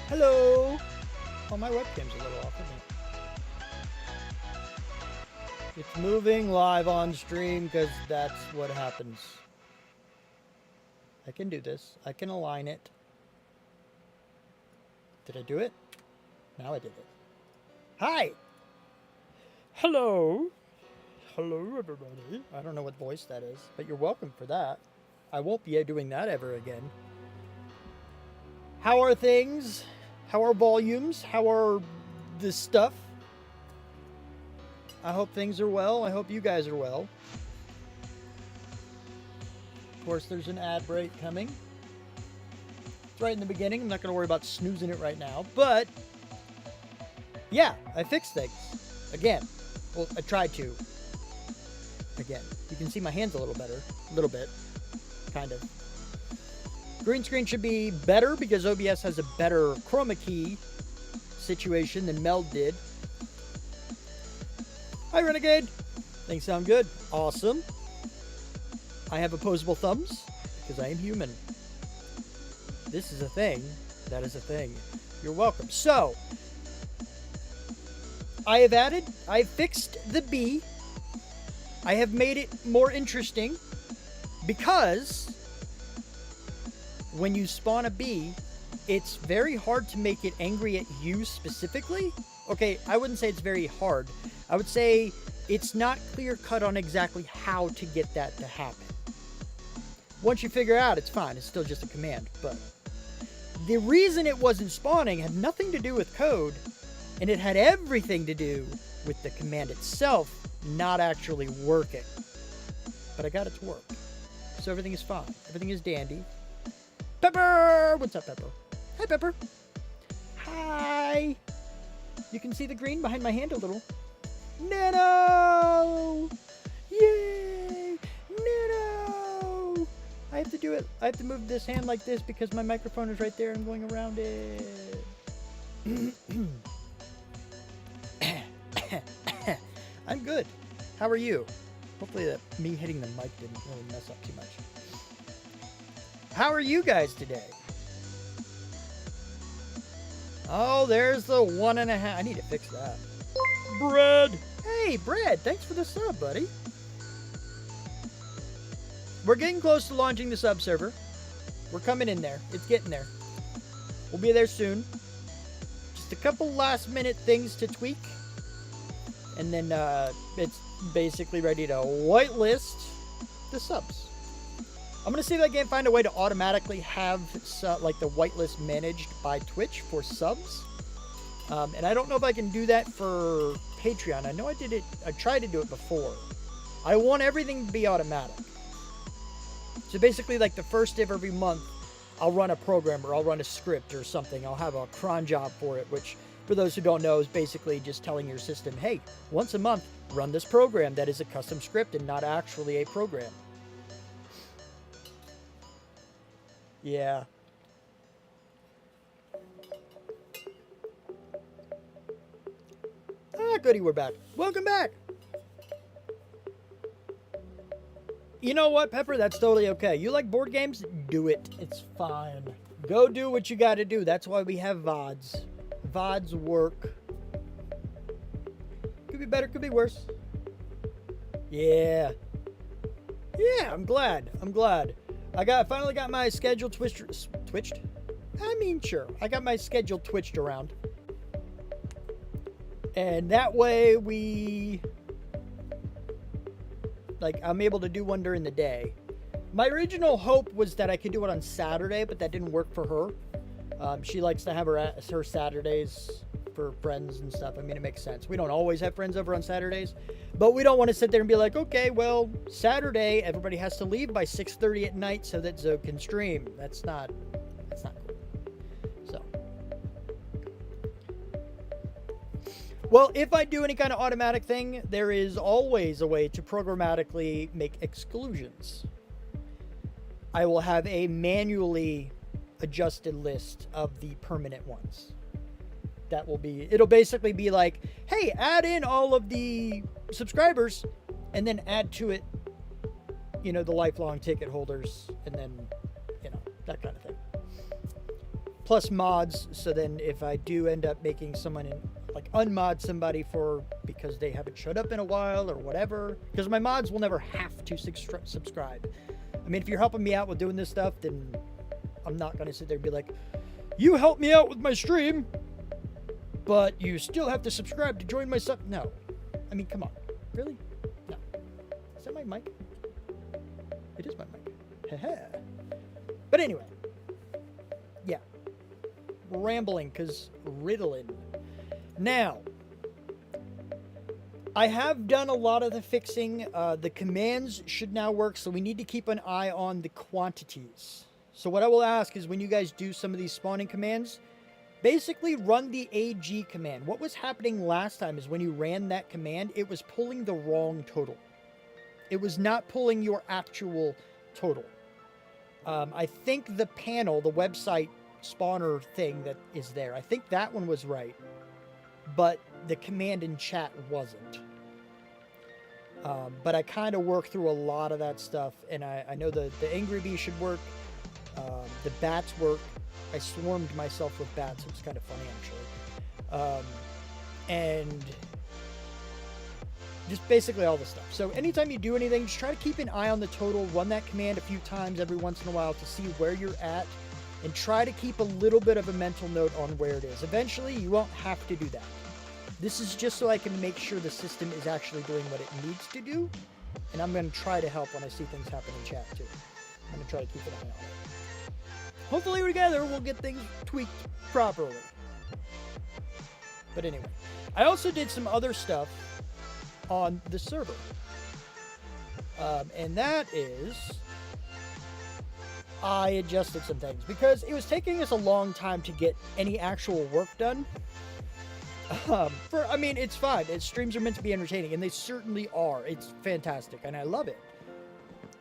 Hello. Oh, my webcam's a little off, isn't it? It's moving live on stream because that's what happens. I can do this. I can align it. Did I do it? Now I did it. Hi. Hello. Hello, everybody. I don't know what voice that is, but you're welcome for that. I won't be doing that ever again. How are things? How are volumes? How are this stuff? I hope things are well. I hope you guys are well. Of course, there's an ad break coming. It's right in the beginning. I'm not going to worry about snoozing it right now. But, yeah, I fixed things. Again. Well, I tried to. Again. You can see my hands a little better. A little bit. Kind of. Green screen should be better because OBS has a better chroma key situation than Meld did. Hi, Renegade. Things sound good. Awesome. I have opposable thumbs because I am human. This is a thing. That is a thing. You're welcome. So, I fixed the bee. I have made it more interesting because when you spawn a bee, it's very hard to make it angry at you specifically. Okay, I wouldn't say it's very hard. I would say it's not clear cut on exactly how to get that to happen. Once you figure out, it's fine. It's still just a command. But the reason it wasn't spawning had nothing to do with code, and it had everything to do with the command itself not actually working. But I got it to work. So everything is fine. Everything is dandy. Pepper! What's up, Pepper? Hi, Pepper. Hi. You can see the green behind my hand a little. Nano! Yay! Nano! I have to do it. I have to move this hand like this because my microphone is right there and I'm going around it. I'm good. How are you? Hopefully that me hitting the mic didn't really mess up too much. How are you guys today? Oh, there's the 1.5. I need to fix that. Bread. Hey, Bread. Thanks for the sub, buddy. We're getting close to launching the sub server. We're coming in there. It's getting there. We'll be there soon. Just a couple last minute things to tweak. And then it's basically ready to whitelist the subs. I'm going to see if I can find a way to automatically have like the whitelist managed by Twitch for subs. And I don't know if I can do that for Patreon. I know I did it. I tried to do it before. I want everything to be automatic. So basically like the first of every month, I'll run a program or I'll run a script or something. I'll have a cron job for it, which for those who don't know is basically just telling your system, hey, once a month, run this program that is a custom script and not actually a program. Yeah. Ah, goody, we're back. Welcome back. You know what, Pepper? That's totally okay. You like board games? Do it. It's fine. Go do what you got to do. That's why we have VODs. VODs work. Could be better, could be worse. Yeah. Yeah, I'm glad. I'm glad. I finally got my schedule twitched? I mean, sure. I got my schedule twitched around. And that way I'm able to do one during the day. My original hope was that I could do it on Saturday, but that didn't work for her. She likes to have her Saturdays for friends and stuff. I mean, it makes sense. We don't always have friends over on Saturdays, but we don't want to sit there and be like, okay, well, Saturday, everybody has to leave by 6:30 at night so that Xogue can stream. That's not cool. So, well, if I do any kind of automatic thing, there is always a way to programmatically make exclusions. I will have a manually adjusted list of the permanent ones. It'll basically be like, hey, add in all of the subscribers and then add to it, the lifelong ticket holders and then, that kind of thing. plus mods. So then if I do end up making someone like unmod somebody because they haven't showed up in a while or whatever, because my mods will never have to subscribe. I mean, if you're helping me out with doing this stuff, then I'm not going to sit there and be like, you helped me out with my stream, but you still have to subscribe to join my sub. No. I mean, come on. Really? No. Is that my mic? It is my mic. But anyway. Yeah. Rambling, because riddling. Now, I have done a lot of the fixing. The commands should now work, so we need to keep an eye on the quantities. So what I will ask is when you guys do some of these spawning commands, basically run the AG command. What was happening last time is when you ran that command, it was pulling the wrong total. It was not pulling your actual total. I think the panel, the website spawner thing that is there, I think that one was right. But the command in chat wasn't. But I kind of worked through a lot of that stuff, and I know the Angry Bee should work. The bats work. I swarmed myself with bats. It was kind of funny, actually. And just basically all the stuff. So anytime you do anything, just try to keep an eye on the total. Run that command a few times every once in a while to see where you're at. And try to keep a little bit of a mental note on where it is. Eventually, you won't have to do that. This is just so I can make sure the system is actually doing what it needs to do. And I'm going to try to help when I see things happen in chat, too. I'm going to try to keep an eye on it. Hopefully together we'll get things tweaked properly. But anyway, I also did some other stuff on the server. And that is, I adjusted some things because it was taking us a long time to get any actual work done. I mean, it's fine. Streams are meant to be entertaining, and they certainly are. It's fantastic, and I love it.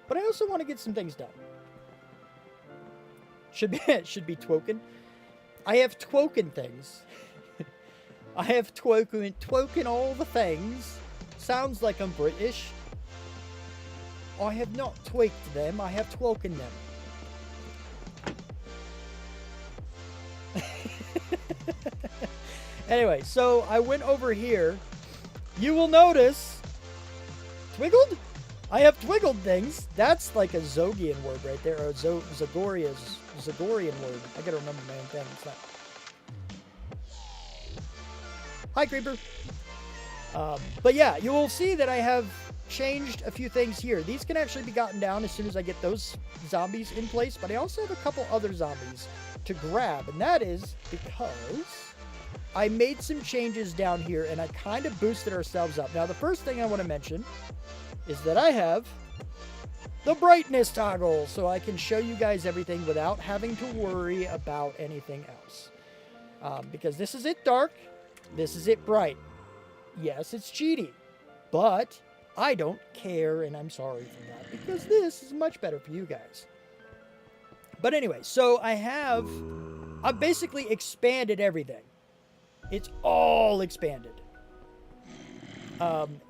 But I also want to get some things done. Should be twoken. I have twoken things. I have twoken all the things. Sounds like I'm British. I have not tweaked them. I have twoken them. Anyway, so I went over here. You will notice, twiggled? I have twiggled things. That's like a Xogian word right there, or Zagorian word. I gotta remember my own thing. It's not. Hi, Creeper. But yeah, you will see that I have changed a few things here. These can actually be gotten down as soon as I get those zombies in place, but I also have a couple other zombies to grab, and that is because I made some changes down here, and I kind of boosted ourselves up. Now, the first thing I want to mention is that I have the brightness toggle, so I can show you guys everything without having to worry about anything else. Because this is it dark, this is it bright. Yes, it's cheaty, but I don't care, and I'm sorry for that, because this is much better for you guys. But anyway, so I've basically expanded everything. It's all expanded.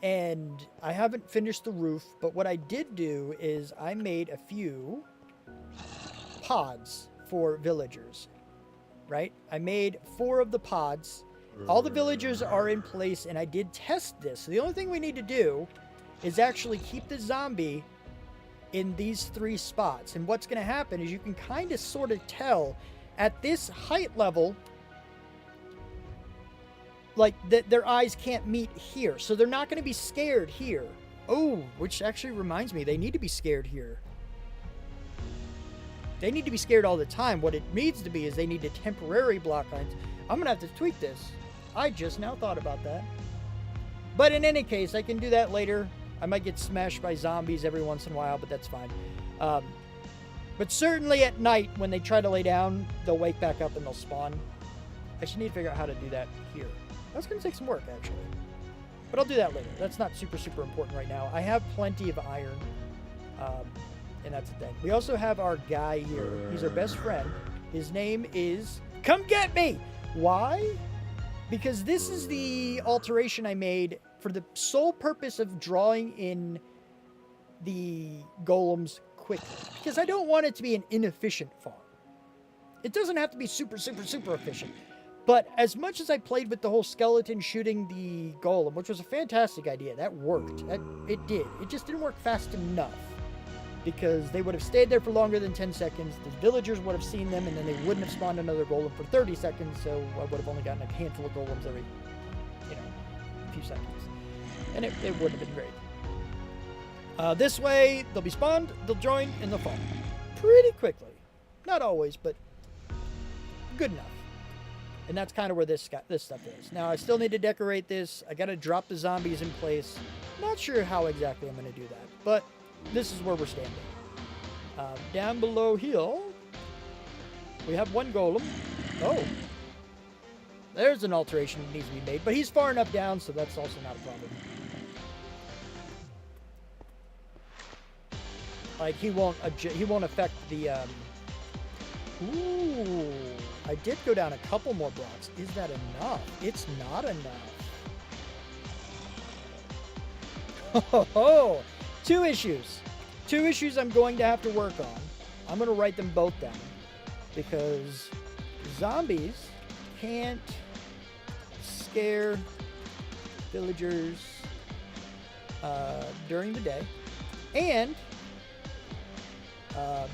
And I haven't finished the roof, but what I did do is I made a few pods for villagers, right? I made 4 of the pods. All the villagers are in place, and I did test this. So the only thing we need to do is actually keep the zombie in these 3 spots. And what's going to happen is you can kind of sort of tell at this height level, like, that their eyes can't meet here. So they're not going to be scared here. Oh, which actually reminds me, they need to be scared here. They need to be scared all the time. What it needs to be is they need a temporary block lines. I'm going to have to tweak this. I just now thought about that. But in any case, I can do that later. I might get smashed by zombies every once in a while, but that's fine. But certainly at night, when they try to lay down, they'll wake back up and they'll spawn. I should need to figure out how to do that here. That's going to take some work, actually. But I'll do that later. That's not super, super important right now. I have plenty of iron. And that's the thing. We also have our guy here. He's our best friend. His name is Come Get Me! Why? Because this is the alteration I made for the sole purpose of drawing in the golems quickly. Because I don't want it to be an inefficient farm. It doesn't have to be super, super, super efficient. But as much as I played with the whole skeleton shooting the golem, which was a fantastic idea, that worked. It did. It just didn't work fast enough. Because they would have stayed there for longer than 10 seconds. The villagers would have seen them, and then they wouldn't have spawned another golem for 30 seconds. So I would have only gotten a handful of golems every, a few seconds. And it wouldn't have been great. This way, they'll be spawned, they'll join, and they'll fall. Pretty quickly. Not always, but good enough. And that's kind of where this stuff is. Now, I still need to decorate this. I got to drop the zombies in place. Not sure how exactly I'm going to do that. But this is where we're standing. Down below here, we have one golem. Oh. There's an alteration that needs to be made. But he's far enough down, so that's also not a problem. Like, he won't affect the... Ooh, I did go down a couple more blocks. Is that enough? It's not enough. Ho, ho. Two issues. Two issues I'm going to have to work on. I'm going to write them both down. Because zombies can't scare villagers during the day. And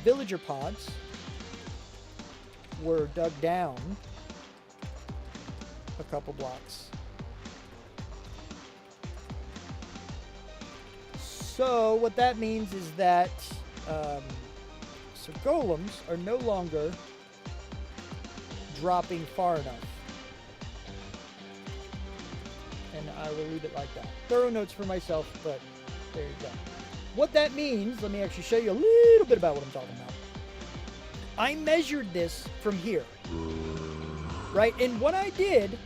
villager pods were dug down a couple blocks. So what that means is that so golems are no longer dropping far enough. And I will leave it like that. Thorough notes for myself, but there you go. What that means, let me actually show you a little bit about what I'm talking about. I measured this from here, right? And what I did,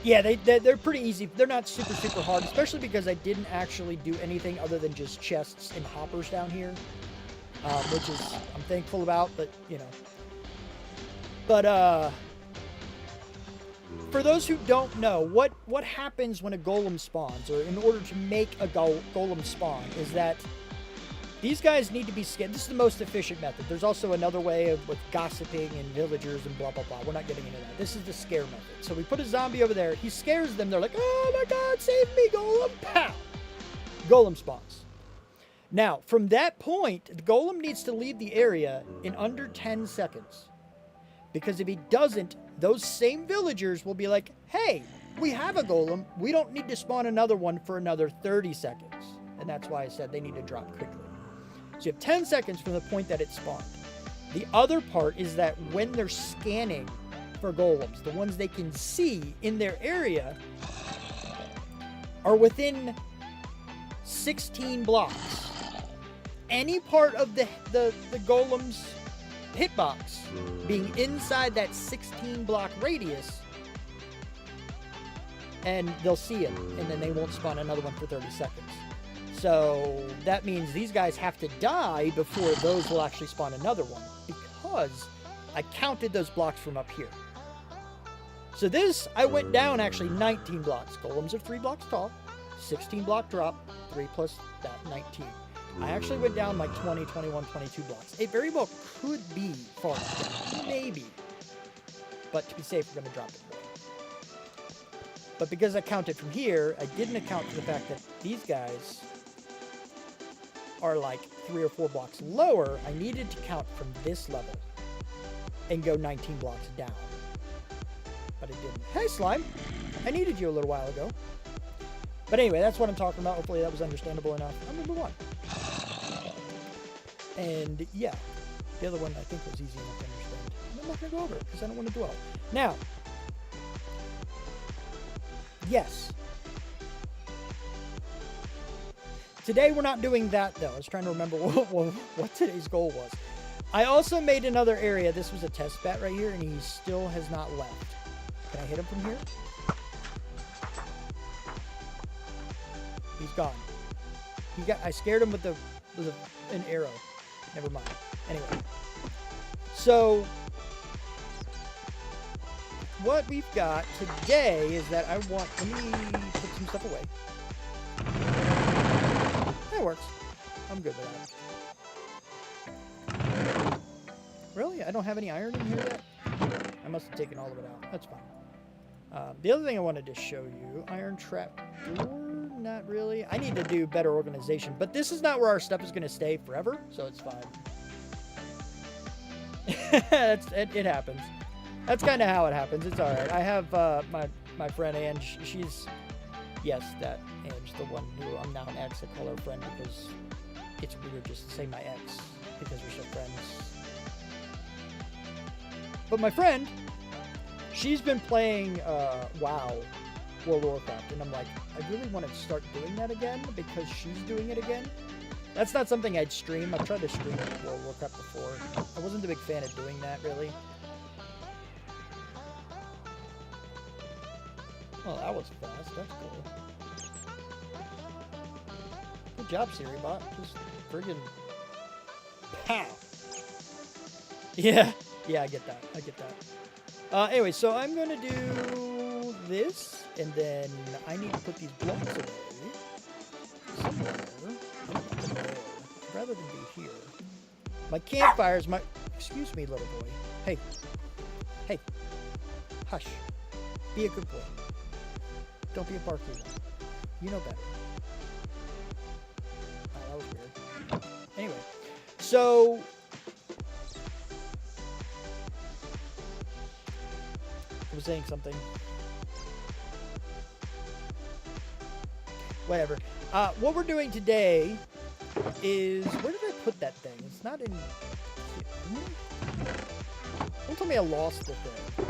yeah, they're pretty easy. They're not super, super hard, especially because I didn't actually do anything other than just chests and hoppers down here, which is, I'm thankful about, but, But, for those who don't know, what happens when a golem spawns, or in order to make a golem spawn, is that these guys need to be scared. This is the most efficient method. There's also another way with gossiping and villagers and blah, blah, blah. We're not getting into that. This is the scare method. So we put a zombie over there. He scares them. They're like, oh my god, save me, golem. Pow! Golem spawns. Now, from that point, the golem needs to leave the area in under 10 seconds. Because if he doesn't, those same villagers will be like, hey, we have a golem. We don't need to spawn another one for another 30 seconds. And that's why I said they need to drop quickly. So you have 10 seconds from the point that it spawned. The other part is that when they're scanning for golems, the ones they can see in their area are within 16 blocks. Any part of the golem's hitbox being inside that 16 block radius, and they'll see it, and then they won't spawn another one for 30 seconds. So that means these guys have to die before those will actually spawn another one, because I counted those blocks from up here. So this, I went down actually 19 blocks. Golems are 3 blocks tall, 16 block drop, 3 plus that, 19. I actually went down like 20, 21, 22 blocks. It very well could be far down, maybe. But to be safe, we're going to drop it. But because I counted from here, I didn't account for the fact that these guys are like 3 or 4 blocks lower. I needed to count from this level and go 19 blocks down. But it didn't. Hey, Slime. I needed you a little while ago. But anyway, that's what I'm talking about. Hopefully that was understandable enough. I'm going to move on. And yeah, the other one I think was easy enough to understand. I'm not going to go over it because I don't want to dwell. Now, yes. Today we're not doing that though. I was trying to remember what today's goal was. I also made another area. This was a test bat right here, and he still has not left. Can I hit him from here? He's gone. I scared him with an arrow. Never mind. Anyway. So, what we've got today is that let me put some stuff away. That works. I'm good with that. Really? I don't have any iron in here yet? I must have taken all of it out. That's fine. The other thing I wanted to show you, iron trap door. Not really. I need to do better organization, but this is not where our stuff is going to stay forever, so it's fine. It happens. That's kind of how it happens. It's all right. I have my friend Ange. She's yes, that Ange, the one who I'm now an ex. I call her friend because it's weird just to say my ex because we're still friends. But my friend, she's been playing WoW. World of Warcraft, and I'm like, I really want to start doing that again because she's doing it again. That's not something I'd stream. I've tried to stream World of Warcraft before. I wasn't a big fan of doing that, really. Oh, that was fast. That's cool. Good job, Siribot. Just friggin' pow. Yeah, I get that. I get that. Anyway, so I'm gonna do this, and then I need to put these blocks away somewhere. Rather than be here. My campfires, my... Excuse me, little boy. Hey. Hey. Hush. Be a good boy. Don't be a barky one. You know better. Oh, that was weird. Anyway. So... I was saying something. Whatever. What we're doing today is... Where did I put that thing? It's not in... Don't tell me I lost the thing.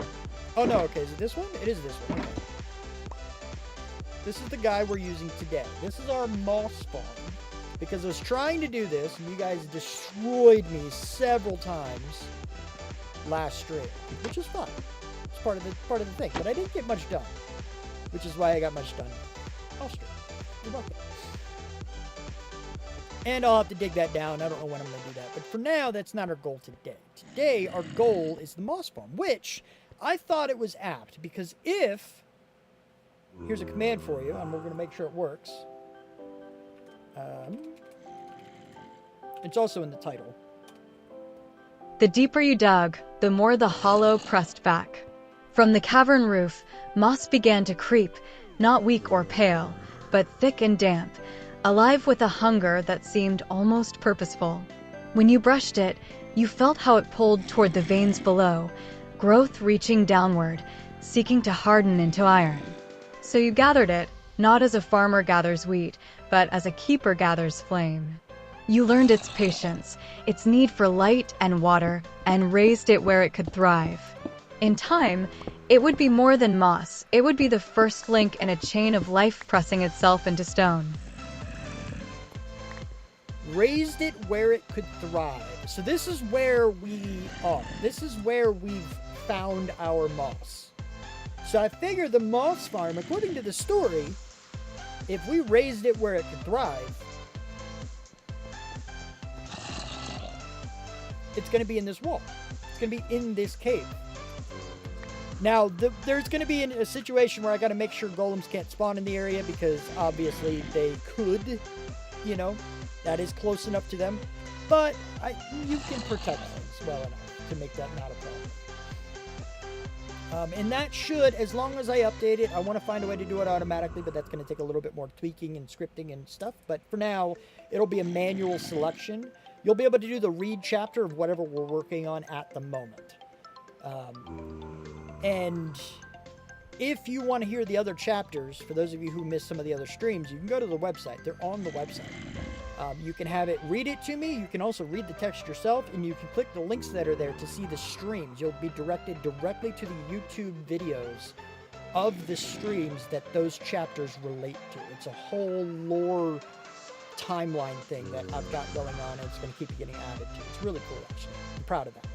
Oh, no. Okay. Is it this one? It is this one. Okay. This is the guy we're using today. This is our moss farm. Because I was trying to do this, and you guys destroyed me several times last stream. Which is fun. It's part of the thing. But I didn't get much done. Which is why I got much done off stream. You're welcome. And I'll have to dig that down. I don't know when I'm going to do that. But for now, that's not our goal today. Today, our goal is the moss farm, which I thought it was apt. Because if... Here's a command for you, and we're going to make sure it works. It's also in the title. The deeper you dug, the more the hollow pressed back. From the cavern roof, moss began to creep, not weak or pale, but thick and damp, alive with a hunger that seemed almost purposeful. When you brushed it, you felt how it pulled toward the veins below, growth reaching downward, seeking to harden into iron. So you gathered it, not as a farmer gathers wheat, but as a keeper gathers flame. You learned its patience, its need for light and water, and raised it where it could thrive. In time, it would be more than moss. It would be the first link in a chain of life pressing itself into stone. Raised it where it could thrive. So this is where we are. This is where we've found our moss. So I figure the moss farm, according to the story, if we raised it where it could thrive, it's going to be in this wall. It's going to be in this cave. Now, there's going to be a situation where I got to make sure golems can't spawn in the area because obviously they could, you know, that is close enough to them. But you can protect things well enough to make that not a problem. And that should, as long as I update it, I want to find a way to do it automatically, but that's going to take a little bit more tweaking and scripting and stuff. But for now, it'll be a manual selection. You'll be able to do the read chapter of whatever we're working on at the moment. And if you want to hear the other chapters, for those of you who missed some of the other streams, you can go to the website. They're on the website. You can have it read it to me. You can also read the text yourself, and you can click the links that are there to see the streams. You'll be directed directly to the YouTube videos of the streams that those chapters relate to. It's a whole lore timeline thing that I've got going on, and it's going to keep getting added to. It's really cool, actually. I'm proud of that.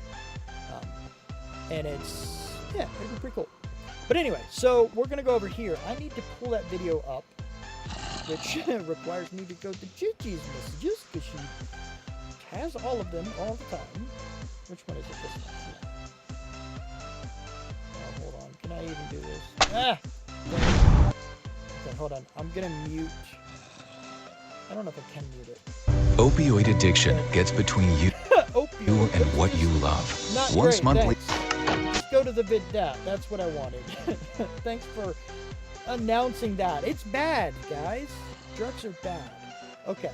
And it's, yeah, it'll be pretty cool. But anyway, so we're going to go over here. I need to pull that video up, which requires me to go to Gigi's messages, because she has all of them all the time. Which one is it? This one. Yeah. Oh, hold on. Can I even do this? Ah! Okay, hold on. I'm going to mute. I don't know if I can mute it. Opioid addiction gets between you. Opioid You and what you love. Not Once great, monthly. thanks. Just go to the vid that. That's what I wanted. Thanks for announcing that. It's bad, guys. Drugs are bad. Okay.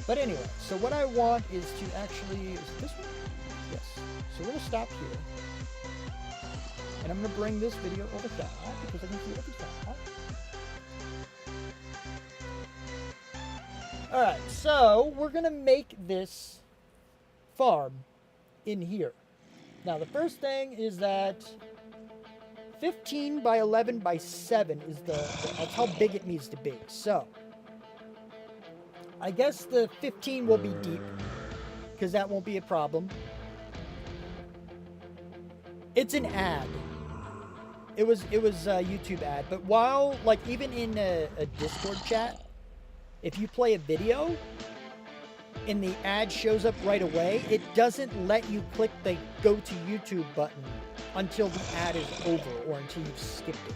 But anyway, so what I want is to actually... Is it this one? Yes. So we're going to stop here. And I'm going to bring this video over here because I can see everything. Alright, so we're going to make this farm in here. Now, the first thing is that 15 by 11 by 7 is that's how big it needs to be. So, I guess the 15 will be deep, because that won't be a problem. It's an ad. It was a YouTube ad, but while, like, even in a Discord chat, if you play a video and the ad shows up right away, it doesn't let you click the go to YouTube button until the ad is over or until you've skipped it.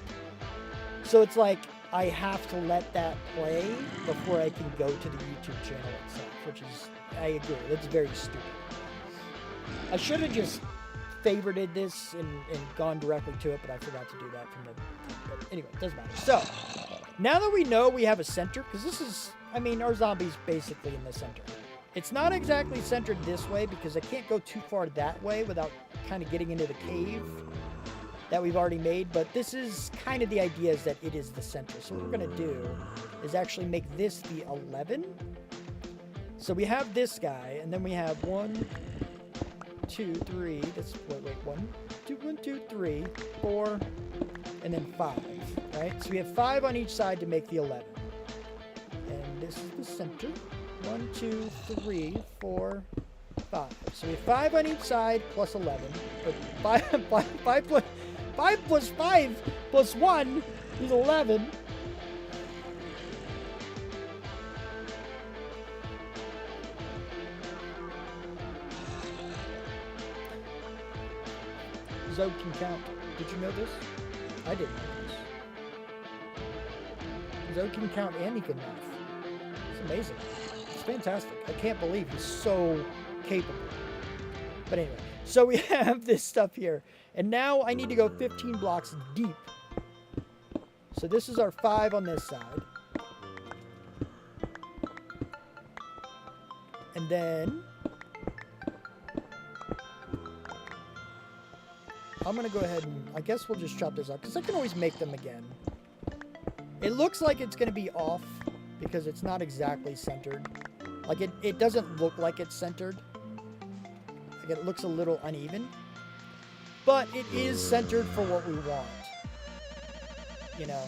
So it's like I have to let that play before I can go to the YouTube channel itself, which is, I agree, that's very stupid. I should have just favorited this and gone directly to it, but I forgot to do that from the... But anyway, it doesn't matter. So, now that we know we have a center, because this is, I mean, our zombie's basically in the center. It's not exactly centered this way because I can't go too far that way without kind of getting into the cave that we've already made, but this is kind of the idea, is that it is the center. So what we're going to do is actually make this the 11. So we have this guy, and then we have 1, 2, 3, that's, wait, 1, 2, 3, 4, and then 5, right? So we have 5 on each side to make the 11. And this is the center. 1, 2, 3, 4, 5. So we have 5 on each side plus 11. But 5 plus 5 plus 1 is 11. Xogue can count. Did you know this? I didn't know this. Xogue can count and he can math. It's amazing. It's fantastic. I can't believe he's so capable. But anyway, so we have this stuff here. And now I need to go 15 blocks deep. So this is our 5 on this side. And then I'm going to go ahead and I guess we'll just chop this up because I can always make them again. It looks like it's going to be off because it's not exactly centered. Like it doesn't look like it's centered. Like it looks a little uneven. But it is centered for what we want. You know,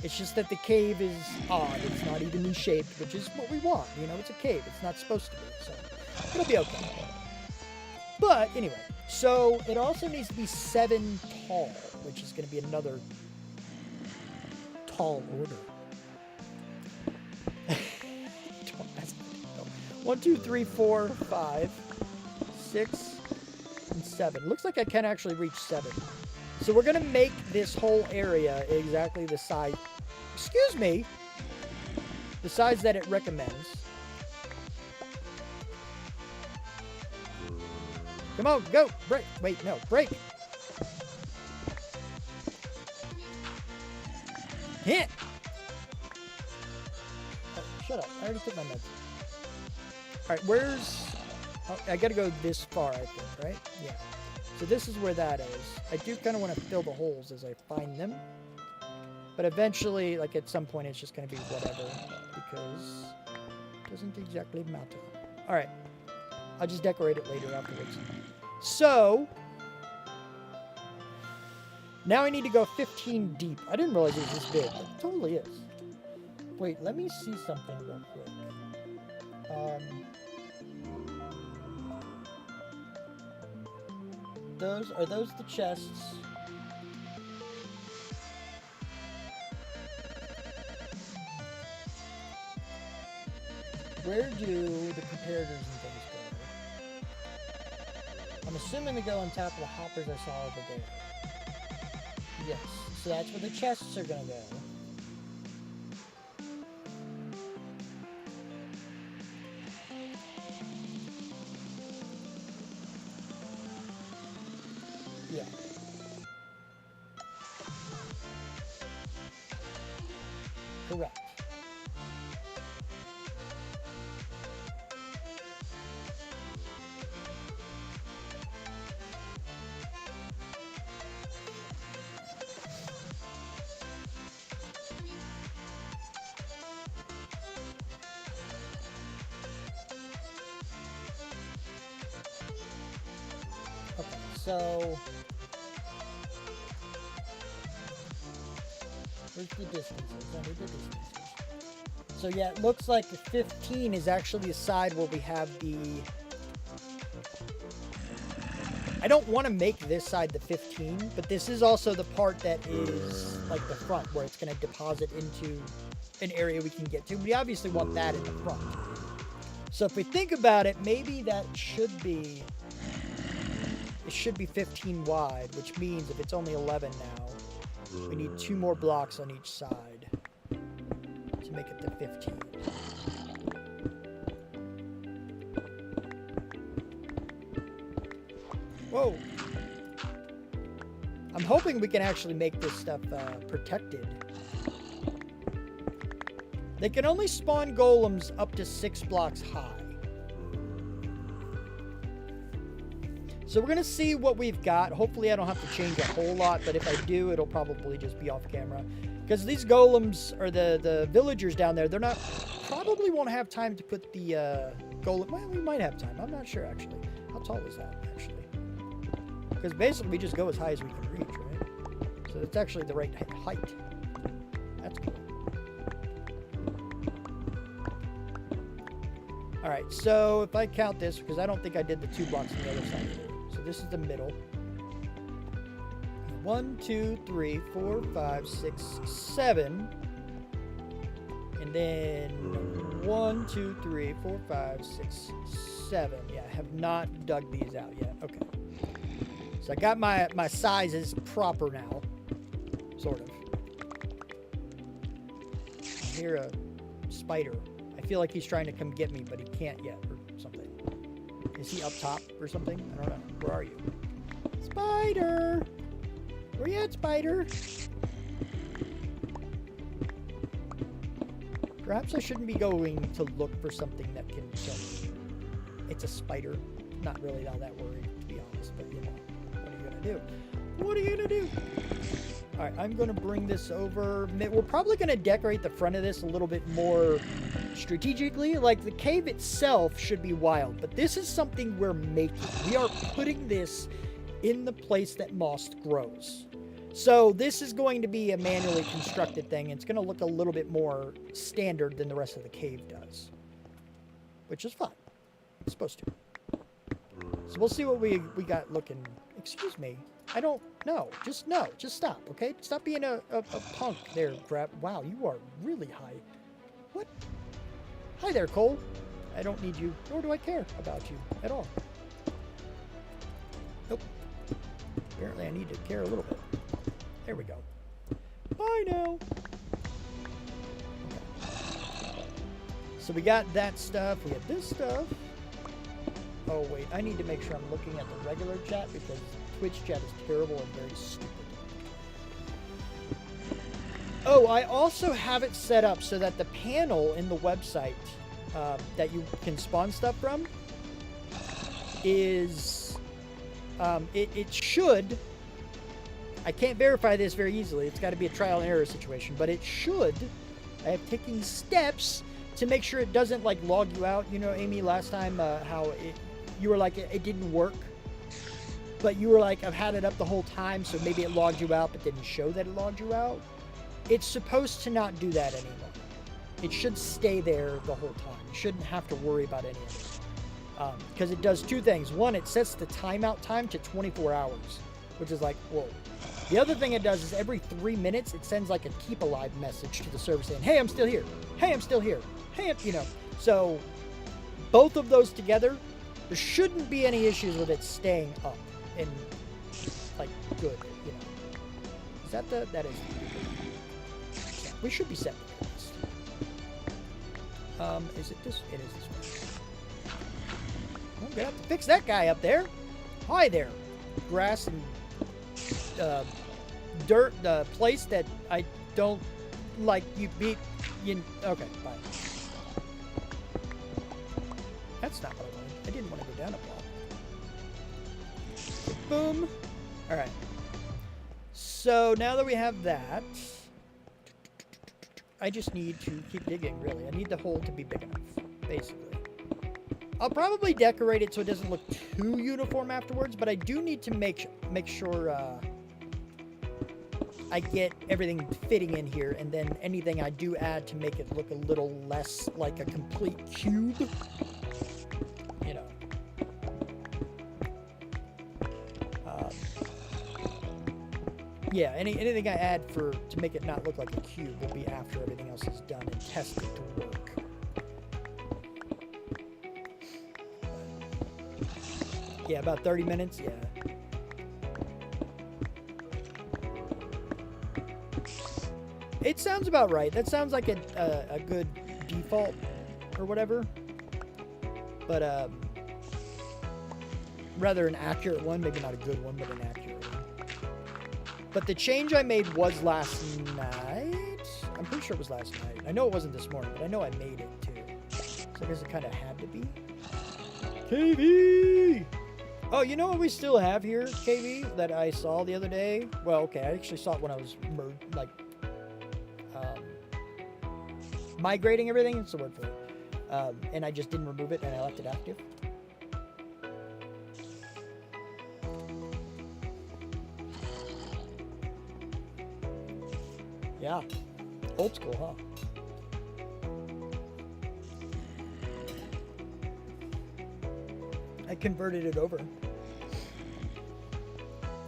it's just that the cave is odd. It's not evenly shaped, which is what we want. You know, it's a cave. It's not supposed to be. So it'll be okay. But anyway, so it also needs to be 7 tall, which is going to be another tall order. 1, 2, 3, 4, 5, 6, and 7. Looks like I can actually reach 7. So we're going to make this whole area exactly the size, excuse me, the size that it recommends. Come on, go, break, wait, no, break. Hit. Oh, shut up, I already took my meds. Alright, where's... Oh, I gotta go this far, I think, right? Yeah. So this is where that is. I do kind of want to fill the holes as I find them. But eventually, like at some point, it's just going to be whatever. Because it doesn't exactly matter. Alright. I'll just decorate it later afterwards. So... now I need to go 15 deep. I didn't realize it was this big. It totally is. Wait, let me see something real quick. Are those the chests? Where do the comparators and things go? I'm assuming they go on top of the hoppers I saw over there. Yes, so that's where the chests are gonna go. so... Where's the distances? I need the distances. So yeah, it looks like 15 is actually the side where we have the... I don't want to make this side the 15, but this is also the part that is like the front, where it's going to deposit into an area we can get to. We obviously want that in the front. So if we think about it, maybe that should be... It should be 15 wide, which means if it's only 11 now, we need 2 more blocks on each side to make it the 15. Whoa! I'm hoping we can actually make this stuff protected. They can only spawn golems up to 6 blocks high. So we're going to see what we've got. Hopefully I don't have to change a whole lot, but if I do, it'll probably just be off camera. Because these golems, or the villagers down there, they're not... Probably won't have time to put the golem... Well, we might have time. I'm not sure, actually. How tall is that, actually? Because basically we just go as high as we can reach, right? So it's actually the right height. That's cool. Alright, so if I count this, because I don't think I did the 2 blocks on the other side either. So this is the middle. 1, 2, 3, 4, 5, 6, 7. And then 1, 2, 3, 4, 5, 6, 7. Yeah, I have not dug these out yet. Okay. So I got my sizes proper now. Sort of. I hear a spider. I feel like he's trying to come get me, but he can't yet, or something. Is he up top or something? I don't know. Where are you? Spider! Where you at, spider? Perhaps I shouldn't be going to look for something that can kill me. It's a spider. Not really all that worried, to be honest, but you know. What are you gonna do? What are you gonna do? Alright, I'm gonna bring this over. We're probably gonna decorate the front of this a little bit more strategically. Like, the cave itself should be wild, but this is something we're making. We are putting this in the place that moss grows. So this is going to be a manually constructed thing. It's going to look a little bit more standard than the rest of the cave does, which is fine. It's supposed to. So we'll see what we got looking. Excuse me. I don't know. Just stop, okay? Stop being a punk there, crap. Wow, you are really high. What? Hi there, Cole. I don't need you, nor do I care about you at all. Nope. Apparently I need to care a little bit. There we go. Bye now. Okay. So we got that stuff. We have this stuff. Oh, wait. I need to make sure I'm looking at the regular chat because Twitch chat is terrible and very stupid. Oh, I also have it set up so that the panel in the website that you can spawn stuff from is... it should... I can't verify this very easily. It's got to be a trial and error situation, but it should. I have taken steps to make sure it doesn't like log you out. You know, Amy, last time how you were like it didn't work, but you were like, I've had it up the whole time, so maybe it logged you out, but didn't show that it logged you out. It's supposed to not do that anymore. It should stay there the whole time. You shouldn't have to worry about any of it, because it does 2 things. One, it sets the timeout time to 24 hours, which is like, whoa. The other thing it does is every 3 minutes, it sends like a keep alive message to the server saying, hey, I'm still here. Hey, I'm still here. Hey, you know. So both of those together, there shouldn't be any issues with it staying up and like good, you know. Is that that is. Yeah, we should be set for this. Is it this? It is this one. I'm gonna have to fix that guy up there. Hi there. Grass and dirt, the place that I don't like. You beat you. Okay, bye. That's not what I wanted. I didn't want to go down a block. Boom. All right. So now that we have that, I just need to keep digging. Really, I need the hole to be big enough, basically. I'll probably decorate it so it doesn't look too uniform afterwards, but I do need to make sure I get everything fitting in here, and then anything I do add to make it look a little less like a complete cube, you know. Yeah, anything I add to make it not look like a cube will be after everything else is done and tested to work. Yeah, about 30 minutes, yeah. It sounds about right. That sounds like a good default or whatever. But, rather an accurate one. Maybe not a good one, but an accurate one. But the change I made was last night. I'm pretty sure it was last night. I know it wasn't this morning, but I know I made it too. So I guess it kind of had to be. KV! Oh, you know what we still have here, KV, that I saw the other day? Well, okay, I actually saw it when I was, migrating everything. That's the word for it. And I just didn't remove it, and I left it active. Yeah. Old school, huh? I converted it over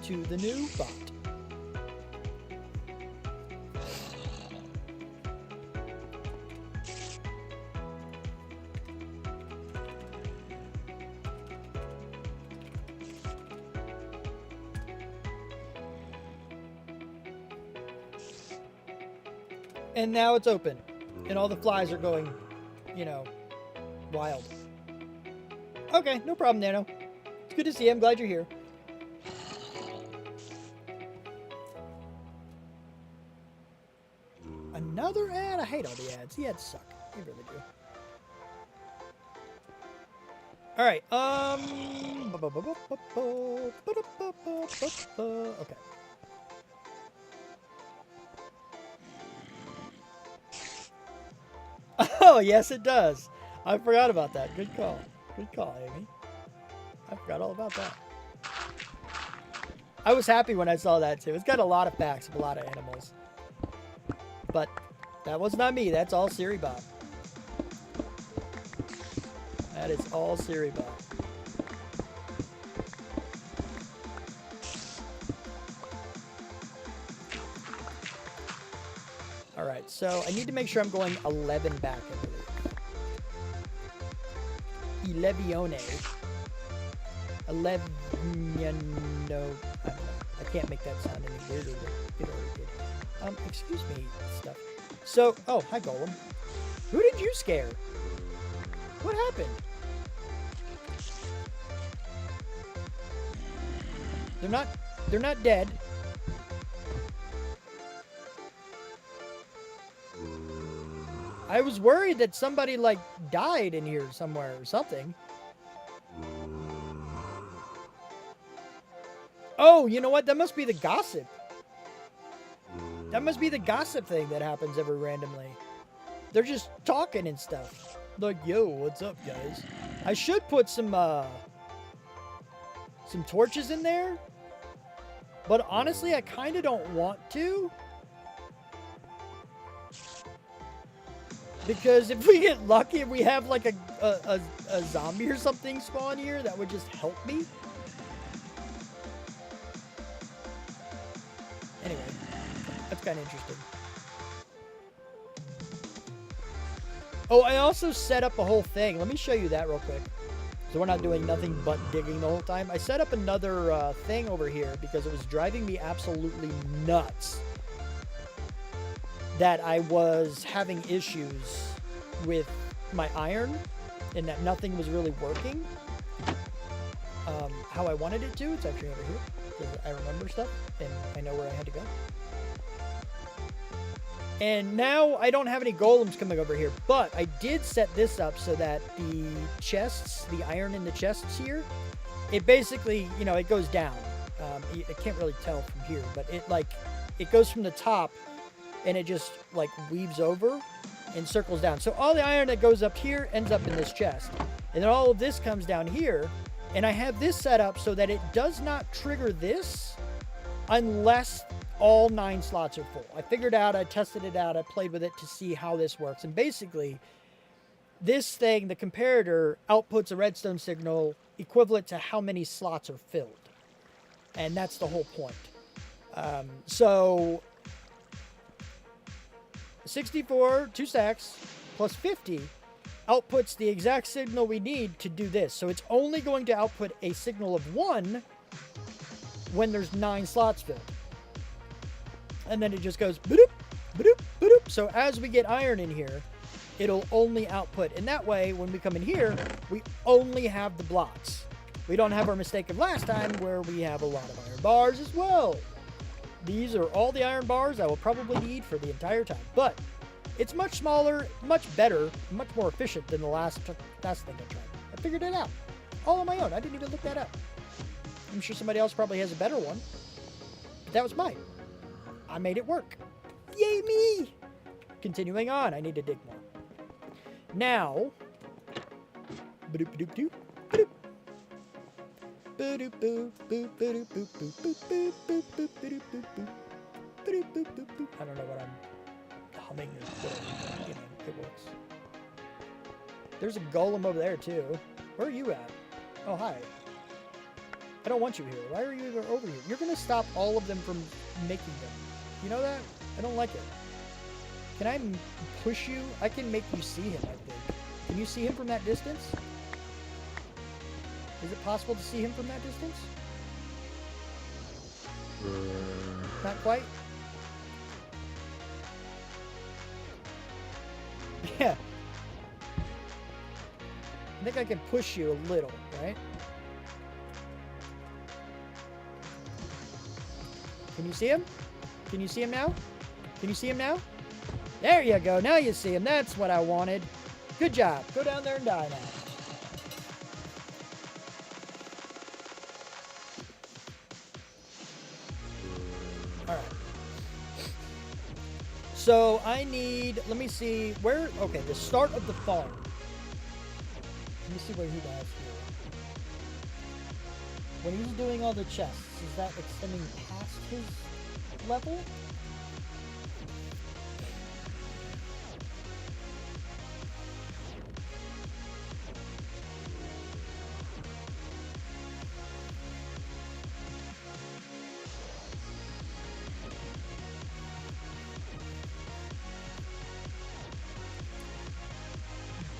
to the new bot. And now it's open. And all the flies are going, you know, wild. Okay, no problem, Nano. It's good to see you. I'm glad you're here. Another ad? I hate all the ads. The ads suck. They really do. Alright, okay. Oh, yes, it does. I forgot about that. Good call. Good call, Amy. I forgot all about that. I was happy when I saw that, too. It's got a lot of facts of a lot of animals. But that was not me. That's all SiriBot. That is all SiriBot. Alright, so I need to make sure I'm going 11 back, I believe. 11. 11. No. I can't make that sound any weirder than it already did. Excuse me, stuff. So, oh, hi, Golem. Who did you scare? What happened? They're not dead. I was worried that somebody, like, died in here somewhere or something. Oh, you know what? That must be the gossip. That must be the gossip thing that happens every randomly. They're just talking and stuff. Like, yo, what's up, guys? I should put some torches in there. But honestly, I kind of don't want to. Because if we get lucky and we have like a zombie or something spawn here, that would just help me. Anyway, that's kind of interesting. Oh, I also set up a whole thing. Let me show you that real quick. So we're not doing nothing but digging the whole time. I set up another thing over here because it was driving me absolutely nuts that I was having issues with my iron and that nothing was really working how I wanted it to. It's actually over here because I remember stuff and I know where I had to go. And now I don't have any golems coming over here, but I did set this up so that the chests, the iron in the chests here, it basically, you know, it goes down. I can't really tell from here, but it goes from the top and it just like weaves over and circles down. So all the iron that goes up here ends up in this chest. And then all of this comes down here. And I have this set up so that it does not trigger this unless all 9 slots are full. I figured out, I tested it out, I played with it to see how this works. And basically, this thing, the comparator, outputs a redstone signal equivalent to how many slots are filled. And that's the whole point. So 64, 2 stacks, plus 50 outputs the exact signal we need to do this. So it's only going to output a signal of 1 when there's 9 slots filled. And then it just goes ba-doop, ba-doop, ba-doop. So as we get iron in here, it'll only output. And that way, when we come in here, we only have the blocks. We don't have our mistake of last time where we have a lot of iron bars as well. These are all the iron bars I will probably need for the entire time. But it's much smaller, much better, much more efficient than the last thing I tried. I figured it out all on my own. I didn't even look that up. I'm sure somebody else probably has a better one. But that was mine. I made it work. Yay me! Continuing on, I need to dig more. Now, ba-doop-ba-doop-doop, ba-doop. Ba-doop-boop, boop, ba-doop, boop, boop, boop, boop, boop, boop, ba-doop, boop, boop. Ba-doop, boop, boop, boop. I don't know what I'm humming or whatever, you know, it works. There's a golem over there too. Where are you at? Oh, hi. I don't want you here. Why are you even over here? You're gonna stop all of them from making them. You know that? I don't like it. Can I push you? I can make you see him, I think. Can you see him from that distance? Is it possible to see him from that distance? Not quite? Yeah. I think I can push you a little, right? Can you see him? Can you see him now? Can you see him now? There you go. Now you see him. That's what I wanted. Good job. Go down there and die now. Alright. So I need, let me see, where, okay, the start of the farm. Let me see what he does here. When he's doing all the chests, is that extending past his level?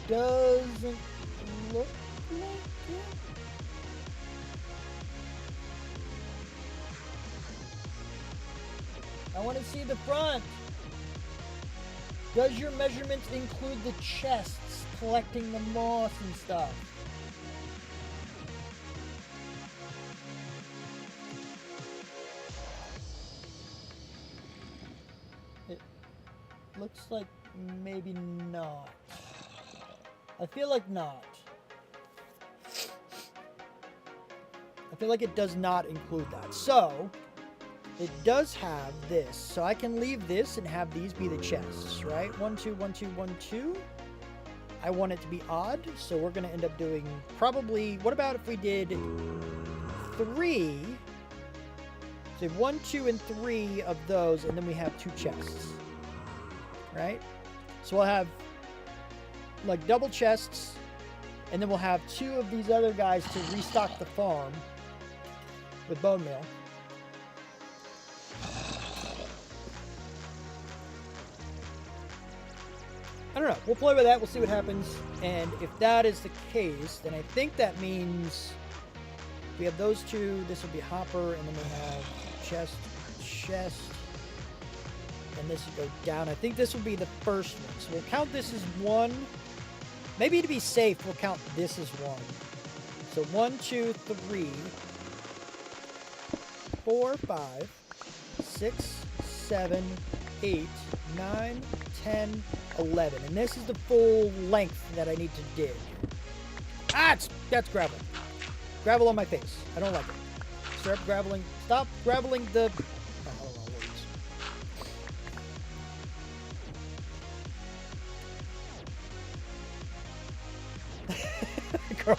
Doesn't look like it. I want to see the front. Does your measurements include the chests collecting the moss and stuff? It looks like maybe not. I feel like not. I feel like it does not include that. So, it does have this. So I can leave this and have these be the chests, right? 1, 2, 1, 2, 1, 2. I want it to be odd. So we're going to end up doing probably, what about if we did 3? So 1, 2, and 3 of those, and then we have 2 chests. Right? So we'll have like double chests, and then we'll have 2 of these other guys to restock the farm with bone meal. I don't know. We'll play with that. We'll see what happens. And if that is the case, then I think that means we have those 2. This will be hopper, and then we have chest, and this will go down. I think this will be the first one. So we'll count this as 1. Maybe to be safe, we'll count this as 1. So 1, 2, 3, 4, 5, 6, 7, 8, 9, 10, 11. And this is the full length that I need to dig. Ah, that's gravel. Gravel on my face. I don't like it. Stop graveling the... Oh, hold on,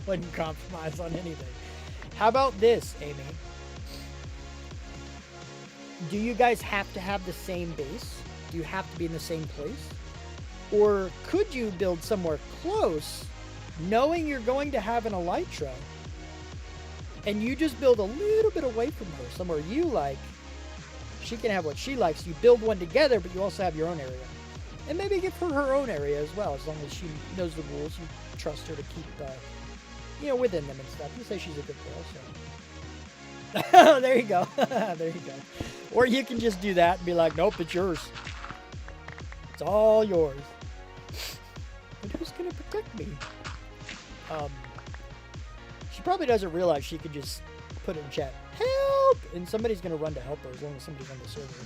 wouldn't compromise on anything. How about this, Amy? Do you guys have to have the same base? Do you have to be in the same place? Or could you build somewhere close, knowing you're going to have an elytra, and you just build a little bit away from her, somewhere you like? She can have what she likes. You build one together, but you also have your own area. And maybe give her her own area as well, as long as she knows the rules. You trust her to keep, within them and stuff. You say she's a good girl, so. There you go. There you go. Or you can just do that and be like, nope, it's yours. It's all yours. But who's going to protect me? She probably doesn't realize she could just put in chat, help! And somebody's going to run to help her as long as somebody's on the server.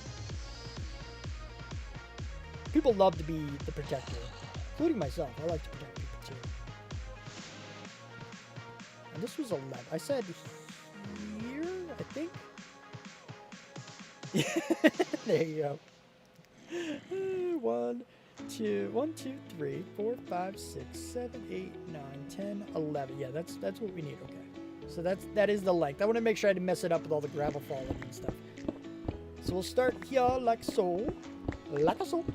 People love to be the protector, including myself. I like to protect people too. And this was 11. I said here, I think. There you go. 1, 2, 3, 4, 5, 6, 7, 8, 9, 10, 11. Yeah, that's what we need. Okay. So that is the length. I want to make sure I didn't mess it up with all the gravel falling and stuff. So we'll start here like so. Like so.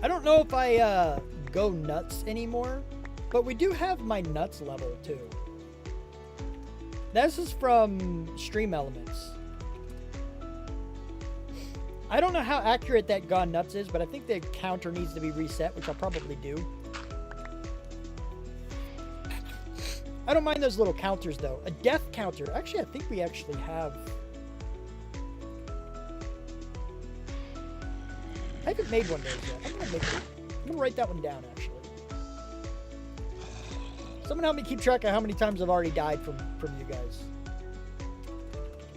I don't know if I go nuts anymore, but we do have my nuts level too. This is from Stream Elements. I don't know how accurate that gone nuts is, but I think the counter needs to be reset, which I'll probably do. I don't mind those little counters though. A death counter. Actually, I think we actually have. I haven't made one of those yet. I'm gonna write that one down actually. Someone help me keep track of how many times I've already died from you guys.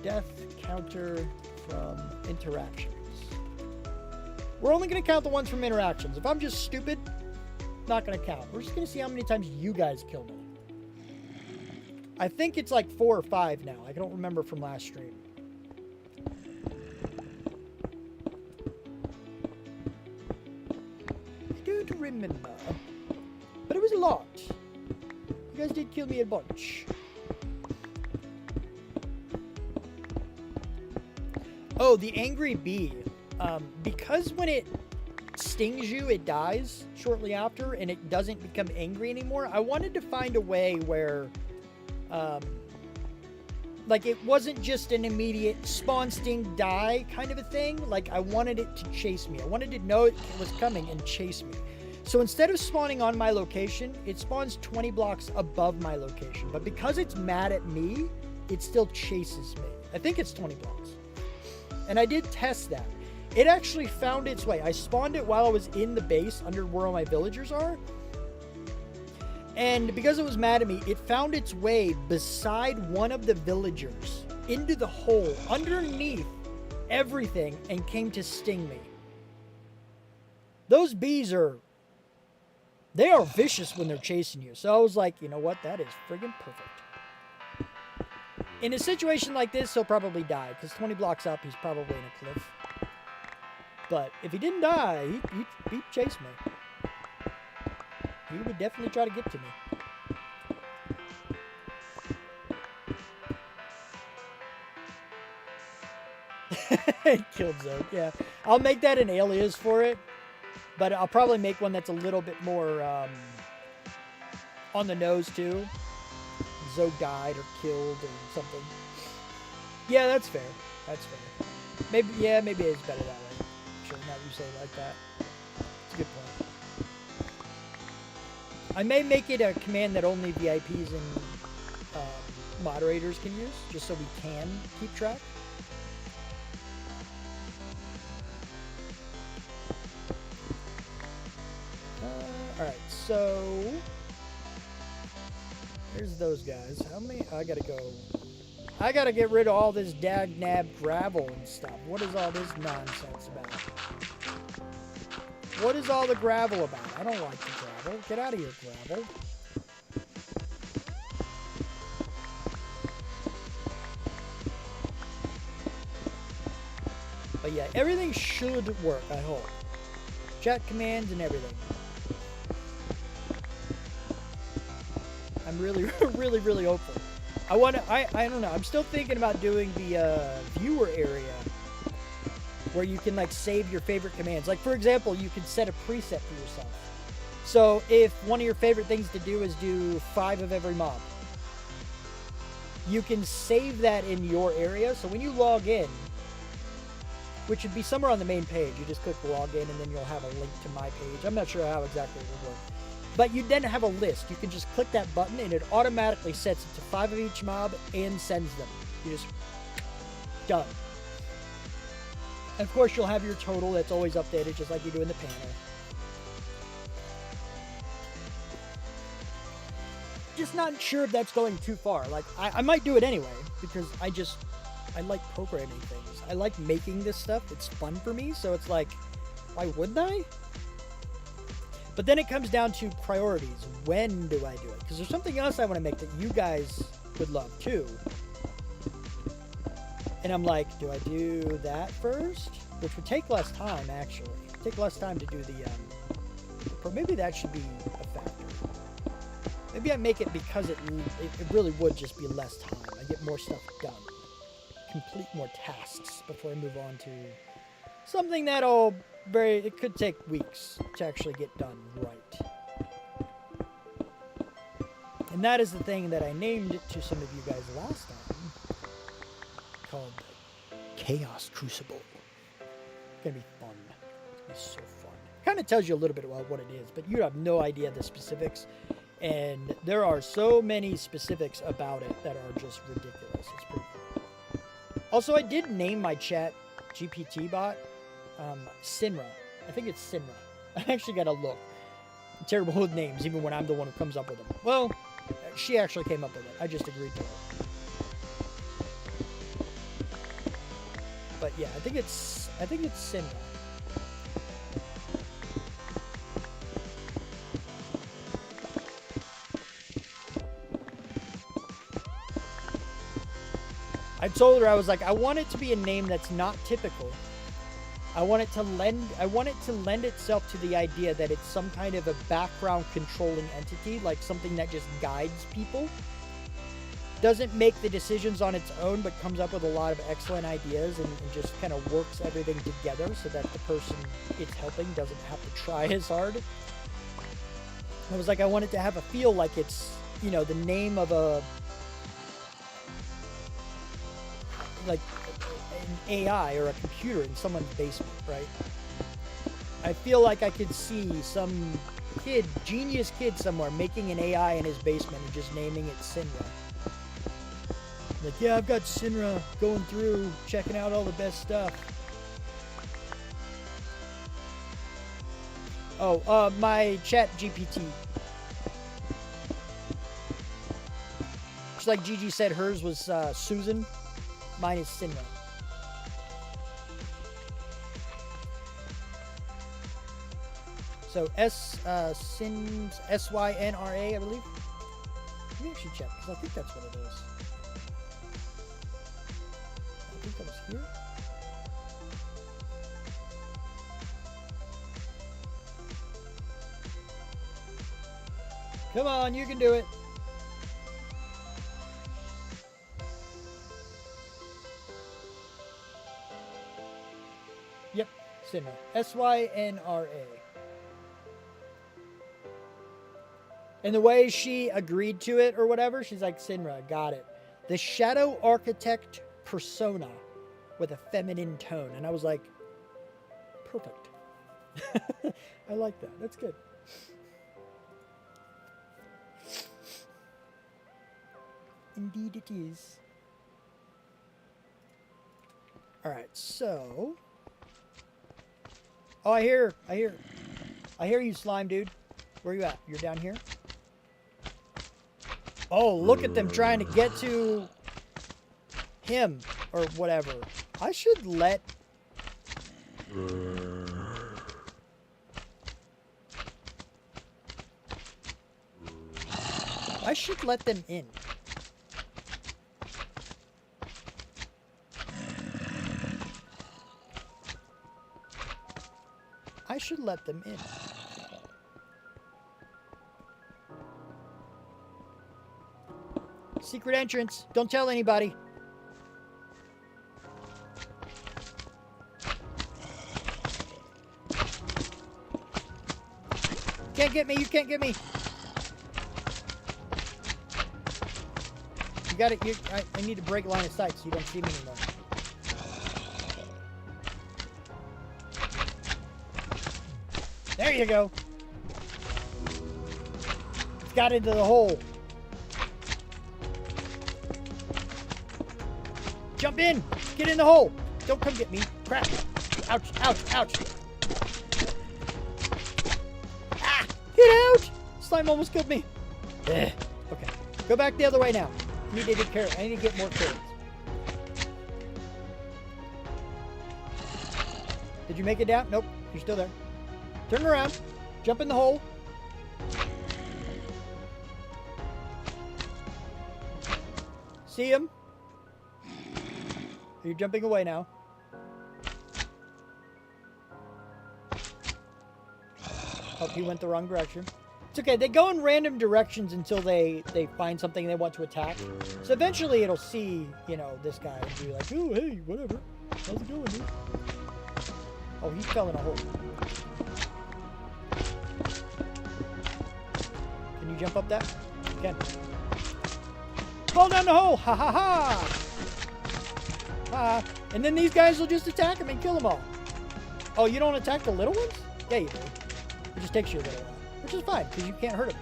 Death counter from interactions. We're only gonna count the ones from interactions. If I'm just stupid, not gonna count. We're just gonna see how many times you guys kill me. I think it's like 4 or 5 now. I don't remember from last stream. I don't remember. But it was a lot. You guys did kill me a bunch. Oh, the angry bee. Because when it stings you, it dies shortly after, and it doesn't become angry anymore. I wanted to find a way where, like, it wasn't just an immediate spawn, sting, die kind of a thing. Like, I wanted it to chase me. I wanted to know it was coming and chase me. So instead of spawning on my location, it spawns 20 blocks above my location. But because it's mad at me, it still chases me. I think it's 20 blocks. And I did test that. It actually found its way. I spawned it while I was in the base under where all my villagers are. And because it was mad at me, it found its way beside one of the villagers into the hole underneath everything and came to sting me. Those bees they are vicious when they're chasing you. So I was like, you know what? That is friggin' perfect. In a situation like this, he'll probably die because 20 blocks up, he's probably in a cliff. But if he didn't die, he'd chase me. He would definitely try to get to me. Killed Zogue, yeah. I'll make that an alias for it, but I'll probably make one that's a little bit more on the nose too. Zogue died or killed or something. Yeah, that's fair. That's fair. Maybe it is better that way. Sure, now you say it like that. It's a good point. I may make it a command that only VIPs and moderators can use, just so we can keep track. Alright, so here's those guys. How many? I gotta get rid of all this dag-nab gravel and stuff. What is all this nonsense about? What is all the gravel about? I don't like the gravel. Get out of here, gravel. But yeah, everything should work, I hope. Chat commands and everything. I'm really, really hopeful. I don't know. I'm still thinking about doing the viewer area where you can like save your favorite commands. Like for example, you can set a preset for yourself. So if one of your favorite things to do is do 5 of every mob, you can save that in your area. So when you log in, which would be somewhere on the main page, you just click log in and then you'll have a link to my page. I'm not sure how exactly it will work. But you then have a list. You can just click that button and it automatically sets it to 5 of each mob and sends them. You just, done. And of course you'll have your total that's always updated just like you do in the panel. Just not sure if that's going too far. Like, I might do it anyway because I like programming things. I like making this stuff. It's fun for me. So it's like, why wouldn't I? But then it comes down to priorities. When do I do it? Because there's something else I want to make that you guys would love too. And I'm like, do I do that first? Which would take less time, actually. Take less time to do the maybe that should be a factor. Maybe I make it because it really would just be less time. I get more stuff done. Complete more tasks before I move on to something that'll it could take weeks to actually get done right. And that is the thing that I named it to some of you guys last time, called Chaos Crucible. It's gonna be fun. It's gonna be so fun. Kind of tells you a little bit about what it is, but you have no idea the specifics. And there are so many specifics about it that are just ridiculous. It's pretty cool. Also, I did name my chat GPT bot Sinra. I think it's Sinra. I actually got to look. I'm terrible with names, even when I'm the one who comes up with them. Well, she actually came up with it. I just agreed to it. But yeah, I think it's Sinra. I told her, I was like, I want it to be a name that's not typical. I want it to lend itself to the idea that it's some kind of a background controlling entity, like something that just guides people. Doesn't make the decisions on its own, but comes up with a lot of excellent ideas and just kind of works everything together so that the person it's helping doesn't have to try as hard. I was like, I want it to have a feel like it's, you know, the name of like an AI or a computer in someone's basement, right? I feel like I could see some genius kid somewhere making an AI in his basement and just naming it Sinra. Like, yeah, I've got Sinra going through, checking out all the best stuff. Oh, my chat GPT. Just like Gigi said, hers was Susan. Mine is Sinra. So Synra, S-Y-N-R-A, I believe. Maybe I should check, because I think that's what it is. I think that was here. Come on, you can do it. Yep, Synra. S-Y-N-R-A. And the way she agreed to it or whatever, she's like, Synra, got it. The Shadow Architect persona with a feminine tone. And I was like, perfect. I like that. That's good. Indeed it is. All right, so... Oh, I hear you, slime dude. Where you at? You're down here? Oh, look at them trying to get to him or whatever. I should let... I should let them in. I should let them in. Secret entrance. Don't tell anybody. Can't get me. You can't get me. You got it. I need to break line of sight so you don't see me anymore. There you go. It's got into the hole. Jump in. Get in the hole. Don't come get me. Crap. Ouch, ouch, ouch. Ah! Get out! Slime almost killed me. Okay. Go back the other way now. I need to get carrots. I need to get more carrots. Did you make it down? Nope. You're still there. Turn around. Jump in the hole. See him? You're jumping away now. Oh, he went the wrong direction. It's okay. They go in random directions until they find something they want to attack. So eventually it'll see, you know, this guy and be like, oh, hey, whatever. How's it going, dude? Oh, he fell in a hole. Can you jump up that? You can. Fall down the hole! Ha ha ha! Ah, and then these guys will just attack him and kill them all. Oh, you don't attack the little ones? Yeah, you do. It just takes you a little while. Which is fine, because you can't hurt them.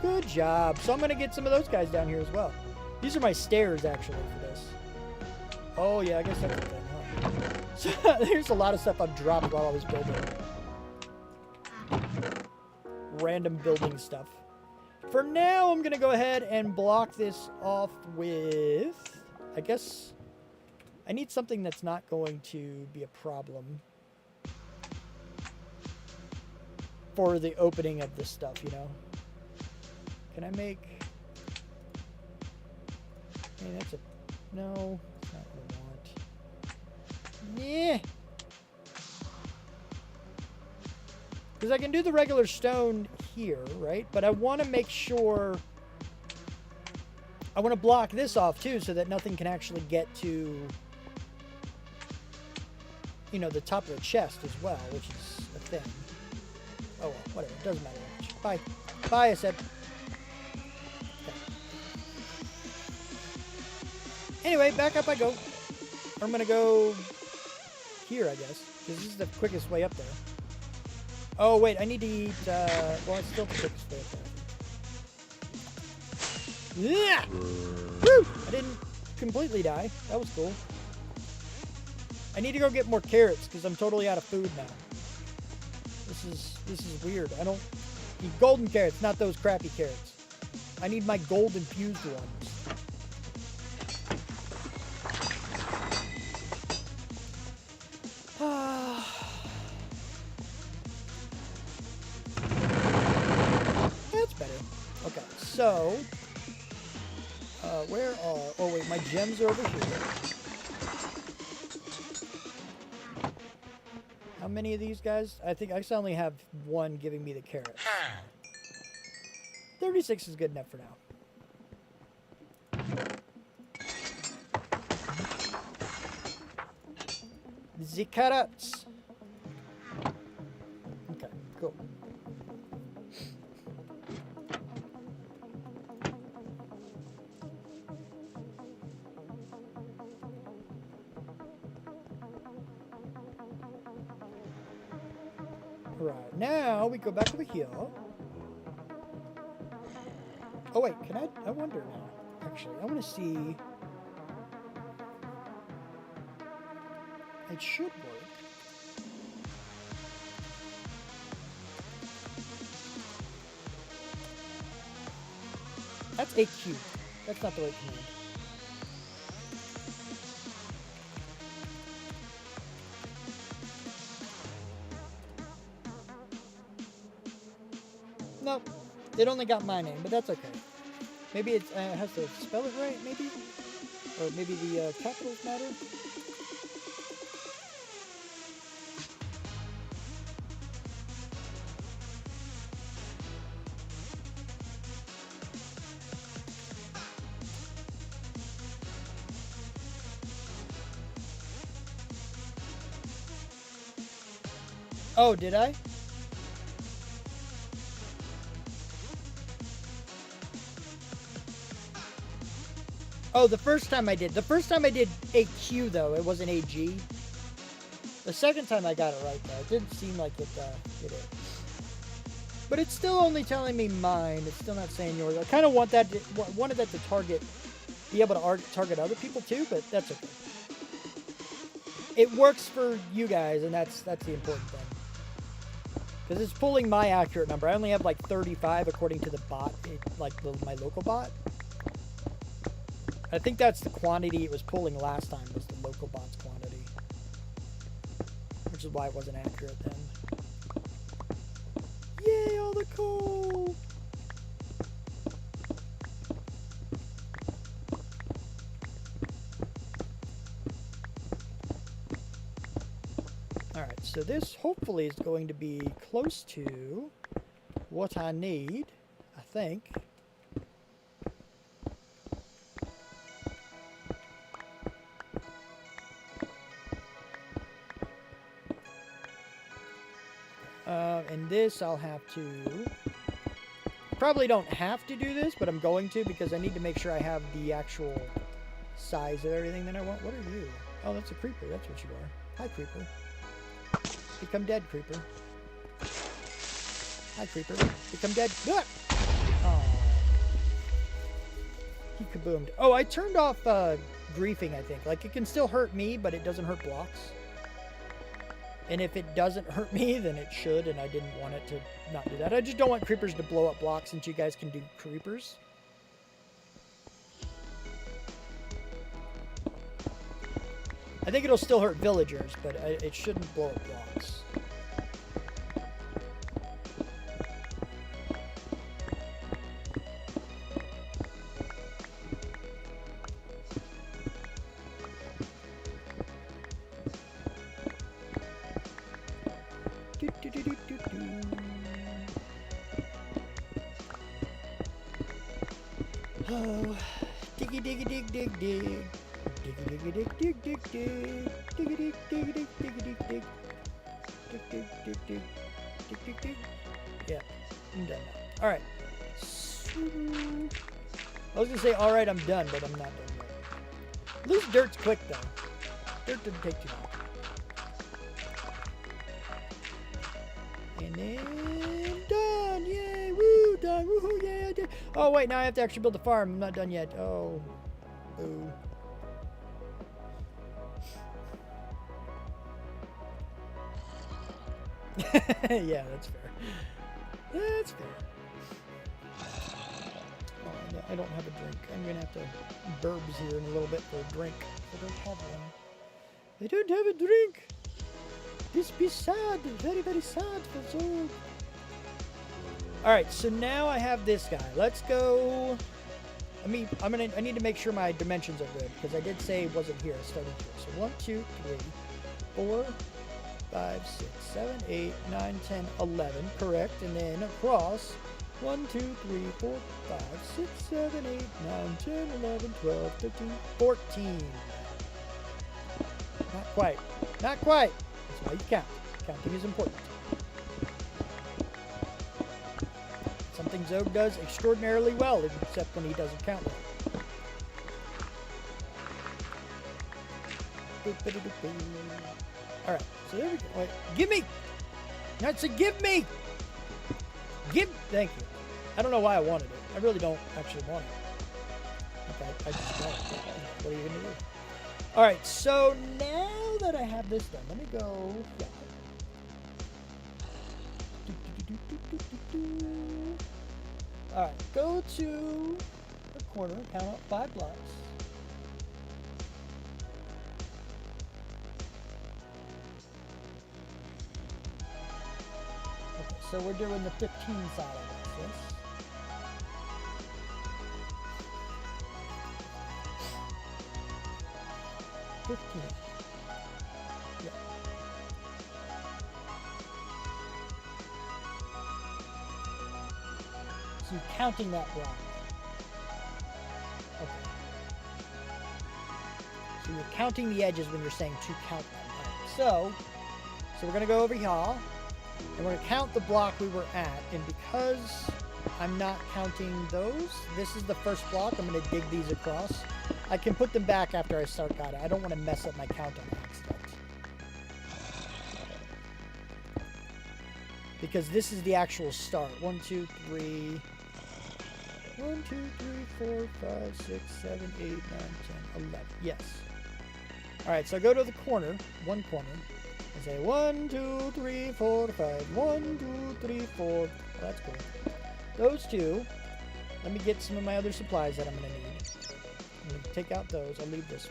Good job. So I'm going to get some of those guys down here as well. These are my stairs, actually, for this. Oh, yeah, I guess that's the thing, huh? So there's a lot of stuff I've dropped while I was building. Random building stuff. For now, I'm going to go ahead and block this off with... I guess I need something that's not going to be a problem for the opening of this stuff, you know? Can I make... Hey, that's a... No, that's not what I want. Yeah. Because I can do the regular stone here, right? But I want to make sure... I want to block this off, too, so that nothing can actually get to... You know, the top of the chest as well, which is a thing. Oh, well, whatever. It doesn't matter much. Bye. Bye, I said. Okay. Anyway, back up I go. I'm going to go here, I guess. Because this is the quickest way up there. Oh, wait. I need to eat... well, it's still the quickest way up there. Yeah! Woo! I didn't completely die. That was cool. I need to go get more carrots, because I'm totally out of food now. This is weird. I don't need golden carrots, not those crappy carrots. I need my gold infused ones. That's better. Okay, so where are... Oh wait, my gems are over here. How many of these guys? I think I only have one giving me the carrots. 36 is good enough for now. The carrots. Okay, cool. Right, now we go back over here. Oh wait, can I wonder now. Actually, I want to see. It should work. That's 8 cubed. That's not the right command. Nope, it only got my name, but that's okay. Maybe it has to spell it right, maybe? Or maybe the capitals matter? Oh, did I? Oh, the first time I did. The first time I did AQ, though, it wasn't AG. The second time I got it right, though. It didn't seem like it did it. But it's still only telling me mine. It's still not saying yours. I kind of want that. Wanted that to be able to target other people too, but that's okay. It works for you guys, and that's the important thing. Because it's pulling my accurate number. I only have like 35 according to the bot, my local bot. I think that's the quantity it was pulling last time, was the local bot's quantity. Which is why it wasn't accurate then. Yay, all the coal! Alright, so this hopefully is going to be close to what I need, I think. And this I'll have to... Probably don't have to do this, but I'm going to because I need to make sure I have the actual size of everything that I want. What are you? Oh, that's a creeper. That's what you are. Hi, creeper. Become dead, creeper. Hi, creeper. Become dead. Ah! Oh. He kaboomed. Oh, I turned off griefing, I think. Like, it can still hurt me, but it doesn't hurt blocks. And if it doesn't hurt me, then it should, and I didn't want it to not do that. I just don't want creepers to blow up blocks since you guys can do creepers. I think it'll still hurt villagers, but it shouldn't blow up blocks. Oh, diggy diggy dig dig dig. Diggy diggy dig dig dig dig. Diggy dig diggy dig diggy dig dig. Dig dig dig dig. Dig dig dig. Yeah, I'm done now. Alright. I was gonna say alright, I'm done, but I'm not done yet. Lose dirt's quick though. Dirt didn't take too long. And then done! Yay! Woo! Done! Woohoo! Yay! I did! Oh wait, now I have to actually build a farm. I'm not done yet. Oh. Boo. Yeah, that's fair. That's fair. Oh, yeah, I don't have a drink. I'm gonna have to burbs here in a little bit for a drink. I don't have one. I don't have a drink! This be sad. Very, very sad for Xogue. Alright, so now I have this guy. Let's go... I need to make sure my dimensions are good, because I did say it wasn't here. I started here. So 1, 2, 3, 4, 5, 6, 7, 8, 9, 10, 11. Correct. And then across 1, 2, 3, 4, 5, 6, 7, 8, 9, 10, 11, 12, 13, 14. Not quite. Not quite. That's why you count. Counting is important. Something Xogue does extraordinarily well, except when he doesn't count well. Alright, so there we go. Wait, give me! I said give me! Thank you. I don't know why I wanted it. I really don't actually want it. Okay, I just want it. What are you going to do? Alright, so now that I have this done, let me go... Yeah. Alright, go to the corner, count up 5 blocks. Okay, so we're doing the 15 side of this, yes? Yeah. So you're counting that block. Okay. So you're counting the edges when you're saying to count them. Right. So we're gonna go over here. And we're going to count the block we were at. And because I'm not counting those, this is the first block. I'm going to dig these across. I can put them back after I start got it. I don't want to mess up my count on accident. Because this is the actual start. 1, 2, 3... 1, 2, 3, 4, 5, 6, 7, 8, 9, 10, 11. Yes. Alright, so I go to the corner, one corner, and say 1, 2, 3, 4, 5. 1, 2, 3, 4. Oh, that's cool. Those two. Let me get some of my other supplies that I'm going to need. I'm going to take out those. I'll leave this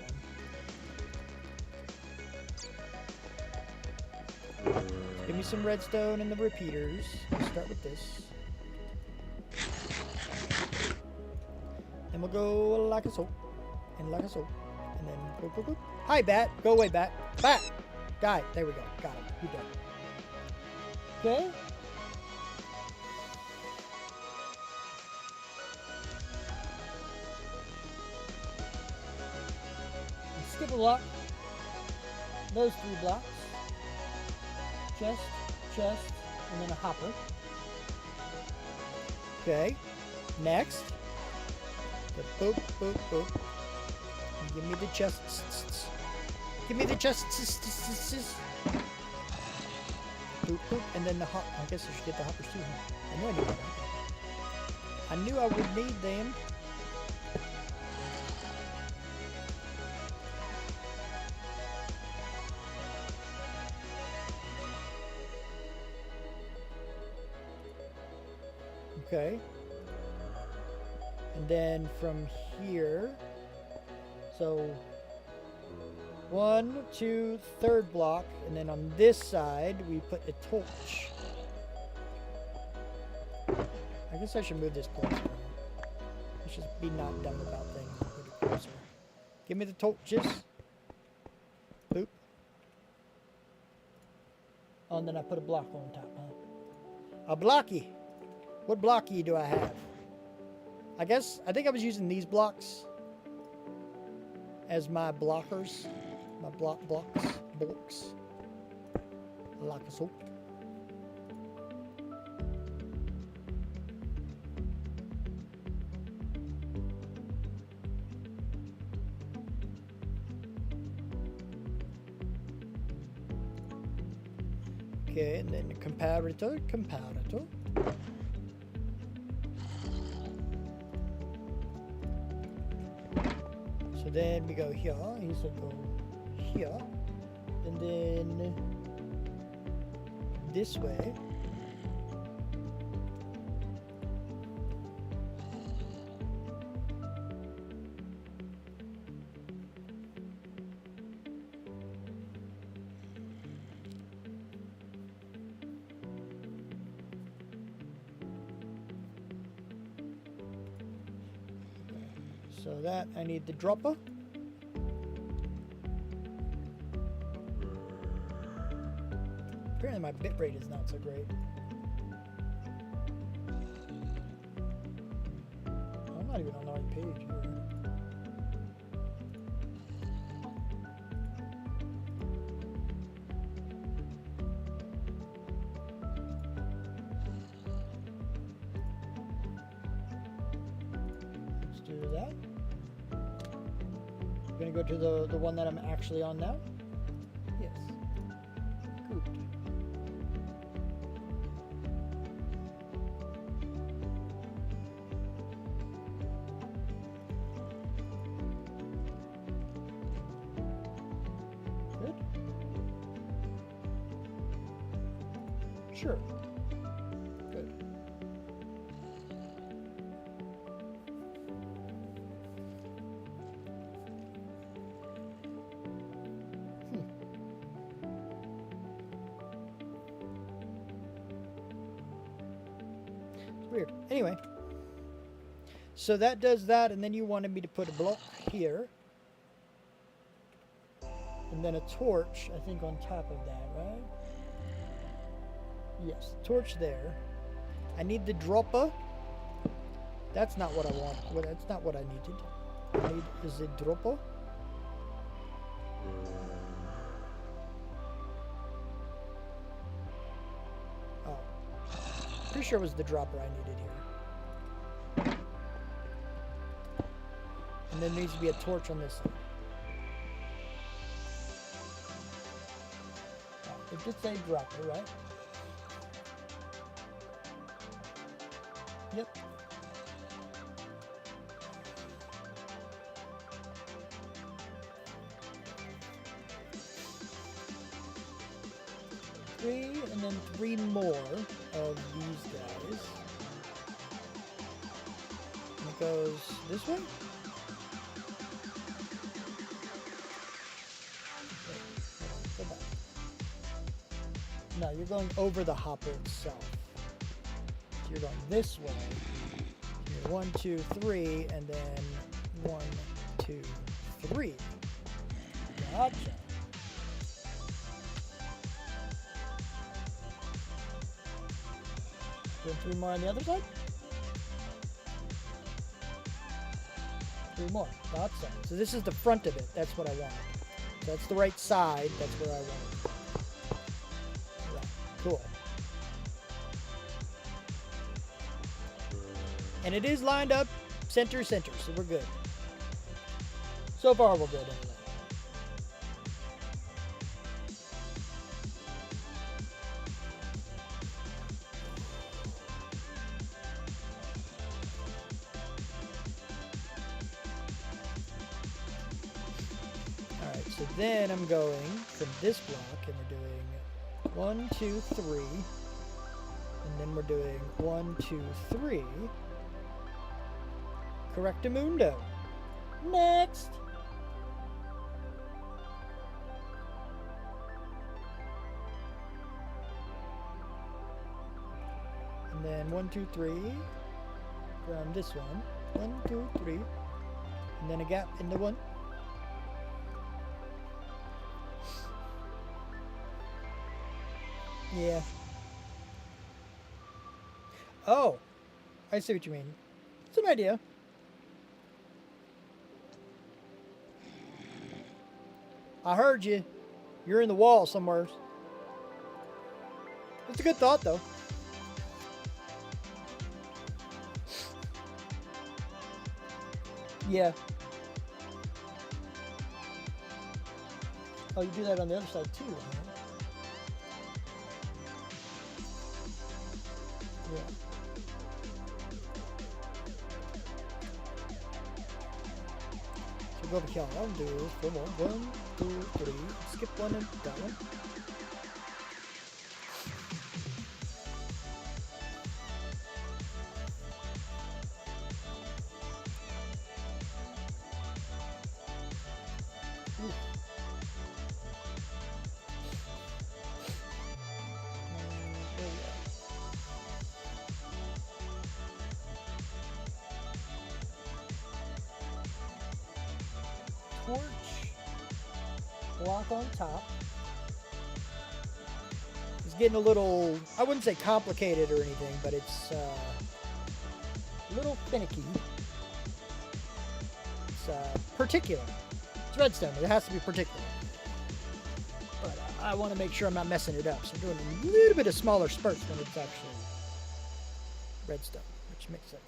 one. Give me some redstone and the repeaters. Let's start with this. And we'll go like a so. And like a so. And then go, go, go. Hi, bat. Go away, bat. Bat! Die. There we go. Got him. You're done. Okay. Skip a block. Those 3 blocks. Chest, chest, and then a hopper. Okay. Next. The boop, boop, boop. Give me the chests. Give me the chests. Boop, boop. And then the hop. I guess I should get the hoppers too. Huh? I knew I would need them. Okay. And then from here, so 1, 2, third block, and then on this side we put a torch. I guess I should move this closer. Let's just be not dumb about things and put it closer. Give me the torches. Boop. Oh, and then I put a block on top, huh? A blocky. What blocky do I have? I think I was using these blocks as my blockers. My blocks. Like a soap. Okay, and then comparator. So then we go here, he said go here, and then this way. So that, I need the dropper. Apparently my bitrate is not so great. I'm not even on the right page here. Let's do that. I'm gonna go to the one that I'm actually on now. Yes. Good. Good. Sure. Good. Weird. Anyway, so that does that, and then you wanted me to put a block here, and then a torch, I think, on top of that, right? Yes, torch there. I need the dropper. That's not what I want. Well, that's not what I needed. I need is the dropper. Pretty sure it was the dropper I needed here. And there needs to be a torch on this side. Oh, it did say dropper, right? Yep. Three, and then 3 more of these guys. And it goes this way? Wait, go back. No, you're going over the hopper itself. So you're going this way. You're 1, 2, 3, and then 1, 2, 3. Gotcha. Doing 3 more on the other side? 3 more. Thought so. So this is the front of it. That's what I wanted. So that's the right side. That's where I want it. Right. Cool. And it is lined up center, so we're good. So far, we're good anyway. Alright, so then I'm going from this block, and we're doing 1, 2, 3. And then we're doing 1, 2, 3. Correctamundo. Next. And then 1, 2, 3 from this one. 1, 2, 3. And then a gap in the one. Yeah. Oh, I see what you mean. It's an idea. I heard you. You're in the wall somewhere. It's a good thought, though. Yeah. Oh, you do that on the other side, too. Huh? Yeah. So go over here. I'll do 4 more. 1, 2, 3. Skip 1 and that one. Ooh. Torch block on top. It's getting a little, I wouldn't say complicated or anything, but it's a little finicky. It's particular. It's redstone, it has to be particular. But I want to make sure I'm not messing it up, so I'm doing a little bit of smaller spurts when it's actually redstone, which makes sense.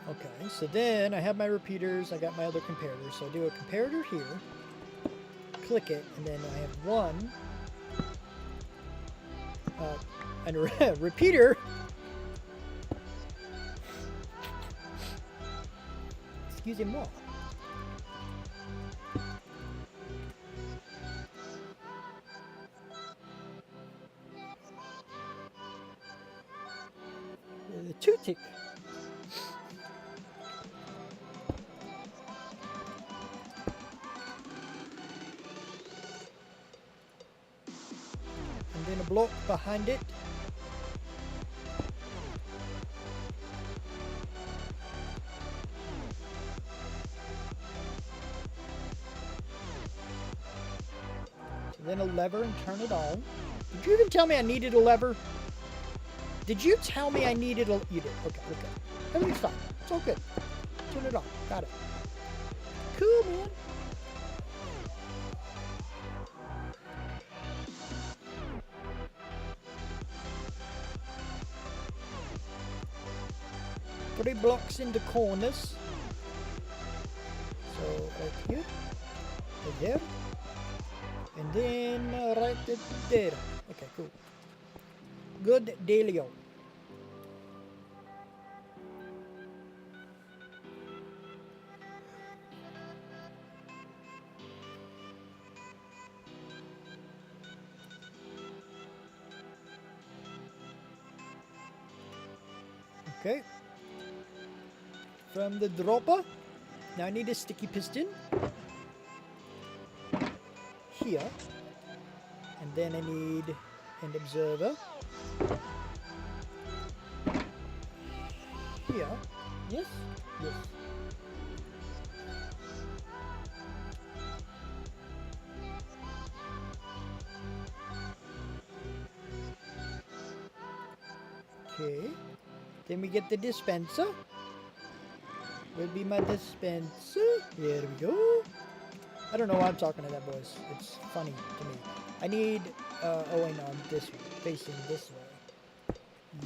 Okay, so then I have my repeaters, I got my other comparators, so I do a comparator here, click it, and then I have one, and a repeater, excusez-moi. The two-tick. And then a block behind it. then a lever and turn it on. Did you even tell me I needed a lever? Did you tell me I needed a... You did. Okay, okay. Everything's fine. It's all good. Turn it on. Got it. Cool, man. Three blocks in the corners. So, right here. Right there. And then right there. Okay, cool. Good dealio. Okay. From the dropper. Now I need a sticky piston. Here. And then I need an observer. Here. Yes? Yes. Okay. Then we get the dispenser. Will be my dispenser. There we go. I don't know why I'm talking to that voice. It's funny to me. I need, oh wait, no, I'm this way. Facing this way.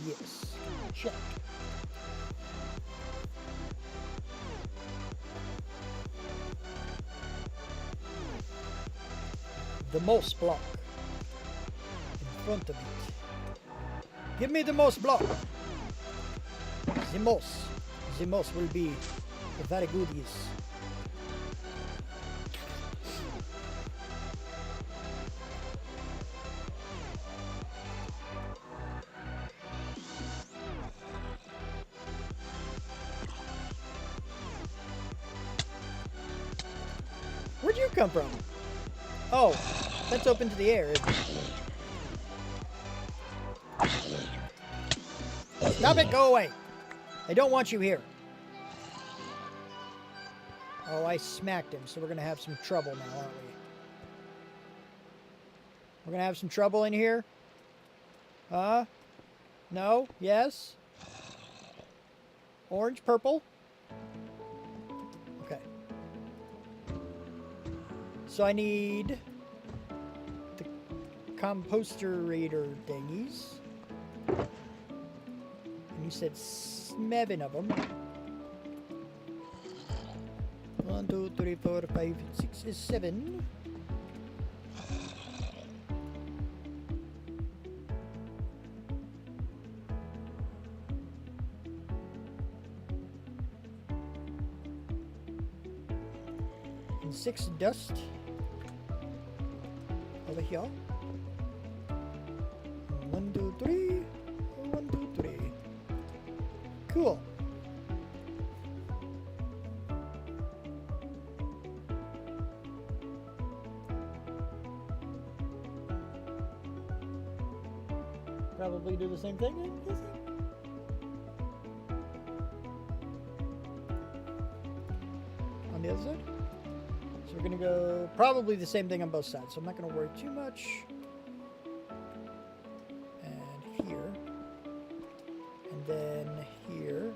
Yes. Check. The moss block. In front of it. Give me the moss block. The moss. The moss will be very good use. Where'd you come from? Oh, that's open to the air, isn't it? Stop it, go away. I don't want you here. Oh, I smacked him, so we're going to have some trouble now, aren't we? We're going to have some trouble in here? Huh? No? Yes? Orange, purple? Okay. So I need the composterator thingies. And you said 7 of them. 1, 2, 3, 4, 5, 6, 7. And 6 dust over here. 1, 2, 3. 1, 2, 3. Cool. Probably do the same thing, I'm guessing. On the other side. So we're gonna go probably the same thing on both sides. So I'm not gonna worry too much. And here. And then here.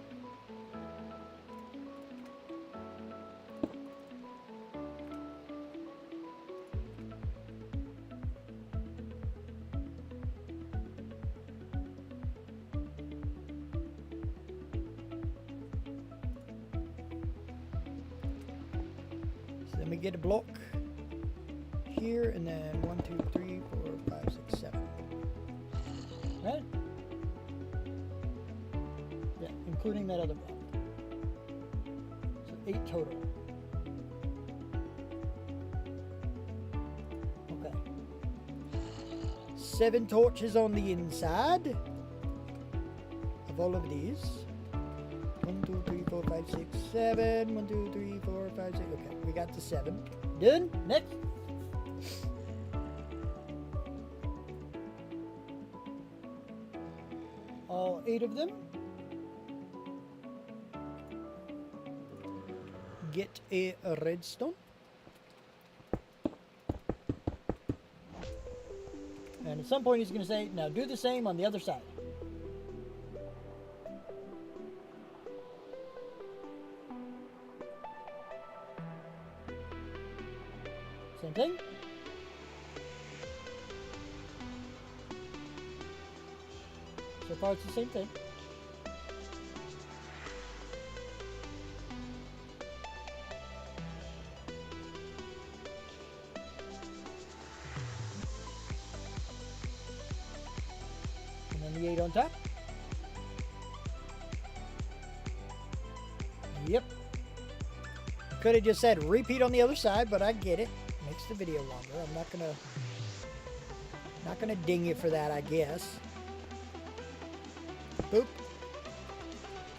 Then we get a block here, and then 1, 2, 3, 4, 5, 6, 7. Right? Yeah, including that other block. So 8 total. Okay. 7 torches on the inside of all of these. 1, 2, 3, 4, 5, 6, 7. 1, 2, 3, 4, 5, 6. Okay, we got the 7. Done. Next. All 8 of them. Get a redstone. And at some point he's going to say, now do the same on the other side. Same thing. So far it's the same thing. And then the 8 on top. Yep. Could have just said repeat on the other side, but I get it. Makes the video longer. I'm not gonna ding you for that, I guess. Boop.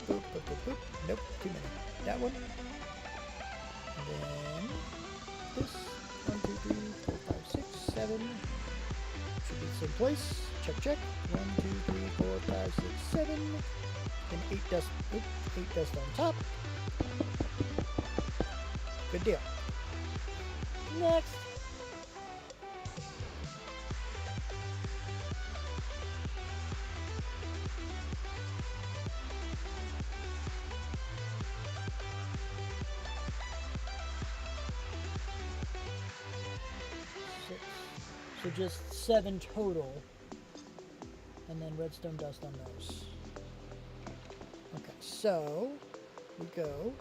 Boop, boop, boop, boop. Nope, too many. That one. And then this. 1, 2, 3, 4, 5, 6, 7. Should be the same place. Check, check. 1, 2, 3, 4, 5, 6, 7. And 8 dust. Oop, 8 dust on top. Good deal. Next. So just 7 total. And then redstone dust on those. Okay, so we go.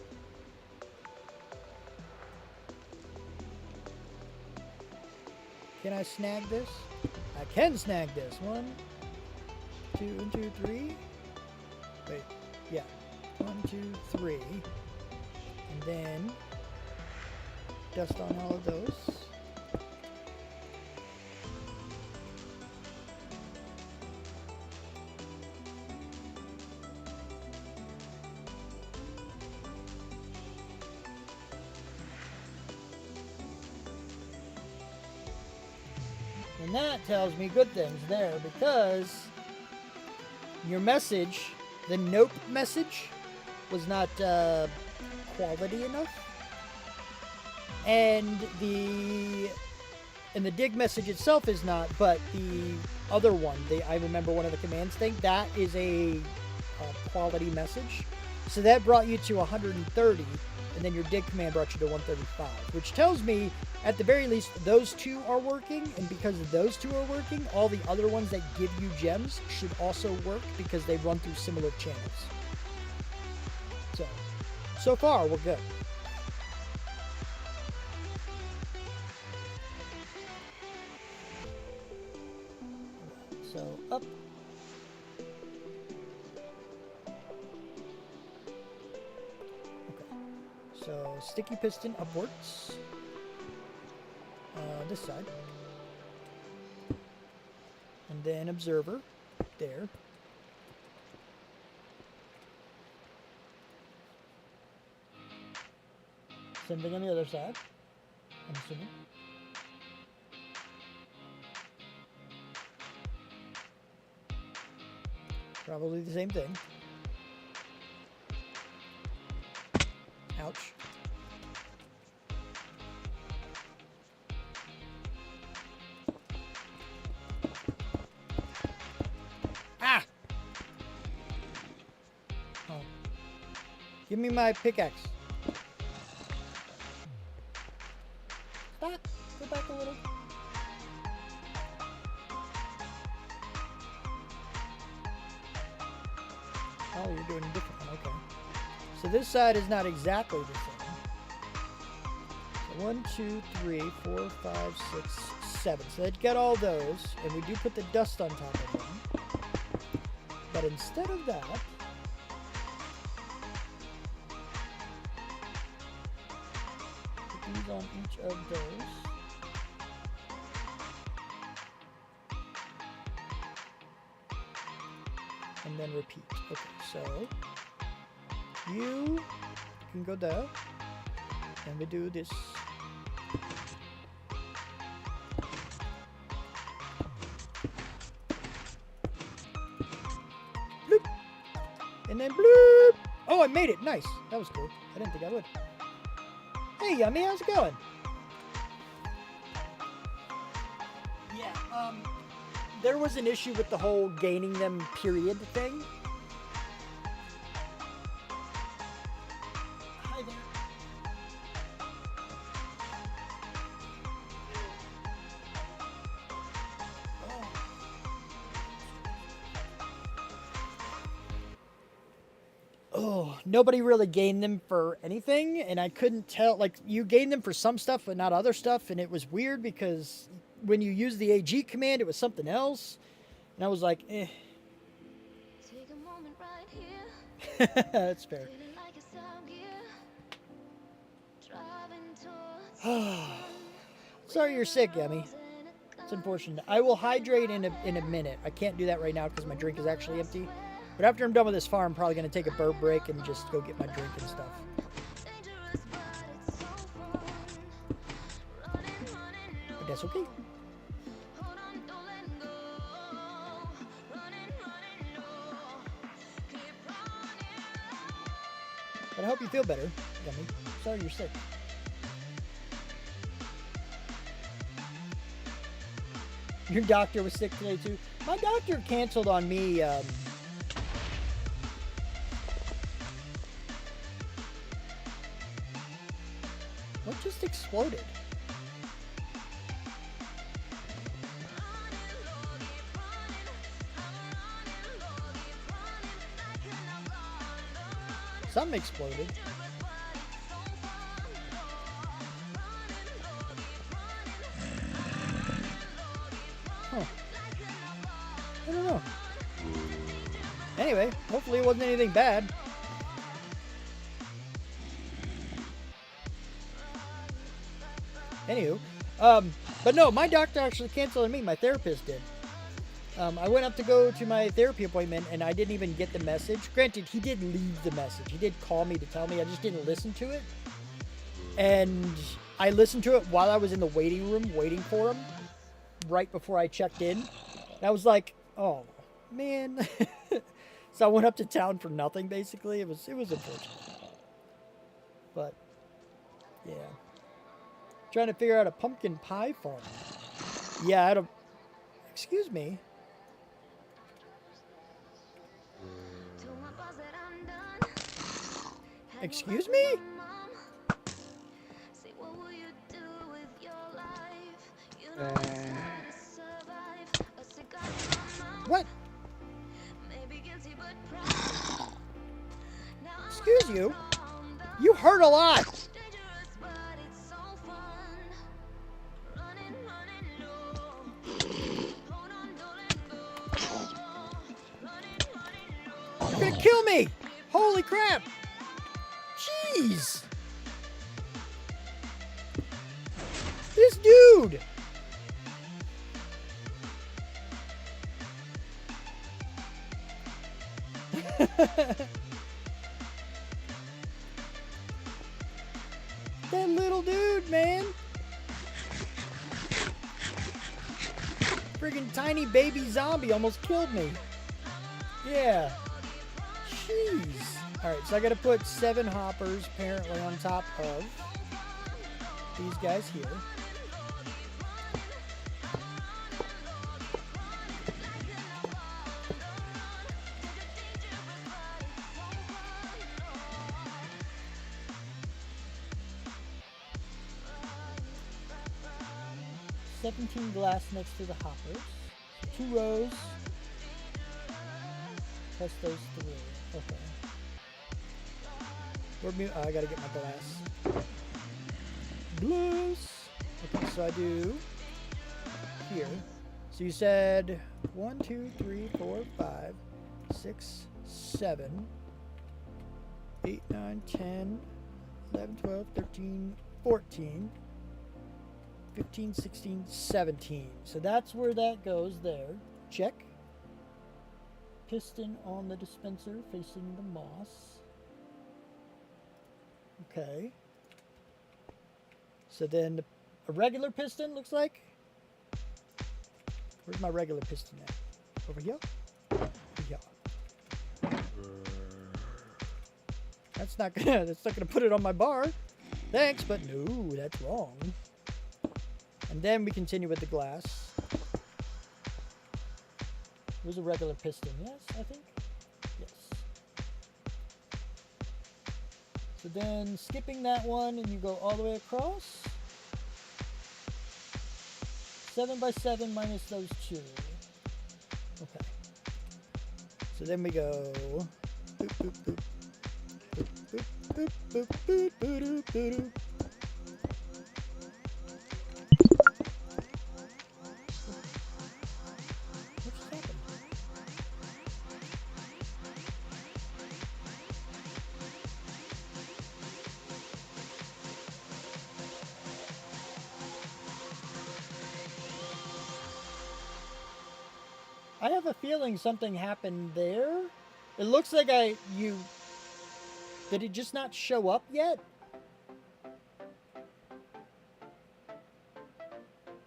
Can I snag this? I can snag this. 1, 2, and 2, 3. Wait, yeah. 1, 2, 3. And then dust on all of those. And that tells me good things there, because your message, the nope message, was not quality enough. And the dig message itself is not, but the other one, I remember one of the commands thing, that is a quality message. So that brought you to 130, and then your dig command brought you to 135, which tells me, at the very least, those two are working, and because those two are working, all the other ones that give you gems should also work, because they run through similar channels. So far, we're good. So, up. Okay. So, sticky piston upwards. This side. And then observer. There. Same thing on the other side, I'm assuming. Probably the same thing. Ouch. Ah! Oh. Give me my pickaxe. Back. Go back a little. Oh, you're doing a different one. Okay. So this side is not exactly the same. So 1, 2, 3, 4, 5, 6, 7. So they'd get all those, and we do put the dust on top of them. But instead of that, put these on each of those. And then repeat. Okay, so you can go there, and we do this. Bloop. And then bloop. Oh, I made it. Nice. That was cool. I didn't think I would. Hey, Yummy, how's it going? Yeah, there was an issue with the whole gaining them period thing. Hi there. Oh, nobody really gained them for anything, and I couldn't tell. Like, you gained them for some stuff, but not other stuff, and it was weird because when you use the AG command, it was something else, and I was like, eh. Take a moment right here. That's fair. Feeling like it's out here. Driving towards sun. Sorry you're sick, Yummy. It's unfortunate. I will hydrate in a minute. I can't do that right now because my drink is actually empty. But after I'm done with this farm, I'm probably going to take a burp break and just go get my drink and stuff. Dangerous, but it's so fun. Running, no. But that's okay. Hold on, don't let go. Running, no. Keep running. But I hope you feel better, Yummy. Sorry you're sick. Your doctor was sick today too. My doctor canceled on me. What just exploded? Something exploded. Huh. I don't know. Anyway, hopefully it wasn't anything bad. Anywho, but no, my doctor actually canceled on me. My therapist did. I went up to go to my therapy appointment, and I didn't even get the message. Granted, he did leave the message. He did call me to tell me. I just didn't listen to it. And I listened to it while I was in the waiting room waiting for him, right before I checked in. And I was like, oh, man. So I went up to town for nothing, basically. It was unfortunate. But, yeah. Trying to figure out a pumpkin pie farm. Yeah, I don't... Excuse me. Excuse me? What? Excuse you? You hurt a lot. You're gonna kill me! Holy crap! Jeez! This dude! That little dude, man! Friggin' tiny baby zombie almost killed me. Yeah. Jeez. Alright, so I gotta put 7 hoppers apparently on top of these guys here. $17 glass next to the hoppers. 2 rows. Plus those 3. Okay. I gotta get my glass. Glass. Okay, so I do here. So you said 1, 2, 3, 4, 5, 6, 7, 8, 9, 10, 11, 12, 13, 14, 15, 16, 17. So that's where that goes there. Check. Piston on the dispenser facing the moss. Okay. So then a regular piston looks like. Where's my regular piston at? Over here? Over here. That's not gonna put it on my bar. Thanks, but no, that's wrong. And then we continue with the glass. It was a regular piston, yes, I think? Yes. So then skipping that one and you go all the way across. 7 by 7 minus those two. Okay. So then we go. Boop, boop, boop. Boop, boop, boop, boop, boop, boop, boop, boop. What just happened? I have a feeling something happened there. It looks like did it just not show up yet?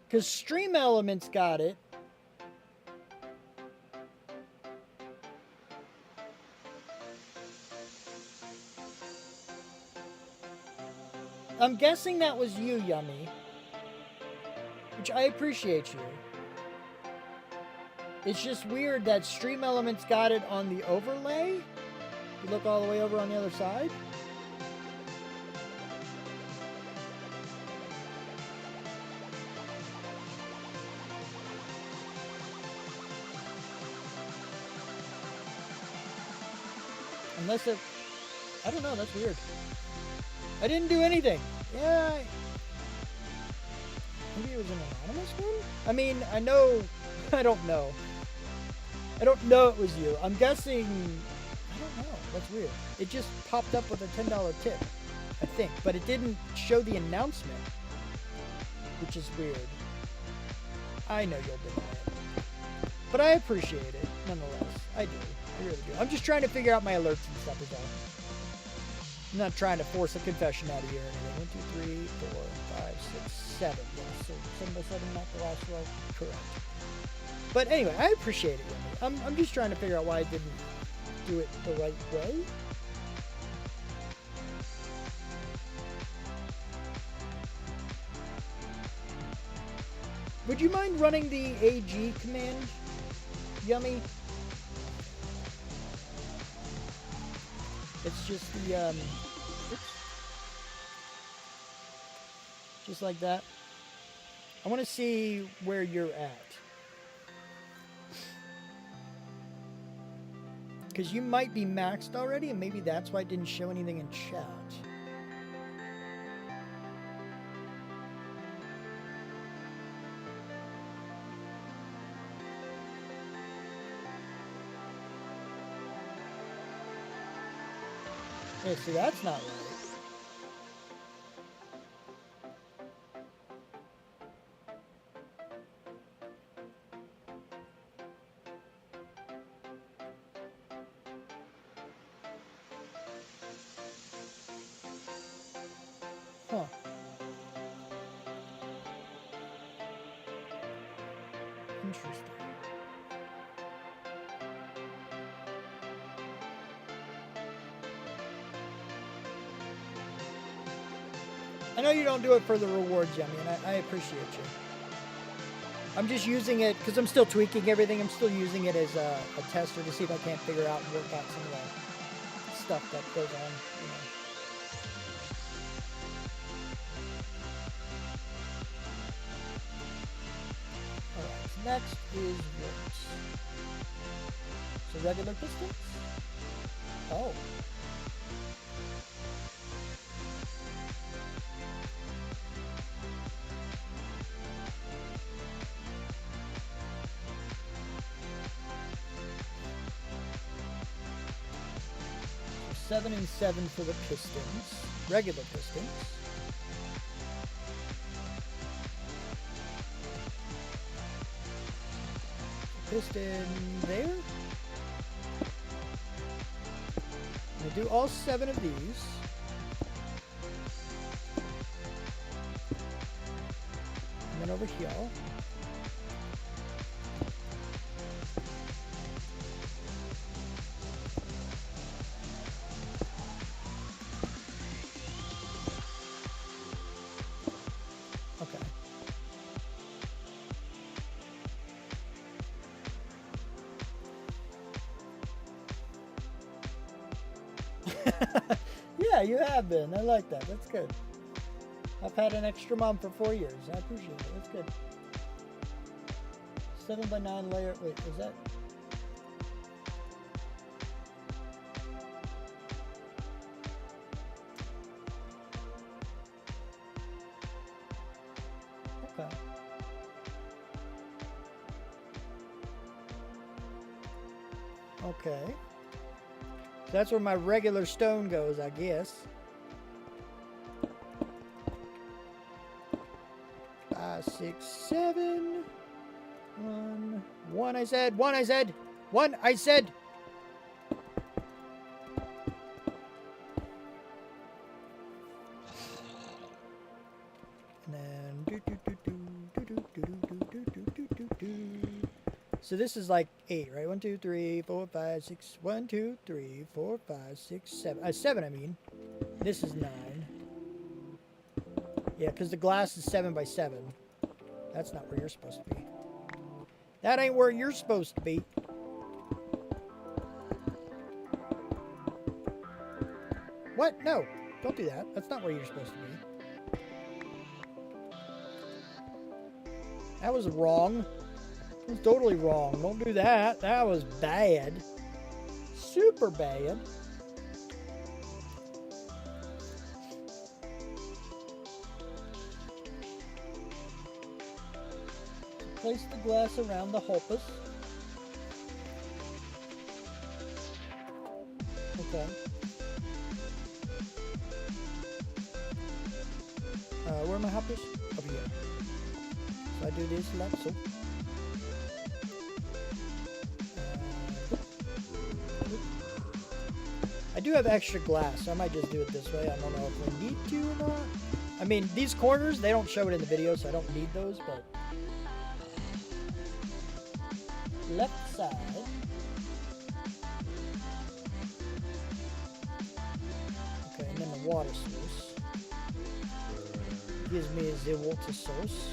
Because Stream Elements got it. I'm guessing that was you, Yummy. Which I appreciate you. It's just weird that Stream Elements got it on the overlay. You look all the way over on the other side. Unless it... I don't know, that's weird. I didn't do anything. Yeah. Maybe it was an anonymous one? I mean, I know... I don't know. I don't know it was you. I'm guessing... I don't know. That's weird. It just popped up with a $10 tip, I think. But it didn't show the announcement, which is weird. I know you'll deny it. But I appreciate it, nonetheless. I do. I really do. I'm just trying to figure out my alerts and stuff as well. I'm not trying to force a confession out of you or anything. 1, 2, 3, 4, 5, 6, 7. Yes, so 7 by 7, not the last row. Correct. But anyway, I appreciate it. I'm just trying to figure out why I didn't do it the right way. Would you mind running the AG command, Yummy? It's just the, oops. Just like that. I want to see where you're at. Because you might be maxed already, and maybe that's why it didn't show anything in chat. Yeah, see, that's not right. Huh. Interesting. I know you don't do it for the rewards, Yummy, and I appreciate you. I'm just using it, because I'm still tweaking everything, I'm still using it as a tester to see if I can't figure out and work out some of the stuff that goes on, you know. Alright, so next is what? So regular pistons? Oh. So 7 and 7 for the pistons, regular pistons. Piston there. I'm gonna do all 7 of these. And then over here. Okay. you have been. I like that. That's good. I've had an extra mom for 4 years. I appreciate it. That's good. 7x9 layer. Wait, is that? Okay. Okay. That's where my regular stone goes, I guess. 5, 6, 7. 1, I said. 1, I said. 1, I said. And then so this is like 8, right? 1, 2, 3, 4, 5, 6. 1, 2, 3, 4, 5, 6, 7. 7, I mean. This is 9. Yeah, because the glass is 7x7. That's not where you're supposed to be. That ain't where you're supposed to be. What? No. Don't do that. That's not where you're supposed to be. That was wrong. It was totally wrong. Don't do that. That was bad. Super bad. Place the glass around the hulpus. Okay. Where are my hoppers? Over here. So I do this like so. I do have extra glass, so I might just do it this way. I don't know if we need to or not. I mean, these corners, they don't show it in the video, so I don't need those, but... Left side. Okay, and then the water source. Gives me the water source.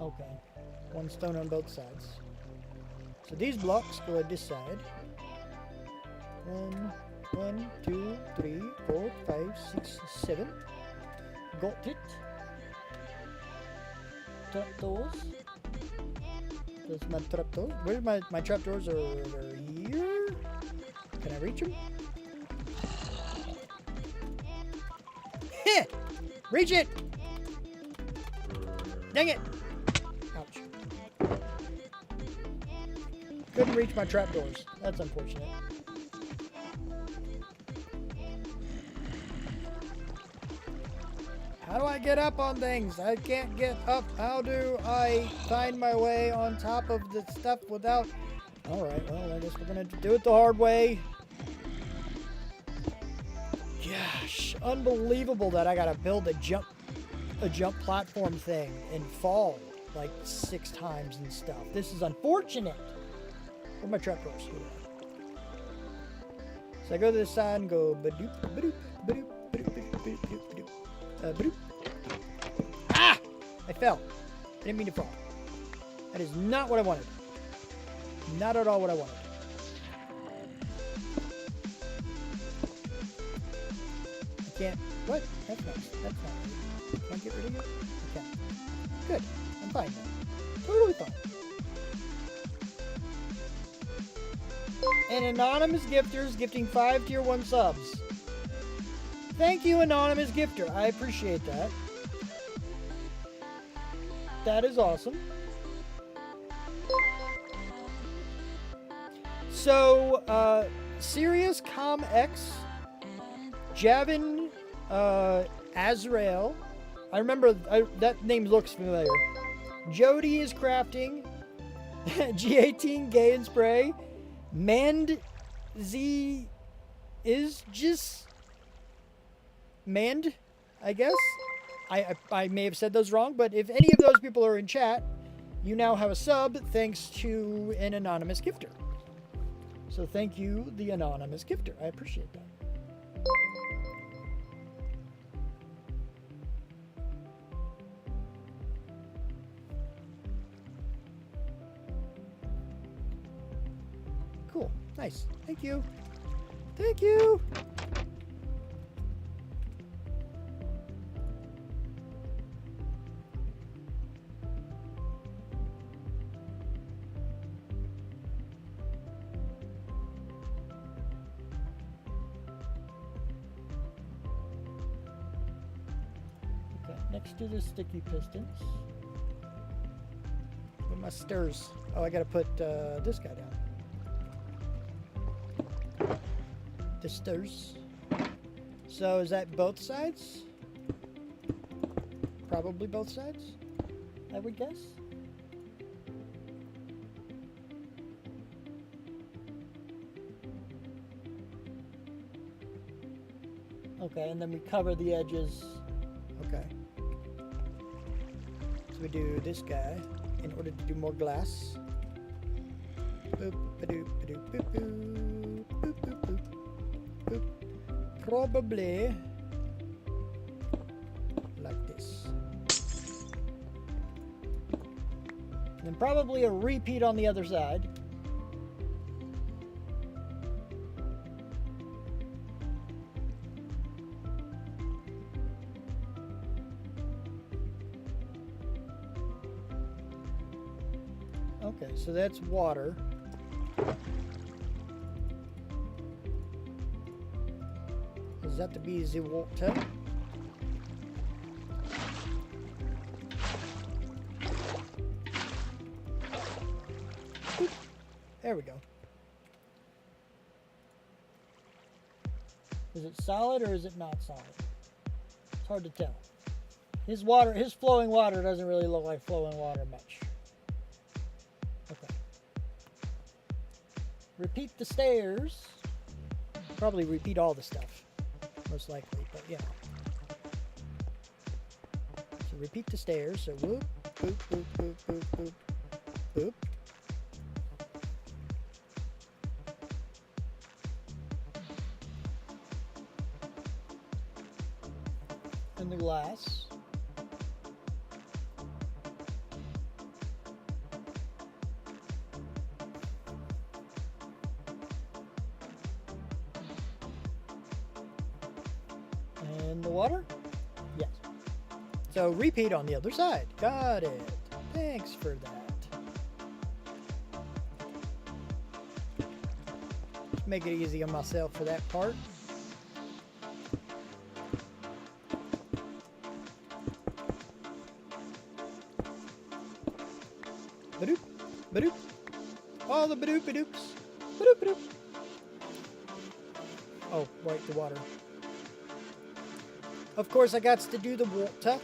Okay, 1 stone on both sides. So these blocks go at this side. 1, 2, 3, 4, 5, 6, 7. Got it. Trapdoors. There's my trapdoors. Where's my trapdoors? Are over here. Can I reach them? Heh! Reach it! Dang it! Ouch. Couldn't reach my trapdoors. That's unfortunate. How do I get up on things? I can't get up. How do I find my way on top of the stuff without... Alright, well, I guess we're gonna do it the hard way. Gosh, unbelievable that I gotta build a jump platform thing and fall like 6 times and stuff. This is unfortunate. Where are my trapdoors? So I go to the side and go ba-doop, ba-doop, ba-doop, ba-doop, ba-doop, ba-doop, ba-doop. Ba-doop. Ah! I fell. I didn't mean to fall. That is not what I wanted. Not at all what I wanted. I can't. What? That's not. Can I get rid of you? I can. Good. I'm fine now. Totally fine. And anonymous gifters gifting 5 tier 1 subs. Thank you, anonymous gifter. I appreciate that. That is awesome. So, Sirius Com X, Javin, Azrael. I remember that name looks familiar. Jody is crafting. G18 Gay and Spray. Mand Z is just Mand, I guess. I may have said those wrong, but if any of those people are in chat, you now have a sub thanks to an anonymous gifter. So thank you, the anonymous gifter. I appreciate that. Cool. Nice. Thank you. Thank you. Okay, next to the sticky pistons. What are my stirs? Oh, I gotta put this guy down. The stirs. So is that both sides? Probably both sides, I would guess. Okay, and then we cover the edges. Okay. So we do this guy in order to do more glass. Boop, ba-doop, ba-doop, boop, boop, boop, boop, boop, boop. Probably like this. And then probably a repeat on the other side. Okay, so that's water. Is that to be the water? Boop. There we go. Is it solid or is it not solid? It's hard to tell. His flowing water doesn't really look like flowing water much. Okay. Repeat the stairs. Probably repeat all the stuff. Most likely, but yeah. So repeat the stairs. So whoop, boop, boop, boop, boop, boop, boop. And the glass. And the water? Yes. So repeat on the other side. Got it. Thanks for that. Just make it easy on myself for that part. Badoop, badoop. All the badoop badoops. Badoop badoop. Oh, right, the water. Of course, I got to do the water.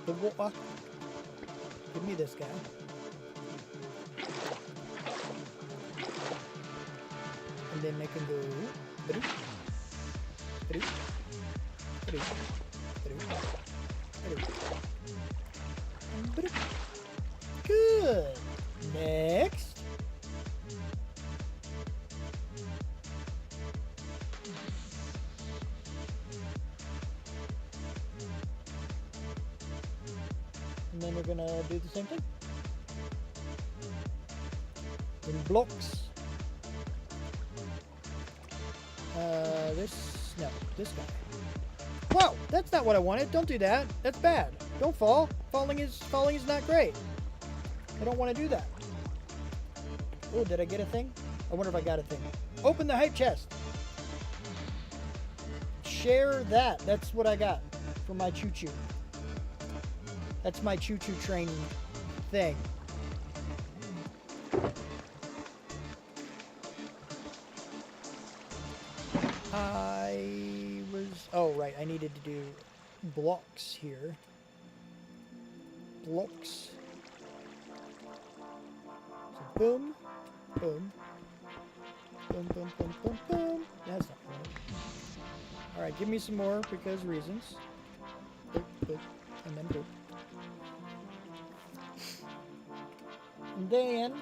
The water. Give me this guy. And then I can go. Badoop. Badoop. Badoop. Badoop. Badoop. Badoop. Good. Next. And then we're gonna do the same thing. In blocks. This guy. Whoa, that's not what I wanted. Don't do that. That's bad. Don't fall. Falling is not great. I don't want to do that. Oh, did I get a thing? I wonder if I got a thing. Open the hype chest. Share that. That's what I got for my choo-choo. That's my choo-choo train thing. Oh, right. I needed to do blocks here. Blocks. So boom, boom, boom, boom, boom, boom, boom. That's not right. All right, give me some more because reasons. Boop, boop, and then boop. And then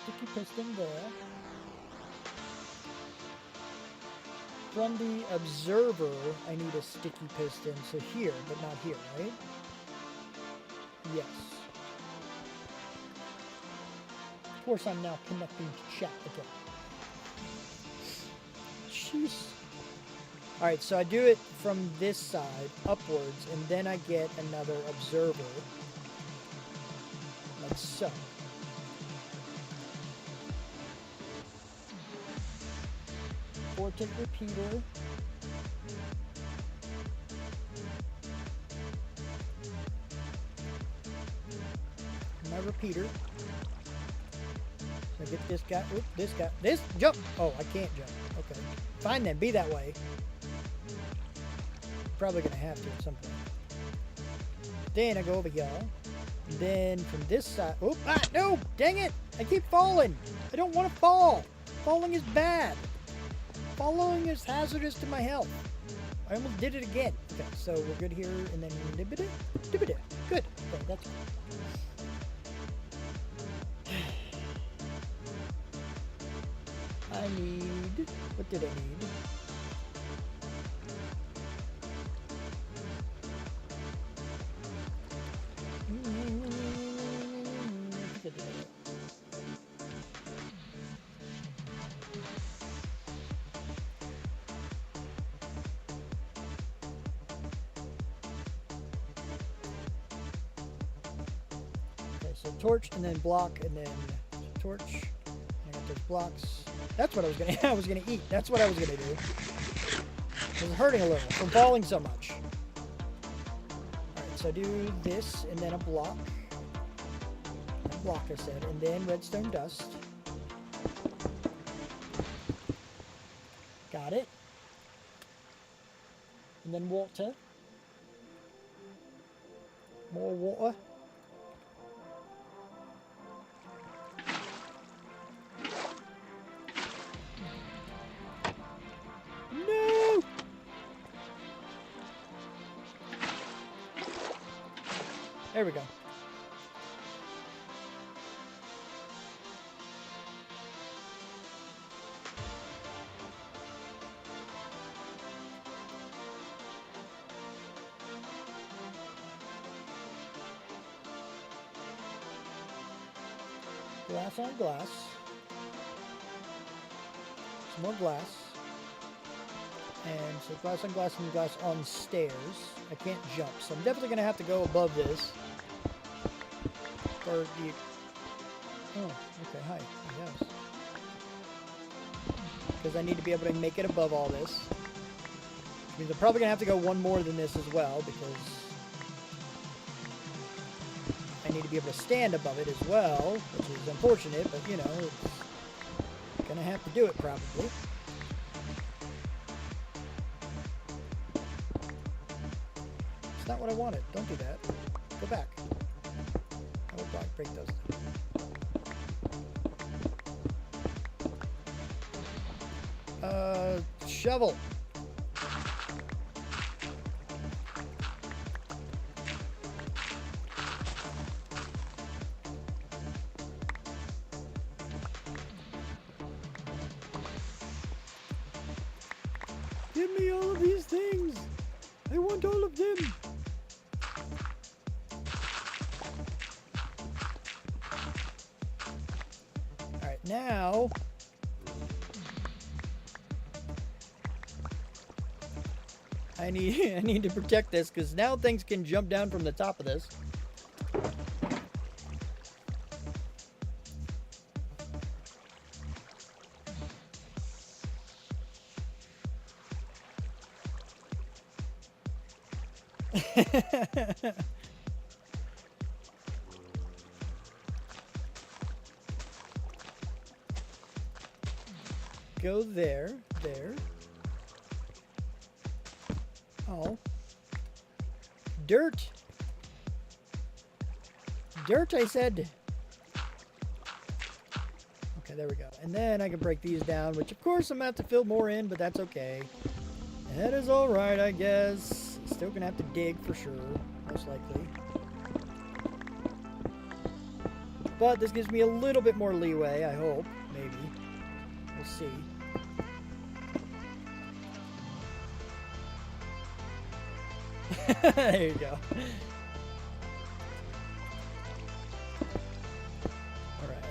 sticky piston there. From the observer, I need a sticky piston. So here, but not here, right? Yes. Of course, I'm now connecting to chat again. Jeez. Alright, so I do it from this side, upwards, and then I get another observer. Like so. Vortex repeater. My repeater. So I get this guy. Oop, this guy. This jump. Oh, I can't jump. Okay. Fine then. Be that way. Probably gonna have to at some point. Then I go over here. And then from this side. Oh, no! Dang it! I keep falling. I don't want to fall. Falling is bad. Falling is hazardous to my health. I almost did it again. Okay, so we're good here, and then dibida, dibida. Good. Okay, that's good. I need... What did I need? Okay, so torch, and then block, and then torch. I got those blocks. That's what I was gonna. I was gonna eat. That's what I was gonna do. It was hurting a little from falling so much. All right, so I do this, and then a block. A block, I said, and then redstone dust. Got it. And then water. More water. No! There we go. Glass on glass. Some more glass. And so glass on glass and glass on stairs. I can't jump, so I'm definitely going to have to go above this. Or the... Oh, okay, hi. Yes. Because I need to be able to make it above all this. Which means I'm probably going to have to go one more than this as well, because I need to be able to stand above it as well, which is unfortunate, but you know, it's going to have to do it probably. It's not what I wanted. Don't do that. Go back. I will break those. Shovel. Give me all of these things. I want all of them. All right, now I need to protect this because now things can jump down from the top of this. Go there, there. Oh. Dirt. Dirt, I said. Okay, there we go. And then I can break these down, which of course I'm going to have to fill more in, but that's okay. That is alright, I guess. Still going to have to dig for sure, most likely. But this gives me a little bit more leeway, I hope. Maybe. We'll see. There you go. Alright.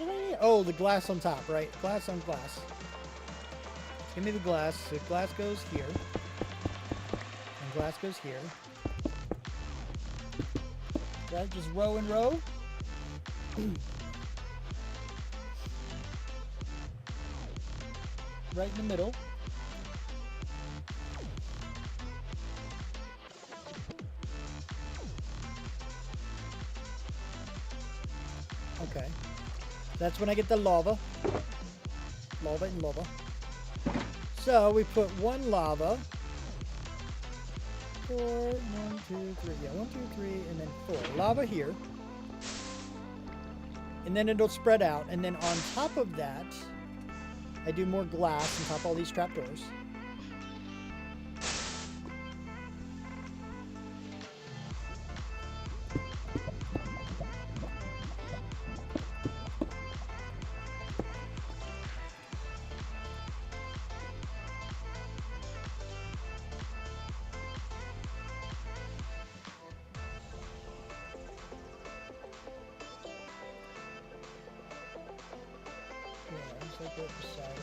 did I need? Oh, the glass on top, right? Glass on glass. Give me the glass. So glass goes here. And glass goes here. Right? Just row and row. Right in the middle. Okay. That's when I get the lava. Lava and lava. So we put one lava. 4, 1, 2, 3. Yeah, 1, 2, 3, and then 4. Lava here. And then it'll spread out. And then on top of that, I do more glass on top of all these trapdoors. Yeah, just like right beside it.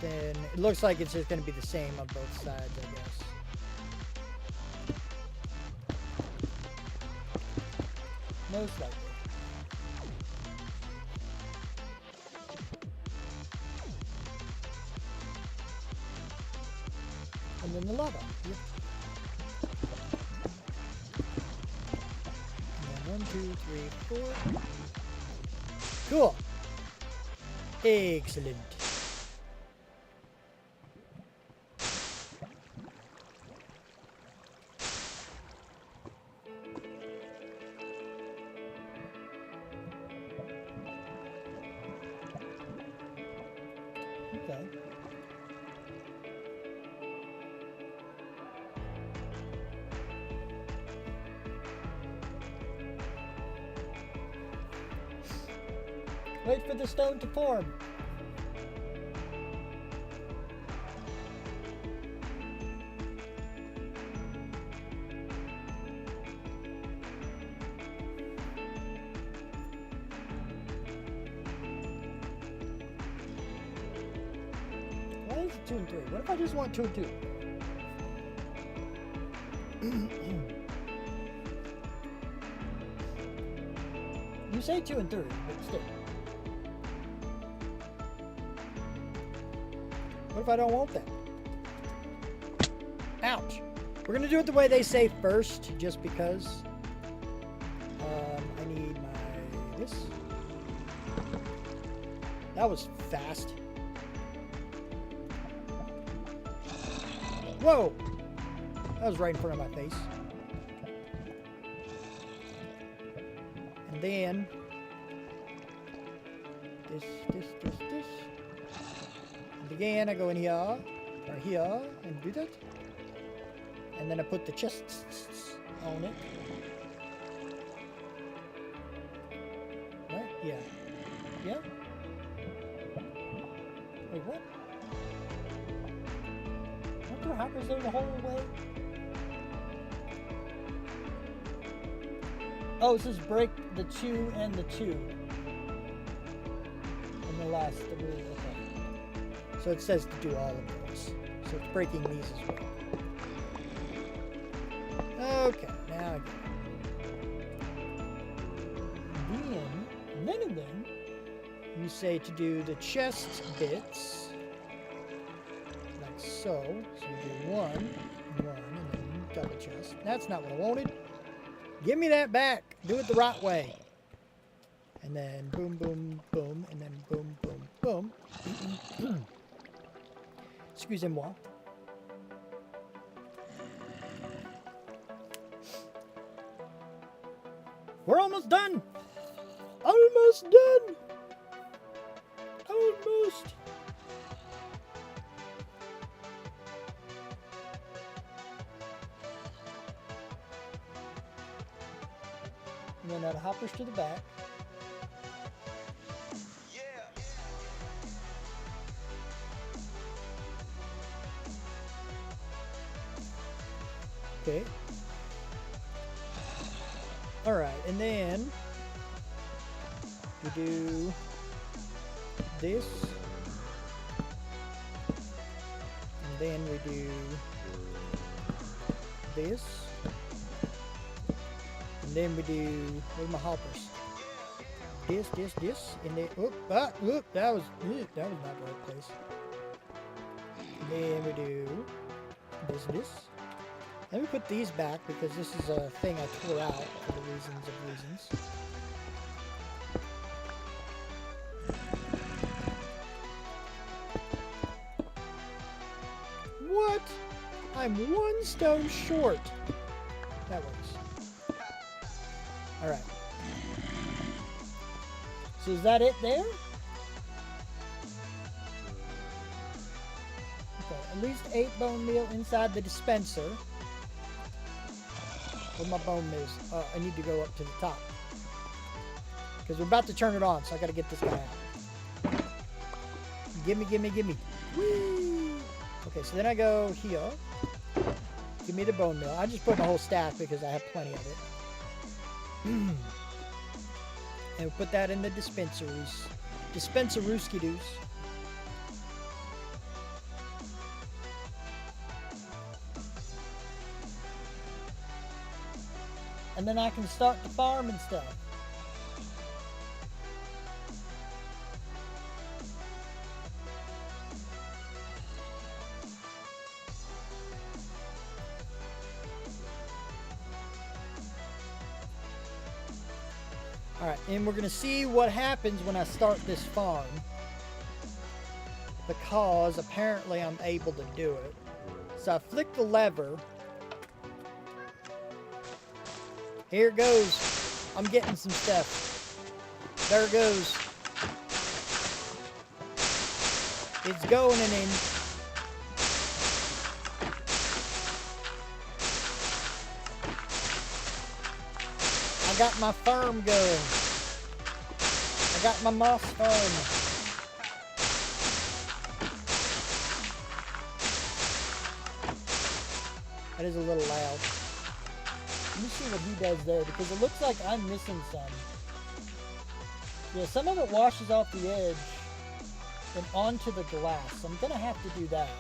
Then it looks like it's just going to be the same on both sides, I guess. Most likely. And then the lava. Yep. And then 1, 2, 3, 4. Cool. Excellent. Okay. Wait for the stone to form. Why is it 2 and 3? What if I just want 2 and 2? You say 2 and 3, but still. What if I don't want that? Ouch. We're going to do it the way they say first, just because. I need my... this. That was fast. Whoa! That was right in front of my face. And then... this. And again, I go in here, or here, and do that. And then I put the chests on it. Right? Yeah. Yeah? Wait, what? Weren't there hoppers there the whole way? Oh, it says break the 2 and the 2. And the last 3, okay. So it says to do all of those. So it's breaking these as well. Okay, now I get it. Then, you say to do the chest bits. Like so. So you do 1, and then double chest. That's not what I wanted. Give me that back. Do it the right way. And then boom, boom, boom, and then boom, boom, boom. Excusez-moi. We're almost done. Almost done. Almost. And then add hoppers to the back. Okay. Alright, and then we do this. And then we do this. And then we do, where's my hoppers? This, and then, that was not the right place. And then we do this. Let me put these back because this is a thing I tore out for the reasons of reasons. What? I'm one stone short. That works. Alright. So is that it there? Okay, at least 8 bone meal inside the dispenser. Where my bone is. I need to go up to the top. Because we're about to turn it on, so I gotta get this guy out. Gimme. Whee! Okay, so then I go here. Give me the bone meal. I just put in a whole stack because I have plenty of it. And we put that in the dispensaries. Dispenserooski-doos. And then I can start the farm and stuff. Alright, and we're going to see what happens when I start this farm. Because apparently I'm able to do it. So I flick the lever. Here it goes. I'm getting some stuff. There it goes. It's going and in. I got my farm going. I got my moss farm. That is a little loud. Let me see what he does there, because it looks like I'm missing some. Yeah, some of it washes off the edge and onto the glass. So I'm going to have to do that.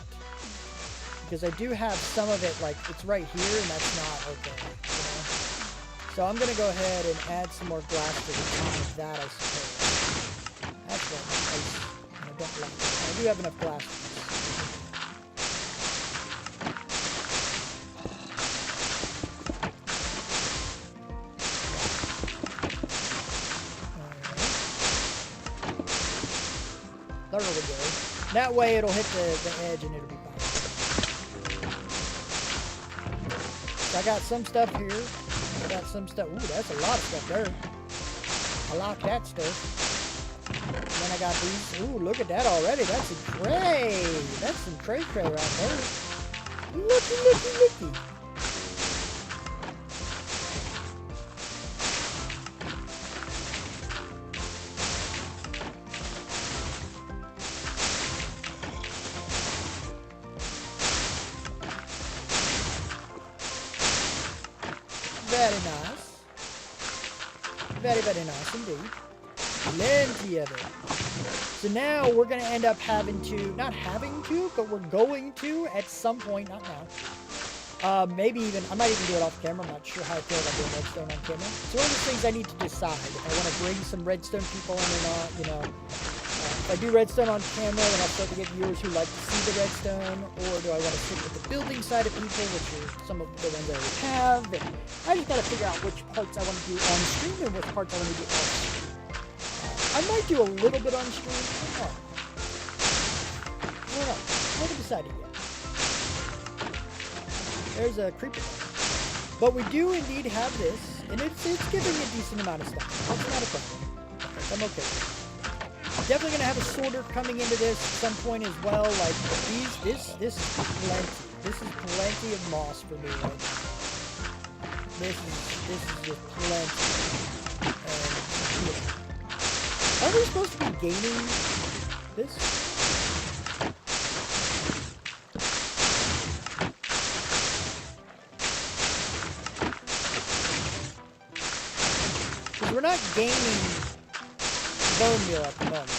Because I do have some of it, like, it's right here, and that's not okay. You know? So I'm going to go ahead and add some more glass to the top of that, I suppose. That's what I don't like it. I do have enough glass for this. There we go. That way it'll hit the edge and it'll be fine. So I got some stuff here. I got some stuff. Ooh, that's a lot of stuff there. I like that stuff. And then I got these. Ooh, look at that already. That's a tray. That's some tray right there. Looky. Very nice. Very, very nice indeed. Plenty of it. So now we're going to end up having to, not having to, but we're going to at some point, not now. Maybe even, I might even do it off camera. I'm not sure how I feel about doing redstone on camera. So one of the things I need to decide, if I want to bring some redstone people in or not, you know. If I do redstone on camera, then I'll start to get viewers who like to see the redstone, or do I want to stick with the building side of people, which are some of the ones I already have, and I just got to figure out which parts I want to do on stream and which parts I want to do off stream. I might do a little bit on stream. I don't know. I haven't decided yet. There's a creeper. But we do indeed have this, and it's giving a decent amount of stuff. That's not a problem. I'm okay with it. Definitely gonna have a sorter coming into this at some point as well. Like this is plenty. This is plenty of moss for me right now. This is just plenty. And yeah. Are we supposed to be gaining this? not gaining bone meal at the moment.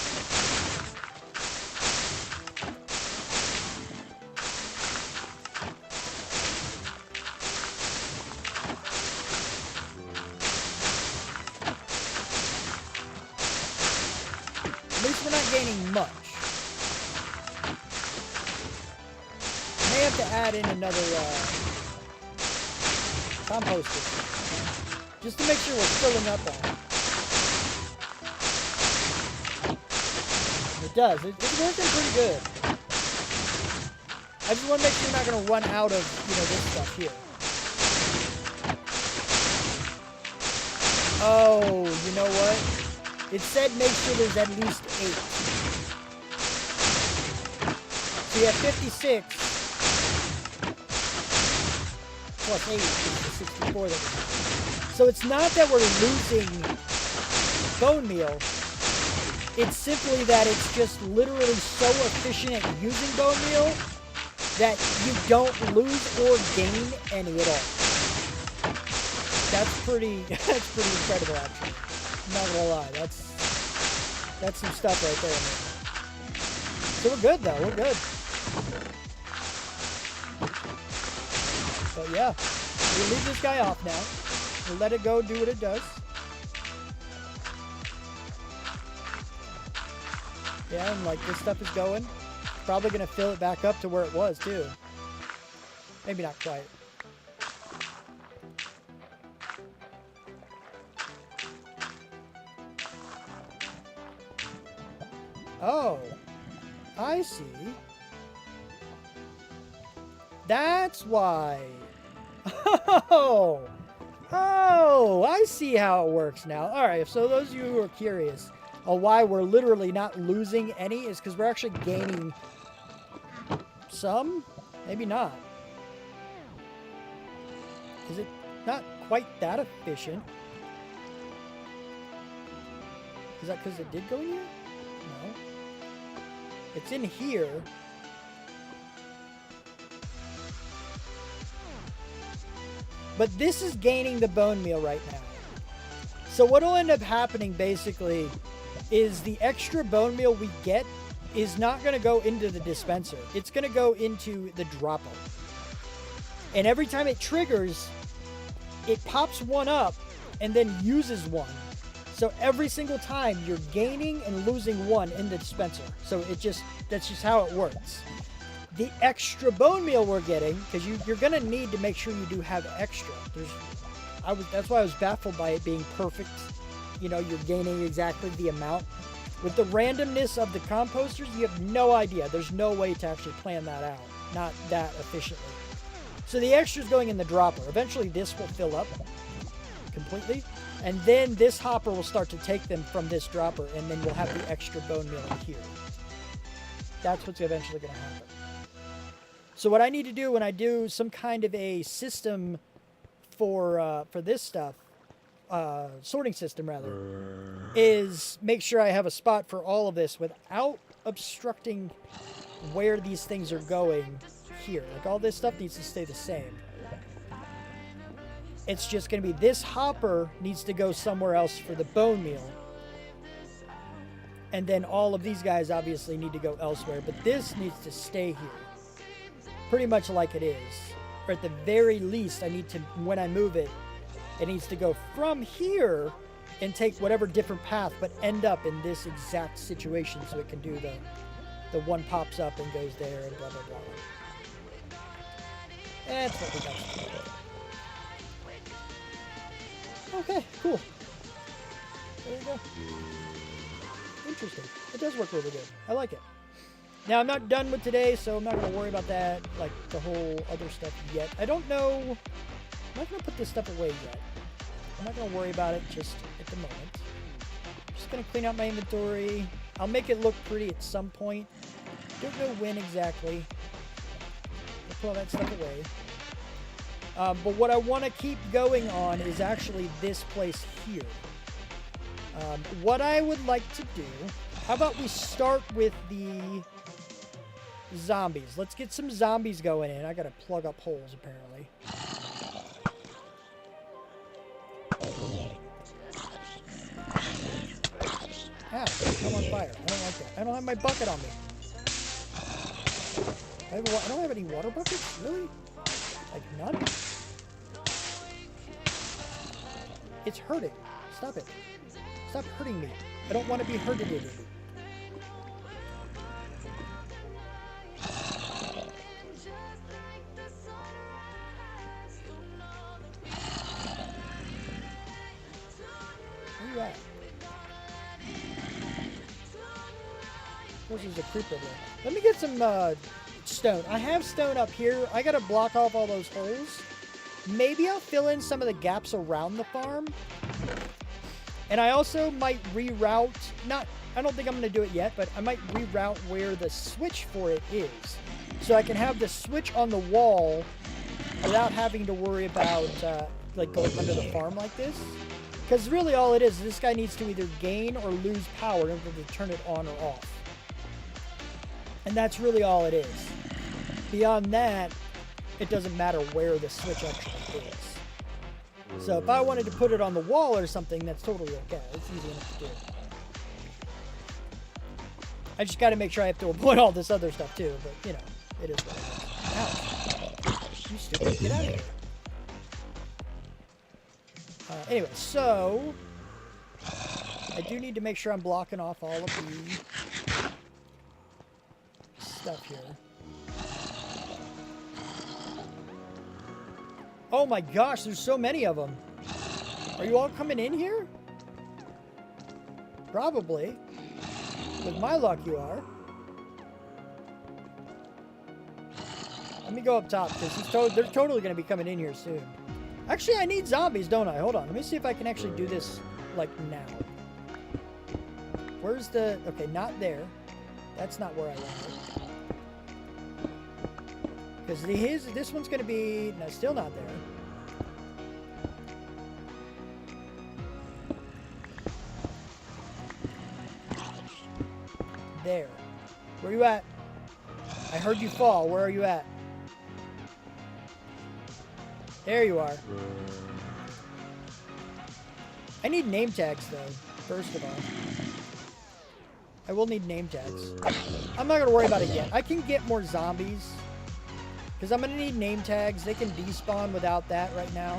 At least we're not gaining much. May have to add in another composter. Just to make sure we're filling up on it. It does. It's working pretty good. I just want to make sure you're not going to run out of, this stuff here. Oh, you know what? It said make sure there's at least 8. So you have 56 plus 8 is the 64 that we have. So it's not that we're losing bone meal. It's simply that it's just literally so efficient at using bone meal that you don't lose or gain any at all. That's pretty incredible, actually. I'm not gonna lie. That's some stuff right there, man. So we're good, though. We're good. But yeah, we'll leave this guy off now. We'll let it go do what it does. Yeah, and like this stuff is going. Probably going to fill it back up to where it was, too. Maybe not quite. Oh, I see. That's why. Oh, I see how it works now. All right, so those of you who are curious on why we're literally not losing any is because we're actually gaining some, maybe not. Is it not quite that efficient? Is that because it did go in here? No. It's in here. But this is gaining the bone meal right now. So what will end up happening basically is the extra bone meal we get is not going to go into the dispenser. It's going to go into the dropper. And every time it triggers, it pops one up and then uses one. So every single time you're gaining and losing one in the dispenser. So that's just how it works. The extra bone meal we're getting, because you're going to need to make sure you do have extra. That's why I was baffled by it being perfect. You're gaining exactly the amount. With the randomness of the composters, you have no idea. There's no way to actually plan that out. Not that efficiently. So the extra is going in the dropper. Eventually this will fill up completely. And then this hopper will start to take them from this dropper, and then we'll have the extra bone meal in here. That's what's eventually going to happen. So what I need to do when I do some kind of a system for this stuff, sorting system rather, is make sure I have a spot for all of this without obstructing where these things are going here. Like all this stuff needs to stay the same. It's just going to be this hopper needs to go somewhere else for the bone meal. And then all of these guys obviously need to go elsewhere, but this needs to stay here. Pretty much like it is. Or at the very least, I need to, when I move it, it needs to go from here and take whatever different path, but end up in this exact situation so it can do the one pops up and goes there and blah, blah, blah. That's what we got to do. Okay, cool. There you go. Interesting. It does work really good. I like it. Now, I'm not done with today, so I'm not going to worry about that, like the whole other stuff yet. I don't know. I'm not going to put this stuff away yet. I'm not going to worry about it just at the moment. I'm just going to clean out my inventory. I'll make it look pretty at some point. Don't know when exactly. I'll put all that stuff away. But what I want to keep going on is actually this place here. What I would like to do, how about we start with the zombies. Let's get some zombies going in. I gotta plug up holes, apparently. Ow, I'm on fire. I don't like that. I don't have my bucket on me. I don't have any water buckets? Really? Like, none? It's hurting. Stop it. Stop hurting me. I don't want to be hurted. Where you at? This is a creeper there. Let me get some stone. I have stone up here. I gotta block off all those holes. Maybe I'll fill in some of the gaps around the farm. And I also might reroute, I don't think I'm gonna do it yet, but I might reroute where the switch for it is. So I can have the switch on the wall without having to worry about like going under the farm like this. Because really all it is this guy needs to either gain or lose power in order to turn it on or off. And that's really all it is. Beyond that, it doesn't matter where the switch actually is. So if I wanted to put it on the wall or something, that's totally okay. It's easy enough to do. I just got to make sure I have to avoid all this other stuff too, but you know, it is what it is. Ouch. You stupid. Get out of here. Anyway, so I do need to make sure I'm blocking off all of the stuff here. Oh my gosh, there's so many of them. Are you all coming in here? Probably. With my luck, you are. Let me go up top, because they're totally going to be coming in here soon. Actually, I need zombies, don't I? Hold on. Let me see if I can actually do this, like, now. Where's the... Okay, not there. That's not where I want it. Because this one's going to be... No, still not there. There. Where you at? I heard you fall. Where are you at? There you are. I need name tags, though, first of all. I will need name tags. I'm not going to worry about it yet. I can get more zombies. Because I'm going to need name tags. They can despawn without that right now.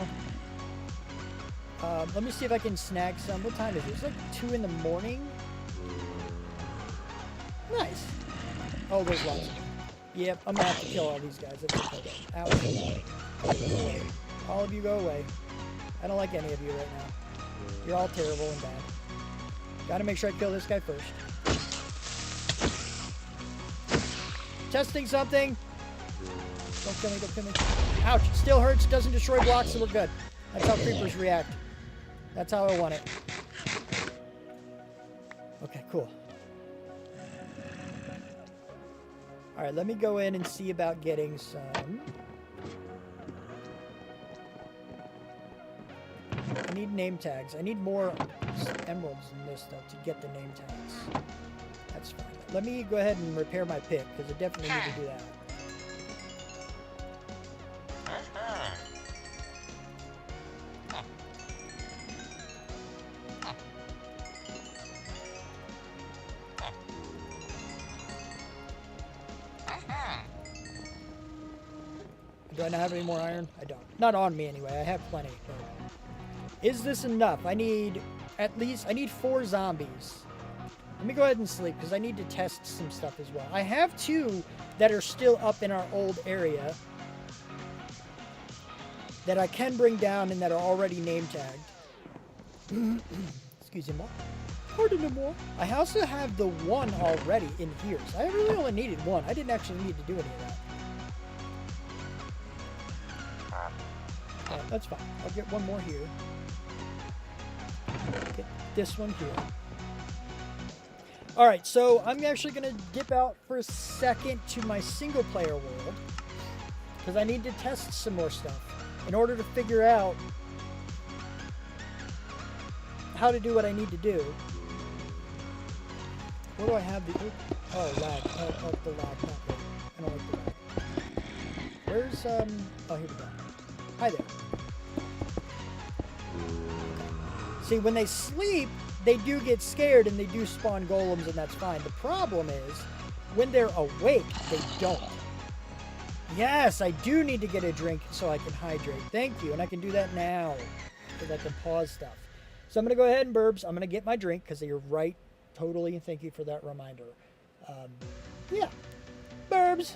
Let me see if I can snag some. What time is it? It's like 2 in the morning. Nice. Oh, there's lots of them. Yep, I'm going to have to kill all these guys. That's okay. Ouch. All of you go away. I don't like any of you right now. You're all terrible and bad. Gotta make sure I kill this guy first. Testing something. Don't kill me, don't kill me. Ouch, it still hurts, doesn't destroy blocks, so we're good. That's how creepers react. That's how I want it. Okay, cool. Alright, let me go in and see about getting some... I need name tags. I need more emeralds in this stuff to get the name tags. That's fine. Let me go ahead and repair my pick, because I definitely need to do that. Do I not have any more iron? I don't. Not on me anyway. I have plenty. But is this enough? I need 4 zombies. Let me go ahead and sleep because I need to test some stuff as well. I have 2 that are still up in our old area that I can bring down and that are already name tagged. Excuse me. Pardon me more. I also have the 1 already in here. So I really only needed 1. I didn't actually need to do any of that. That's fine. I'll get 1 more here. Get this one here. Alright, so I'm actually going to dip out for a second to my single player world. Because I need to test some more stuff. In order to figure out how to do what I need to do. Where do I have the... Oh, lag. Oh, the lag. Not good. I don't like the lag. Where's, Oh, here we go. Hi there. See, when they sleep, they do get scared and they do spawn golems, and that's fine. The problem is, when they're awake, they don't. Yes, I do need to get a drink so I can hydrate. Thank you, and I can do that now, because I can pause stuff. So I'm going to go ahead and burbs. I'm going to get my drink, because you're right, totally, and thank you for that reminder. Yeah, burbs.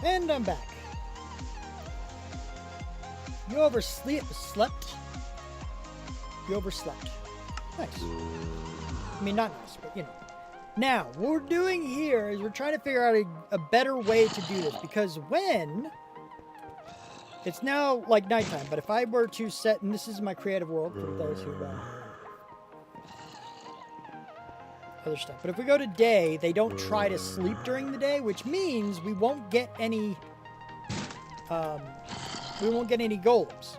And I'm back. You slept? You overslept. Nice. I mean, not nice, but you know. Now, what we're doing here is we're trying to figure out a better way to do this, because when it's now like nighttime, but if I were to set, and this is my creative world for those who other stuff. But if we go to day, they don't try to sleep during the day, which means we won't get any golems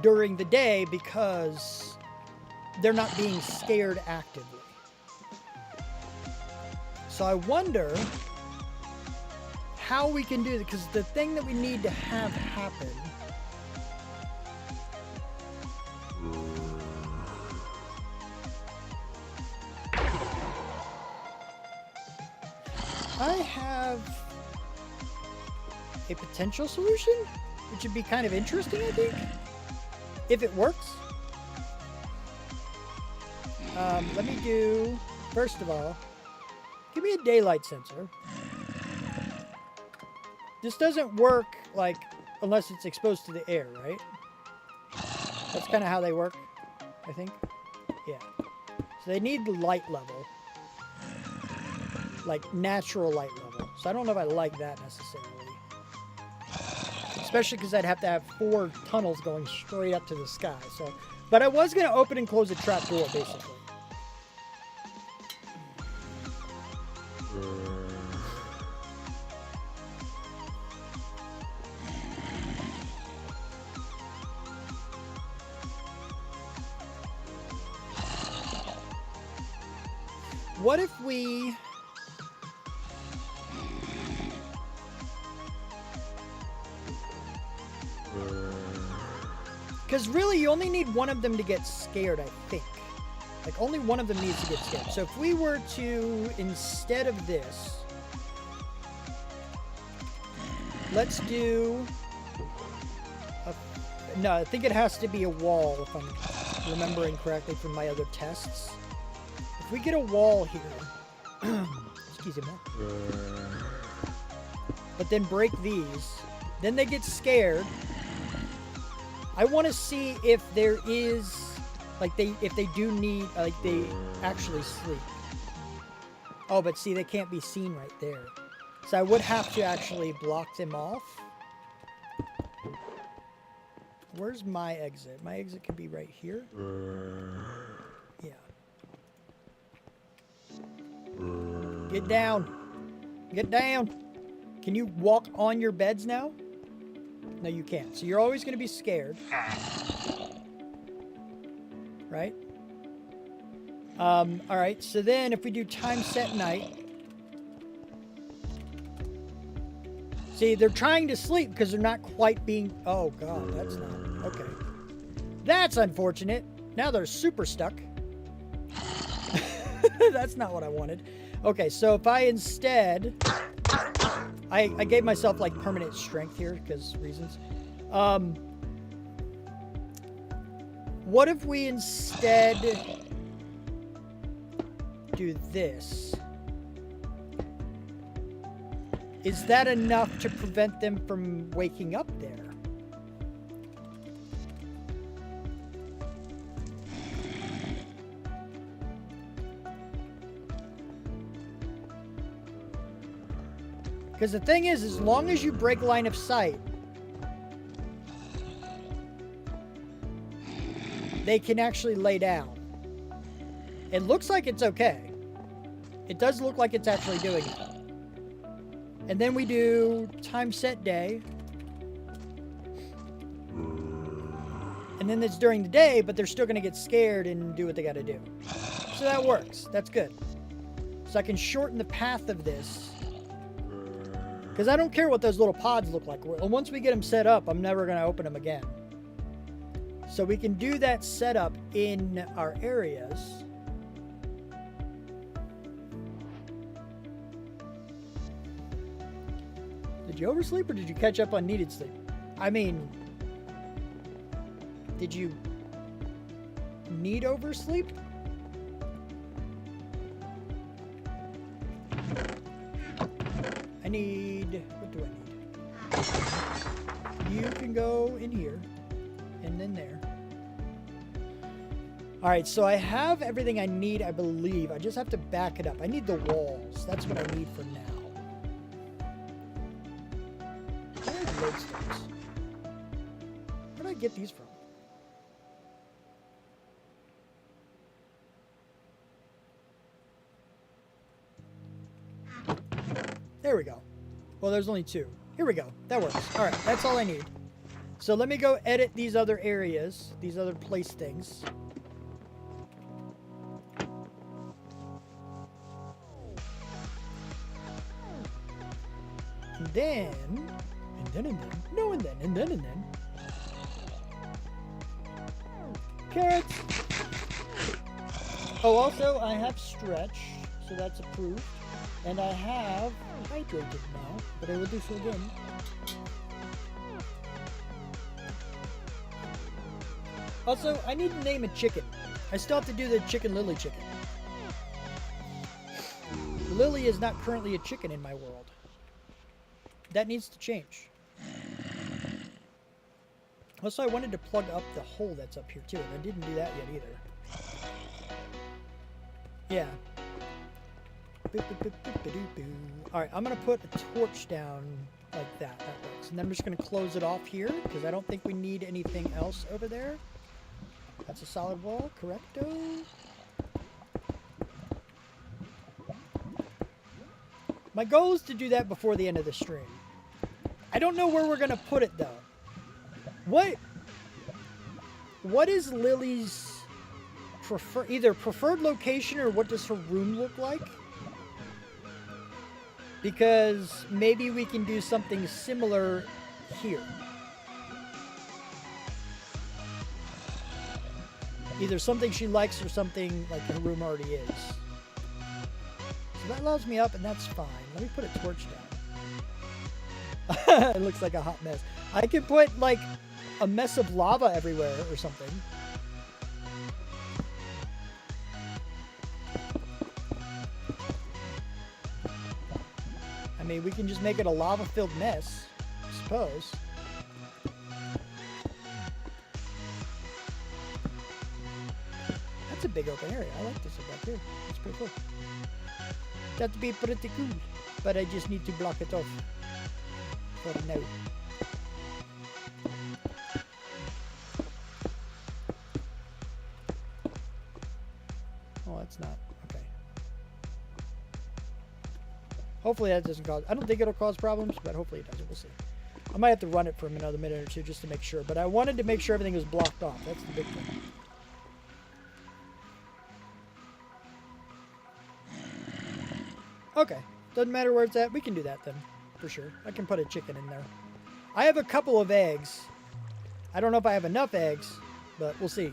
during the day because they're not being scared actively. So I wonder how we can do that, because the thing that we need to have happen I have a potential solution, which would be kind of interesting, I think, if it works. Let me do, first of all, give me a daylight sensor. This doesn't work, like, unless it's exposed to the air, right? That's kind of how they work, I think. Yeah. So they need the light level. Like, natural light level. So I don't know if I like that necessarily. Especially because I'd have to have 4 tunnels going straight up to the sky. So, but I was going to open and close a trap door, basically. What if we... Because really, you only need one of them to get scared, I think. Like, only one of them needs to get scared. So if we were to, instead of this, let's do... no, I think it has to be a wall, if I'm remembering correctly from my other tests. If we get a wall here... excuse me. But then break these, then they get scared. I want to see if there is, like, if they do need, like, they actually sleep. Oh, but see, they can't be seen right there. So I would have to actually block them off. Where's my exit? My exit could be right here. Yeah. Get down. Get down. Can you walk on your beds now? No, you can't. So you're always going to be scared. Right? Alright, so then if we do time set night. See, they're trying to sleep because they're not quite being... Oh, God, that's not... Okay. That's unfortunate. Now they're super stuck. That's not what I wanted. Okay, so if I instead... I gave myself, like, permanent strength here, because reasons. What if we instead do this? Is that enough to prevent them from waking up there? Because the thing is, as long as you break line of sight, they can actually lay down. It looks like it's okay. It does look like it's actually doing it. And then we do time set day. And then it's during the day, but they're still going to get scared and do what they got to do. So that works. That's good. So I can shorten the path of this. Because I don't care what those little pods look like. Once we get them set up, I'm never going to open them again. So we can do that setup in our areas. Did you oversleep or did you catch up on needed sleep? I mean, did you need oversleep? What do I need? You can go in here and then there. Alright, so I have everything I need, I believe. I just have to back it up. I need the walls. That's what I need for now. I have lodestones. Where did I get these from? There we go. Well, there's only 2. Here we go. That works. All right, that's all I need. So let me go edit these other areas, these other place things. And then, no, and then. Carrots. Oh, also, I have stretch, so that's approved. And I have hydrated now, but I will do so again. Also, I need to name a chicken. I still have to do the chicken Lily chicken. Lily is not currently a chicken in my world. That needs to change. Also, I wanted to plug up the hole that's up here too, and I didn't do that yet either. Yeah. Alright, I'm going to put a torch down like that. That works. And then I'm just going to close it off here, because I don't think we need anything else over there. That's a solid wall, correcto. My goal is to do that before the end of the stream. I don't know where we're going to put it, though. What is Lily's either preferred location or what does her room look like? Because maybe we can do something similar here. Either something she likes or something like her room already is. So that allows me up and that's fine. Let me put a torch down. It looks like a hot mess. I can put like a mess of lava everywhere or something. I mean, we can just make it a lava-filled mess, I suppose. That's a big open area. I like this back here. It's pretty cool. That'd be pretty cool. But I just need to block it off for now. Oh, that's not. Okay. Hopefully that doesn't cause... I don't think it'll cause problems, but hopefully it doesn't. We'll see. I might have to run it for another minute or two just to make sure. But I wanted to make sure everything was blocked off. That's the big thing. Okay. Doesn't matter where it's at. We can do that then. For sure. I can put a chicken in there. I have a couple of eggs. I don't know if I have enough eggs, but we'll see.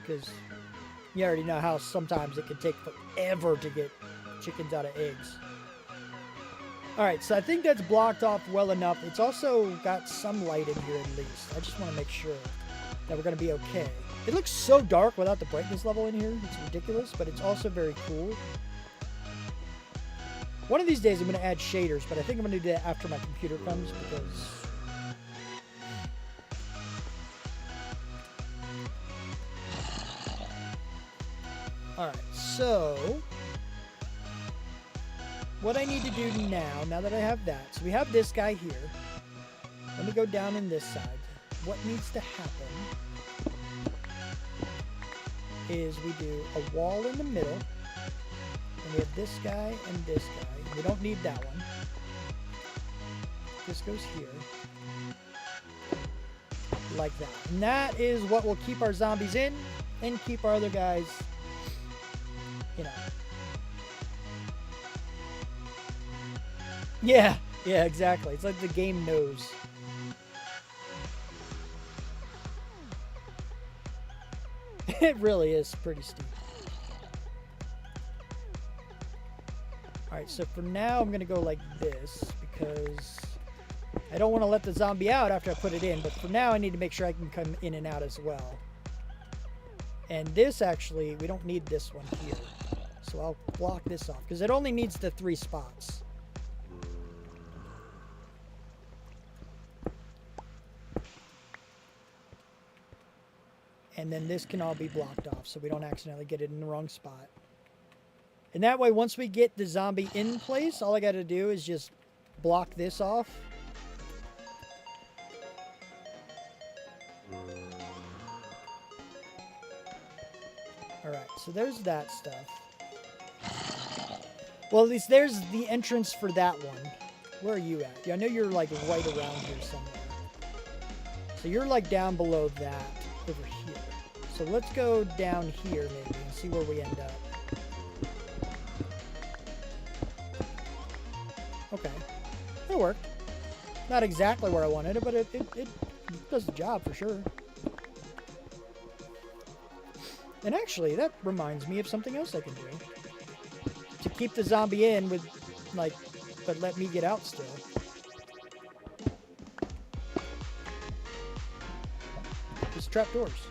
Because you already know how sometimes it can take forever to get chickens out of eggs. Alright, so I think that's blocked off well enough. It's also got some light in here at least. I just want to make sure that we're going to be okay. It looks so dark without the brightness level in here. It's ridiculous, but it's also very cool. One of these days I'm going to add shaders, but I think I'm going to do that after my computer comes because... Alright, so... what I need to do now that I have that, so we have this guy here. Let me go down in this side. What needs to happen is we do a wall in the middle, and we have this guy and this guy. We don't need that one. This goes here. Like that. And that is what will keep our zombies in and keep our other guys, you know. Yeah, exactly. It's like the game knows. It really is pretty steep. Alright, so for now I'm going to go like this because I don't want to let the zombie out after I put it in, but for now I need to make sure I can come in and out as well. And this actually, we don't need this one here. So I'll block this off because it only needs the 3 spots. And then this can all be blocked off so we don't accidentally get it in the wrong spot. And that way, once we get the zombie in place, all I got to do is just block this off. Alright, so there's that stuff. Well, at least there's the entrance for that one. Where are you at? Yeah, I know you're like right around here somewhere. So you're like down below that over here. So let's go down here maybe and see where we end up. Okay. That worked. Not exactly where I wanted it, but it does the job for sure. And actually, that reminds me of something else I can do. To keep the zombie in with, like, but let me get out still. Just trapdoors.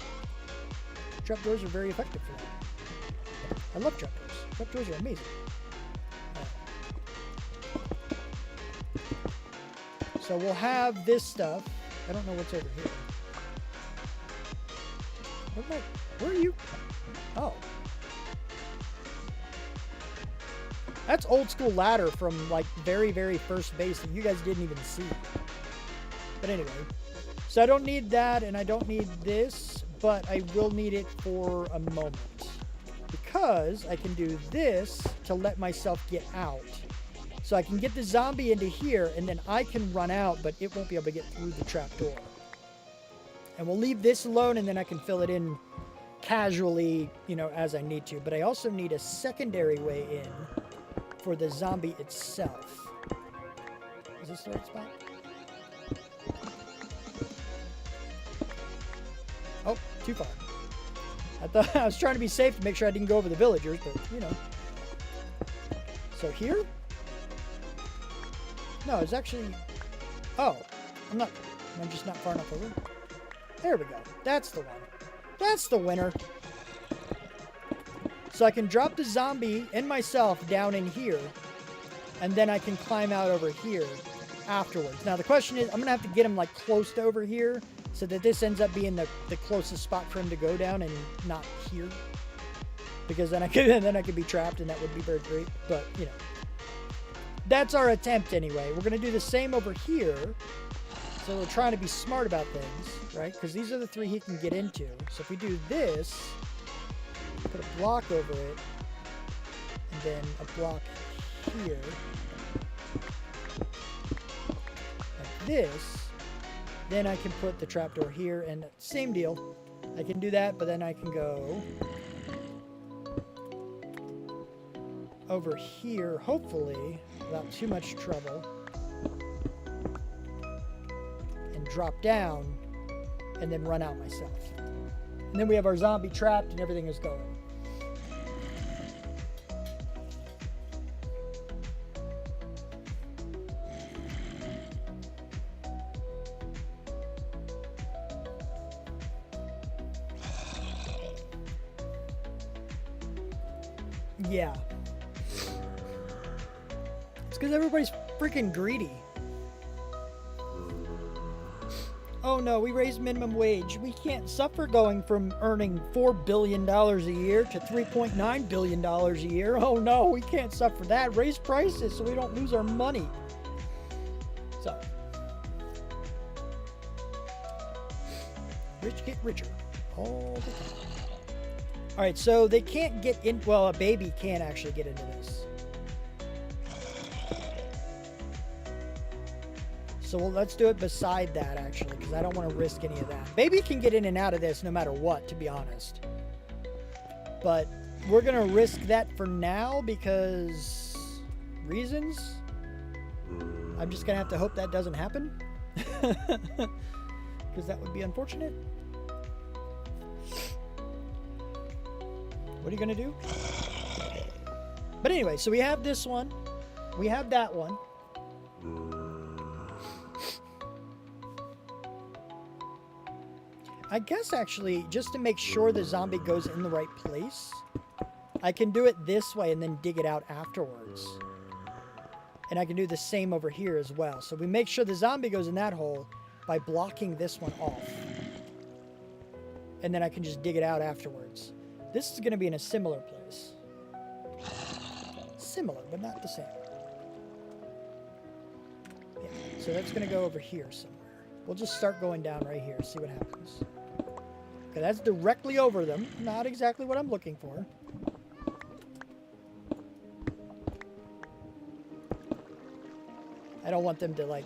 Trapdoors are very effective for that. I love trapdoors. Trapdoors are amazing. So we'll have this stuff. I don't know what's over here. Where are you? Oh. That's old school ladder from like very, very first base that you guys didn't even see. But anyway. So I don't need that and I don't need this, but I will need it for a moment. Because I can do this to let myself get out. So I can get the zombie into here, and then I can run out, but it won't be able to get through the trapdoor. And we'll leave this alone, and then I can fill it in casually, you know, as I need to. But I also need a secondary way in for the zombie itself. Is this the right spot? Oh, too far. I thought I was trying to be safe to make sure I didn't go over the villagers, but, you know. So here? No, it's actually... Oh, I'm just not far enough over. There we go. That's the one. That's the winner. So I can drop the zombie and myself down in here, and then I can climb out over here afterwards. Now the question is, I'm going to have to get him like close to over here, so that this ends up being the closest spot for him to go down and not here. Because then I could be trapped, and that would be very great. But, you know. That's our attempt anyway. We're going to do the same over here. So we're trying to be smart about things, right? Because these are the three he can get into. So if we do this, put a block over it, and then a block here, like this, then I can put the trapdoor here, and same deal. I can do that, but then I can go over here, hopefully, without too much trouble, and drop down, and then run out myself. And then we have our zombie trapped, and everything is going. Yeah. It's because everybody's freaking greedy. Oh no, we raised minimum wage. We can't suffer going from earning $4 billion a year to $3.9 billion a year. Oh no, we can't suffer that. Raise prices so we don't lose our money. So. Rich get richer all the time. Alright, so they can't get in. Well, a baby can actually get into this. So let's do it beside that, actually, because I don't want to risk any of that. Baby can get in and out of this no matter what, to be honest. But we're going to risk that for now because reasons. I'm just going to have to hope that doesn't happen. Because that would be unfortunate. What are you going to do? But anyway, so we have this one. We have that one. I guess actually, just to make sure the zombie goes in the right place, I can do it this way and then dig it out afterwards. And I can do the same over here as well. So we make sure the zombie goes in that hole by blocking this one off. And then I can just dig it out afterwards. This is going to be in a similar place. Similar, but not the same. Yeah, so that's going to go over here somewhere. We'll just start going down right here, see what happens. Okay, that's directly over them. Not exactly what I'm looking for. I don't want them to like...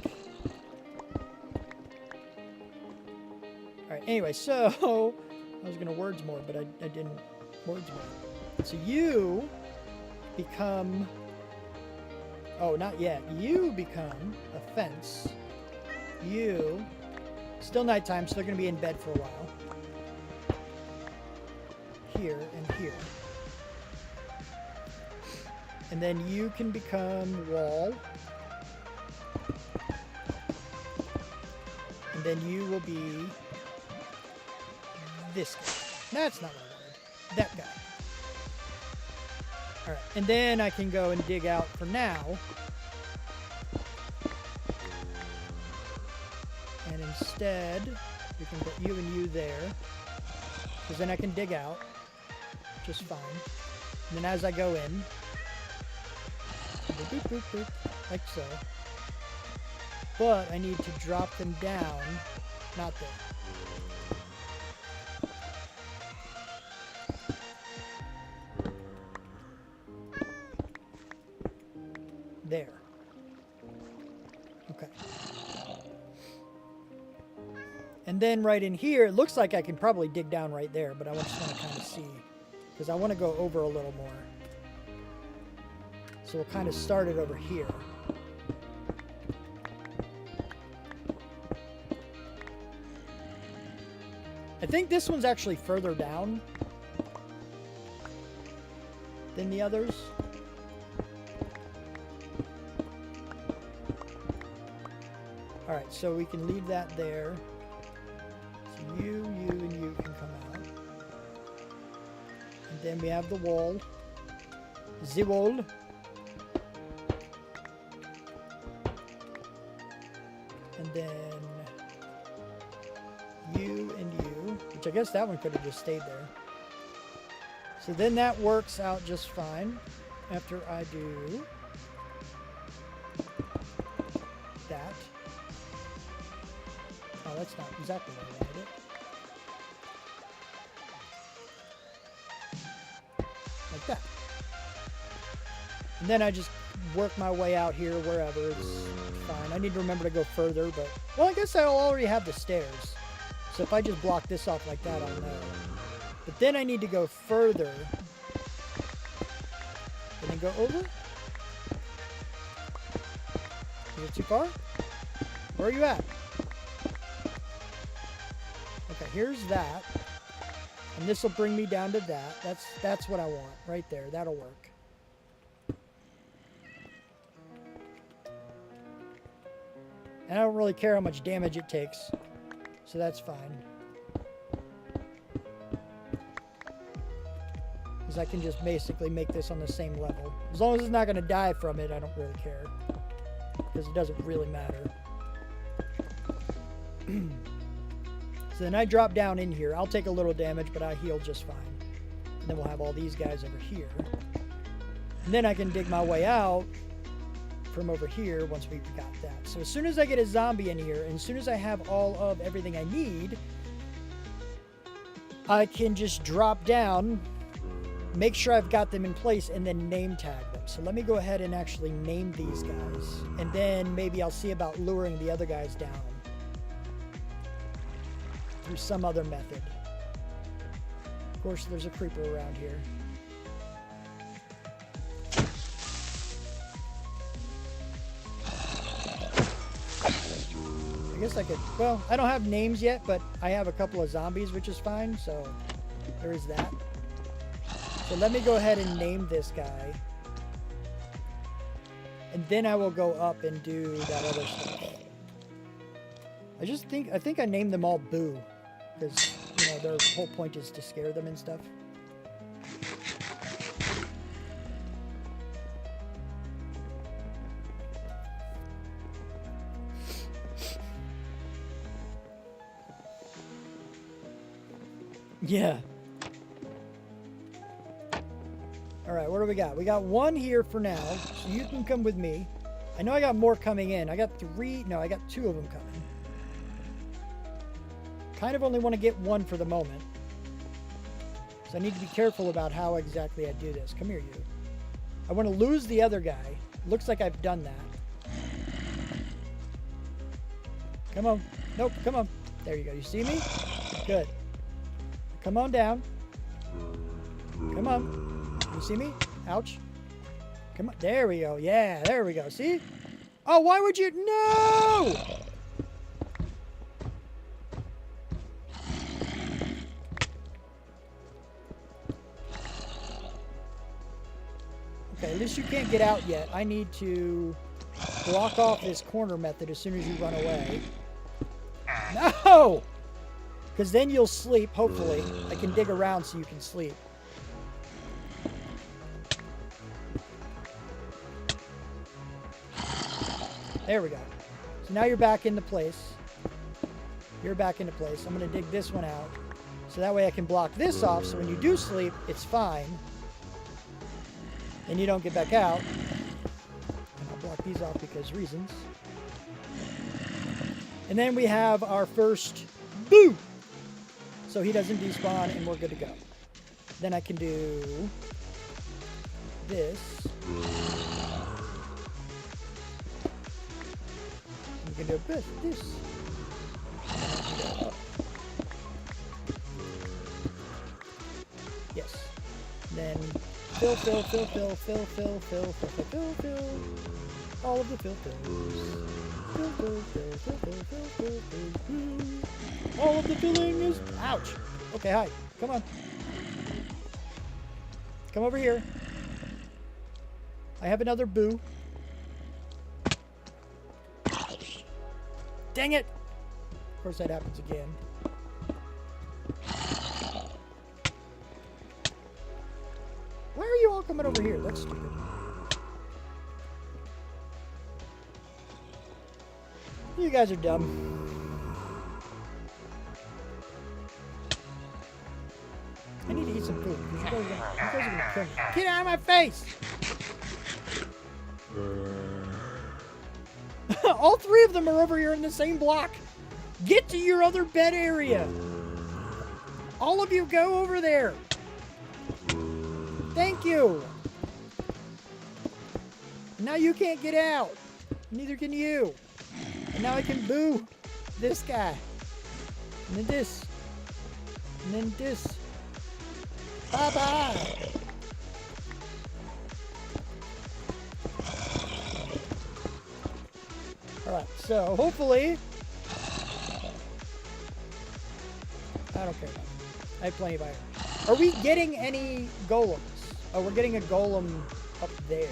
Alright, anyway, so... I was going to words more, but I didn't words more. So you become... Oh, not yet. You become a fence. You... Still nighttime, so they're going to be in bed for a while. Here and here. And then you can become wall. And then you will be this guy. That's not what I wanted. That guy. Alright, and then I can go and dig out for now. And instead, we can put you and you there. Because then I can dig out just fine. And then as I go in, boop, boop, boop, boop, like so. But I need to drop them down, not there. There. Okay. And then right in here, it looks like I can probably dig down right there, but I just want to kind of see. Because I want to go over a little more. So we'll kind of start it over here. I think this one's actually further down than the others. Alright, so we can leave that there. So you, and you can come out. And then we have the wall. The wall. And then you and you, which I guess that one could have just stayed there. So then that works out just fine after I do that. Oh, that's not exactly what I wanted it. Like that. And then I just work my way out here wherever. It's fine. I need to remember to go further, but... Well, I guess I'll already have the stairs. So if I just block this off like that, I'll know. But then I need to go further. And then go over. Is it too far? Where are you at? Okay, here's that. And this will bring me down to that. That's what I want. Right there. That'll work. And I don't really care how much damage it takes. So that's fine. Because I can just basically make this on the same level. As long as it's not going to die from it, I don't really care. Because it doesn't really matter. So then I drop down in here. I'll take a little damage, but I heal just fine. And then we'll have all these guys over here. And then I can dig my way out from over here once we've got that. So as soon as I get a zombie in here, and as soon as I have all of everything I need, I can just drop down, make sure I've got them in place, and then name tag them. So let me go ahead and actually name these guys. And then maybe I'll see about luring the other guys down through some other method. Of course, there's a creeper around here. I guess I could, well, I don't have names yet, but I have a couple of zombies, which is fine, so there is that. So let me go ahead and name this guy. And then I will go up and do that other stuff. I think I named them all Boo. Because, you know, their whole point is to scare them and stuff. Yeah. Alright, what do we got? We got one here for now, so you can come with me. I know I got more coming in. I got I got 2 of them coming. Kind of only want to get one for the moment. So I need to be careful about how exactly I do this. Come here, you. I want to lose the other guy. Looks like I've done that. Come on. Nope, come on. There you go. You see me? Good. Come on down. Come on. You see me? Ouch. Come on. There we go. Yeah, there we go. See? Oh, why would you? No! Okay, at least you can't get out yet. I need to block off this corner method as soon as you run away. No! Because then you'll sleep, hopefully. I can dig around so you can sleep. There we go. So now you're back into place. You're back into place. I'm going to dig this one out. So that way I can block this off, so when you do sleep, it's fine. And you don't get back out. And I'll block these off because reasons. And then we have our first boo! So he doesn't despawn and we're good to go. Then I can do this. We can do this. Yes. Then fill. All of the fills. Fill. All of the filling is... Ouch! Okay, hi. Come on. Come over here. I have another boo. Dang it! Of course that happens again. Why are you all coming over here? That's stupid. You guys are dumb. I need to eat some food. You guys are gonna kill me. Get out of my face! All three of them are over here in the same block. Get to your other bed area. All of you go over there. Thank you. Now you can't get out. Neither can you. And now I can boo this guy. And then this. And then this. Bye-bye. Alright, so hopefully... I don't care about it. I have plenty of iron. Are we getting any golems? Oh, we're getting a golem up there.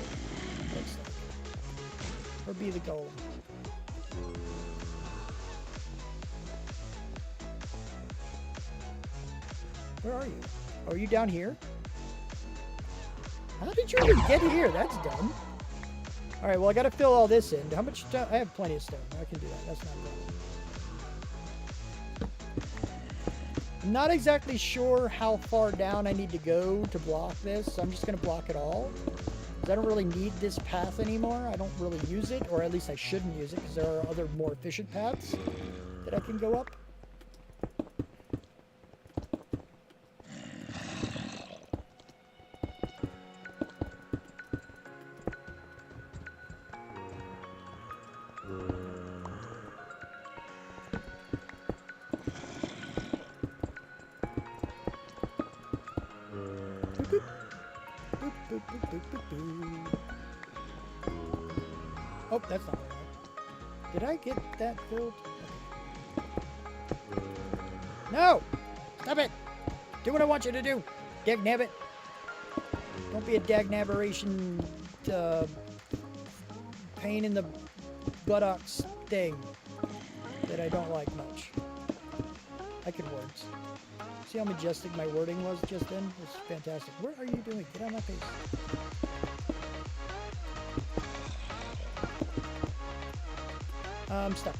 Looks like. Or be the golem. Where are you? Oh, are you down here? How did you even get here? That's dumb. Alright, well I gotta fill all this in. How much stone? I have plenty of stone. I can do that. That's not a problem. I'm not exactly sure how far down I need to go to block this, so I'm just gonna block it all. Because I don't really need this path anymore. I don't really use it, or at least I shouldn't use it, because there are other more efficient paths that I can go up. Oh, that's not right. Did I get that filled? Okay. No! Stop it! Do what I want you to do! Dagnabbit! Don't be a dagnabberation pain in the buttocks thing that I don't like much. I can words. See how majestic my wording was just then? It's fantastic. What are you doing? Get out of my face. I'm stuck.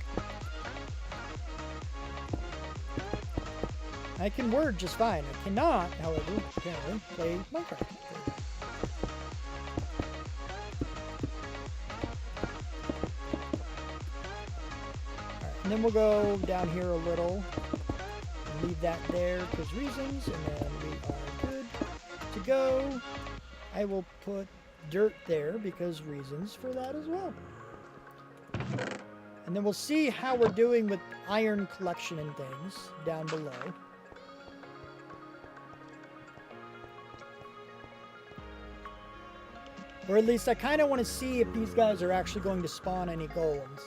I can word just fine. I cannot, however, apparently, play Minecraft. Alright, and then we'll go down here a little. And leave that there because reasons, and then we are good to go. I will put dirt there because reasons for that as well. And then we'll see how we're doing with iron collection and things down below. Or at least I kind of want to see if these guys are actually going to spawn any golems.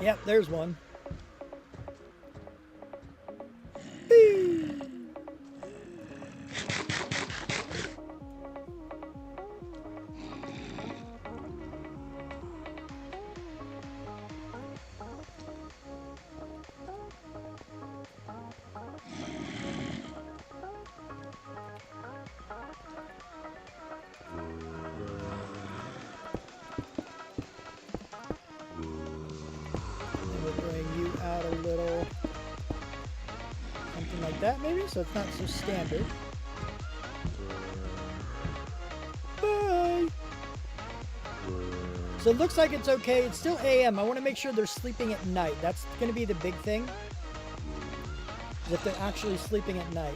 Yep, there's one. That maybe, so it's not so standard. Bye! So it looks like it's okay. It's still AM. I want to make sure they're sleeping at night. That's going to be the big thing. Is if they're actually sleeping at night.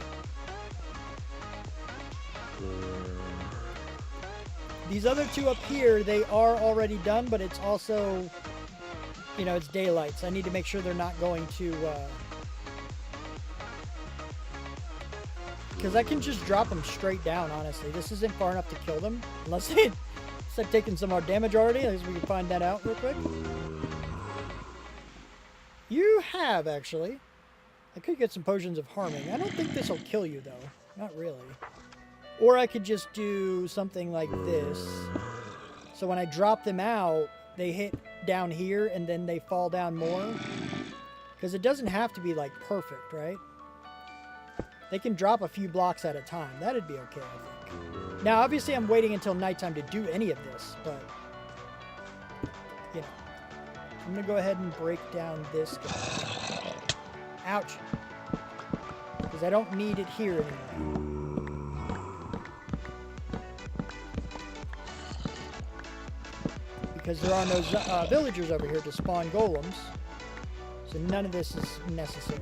These other two up here, they are already done, but it's also, you know, it's daylight. So I need to make sure they're not going to... Because I can just drop them straight down, honestly. This isn't far enough to kill them. Unless I've taken some more damage already. I guess we can find that out real quick. You have, actually. I could get some potions of harming. I don't think this will kill you, though. Not really. Or I could just do something like this. So when I drop them out, they hit down here and then they fall down more. Because it doesn't have to be, like, perfect, right? They can drop a few blocks at a time. That'd be okay, I think. Now, obviously, I'm waiting until nighttime to do any of this, but, you know. I'm going to go ahead and break down this guy. Ouch. Because I don't need it here anymore. Because there are no villagers over here to spawn golems. So none of this is necessary.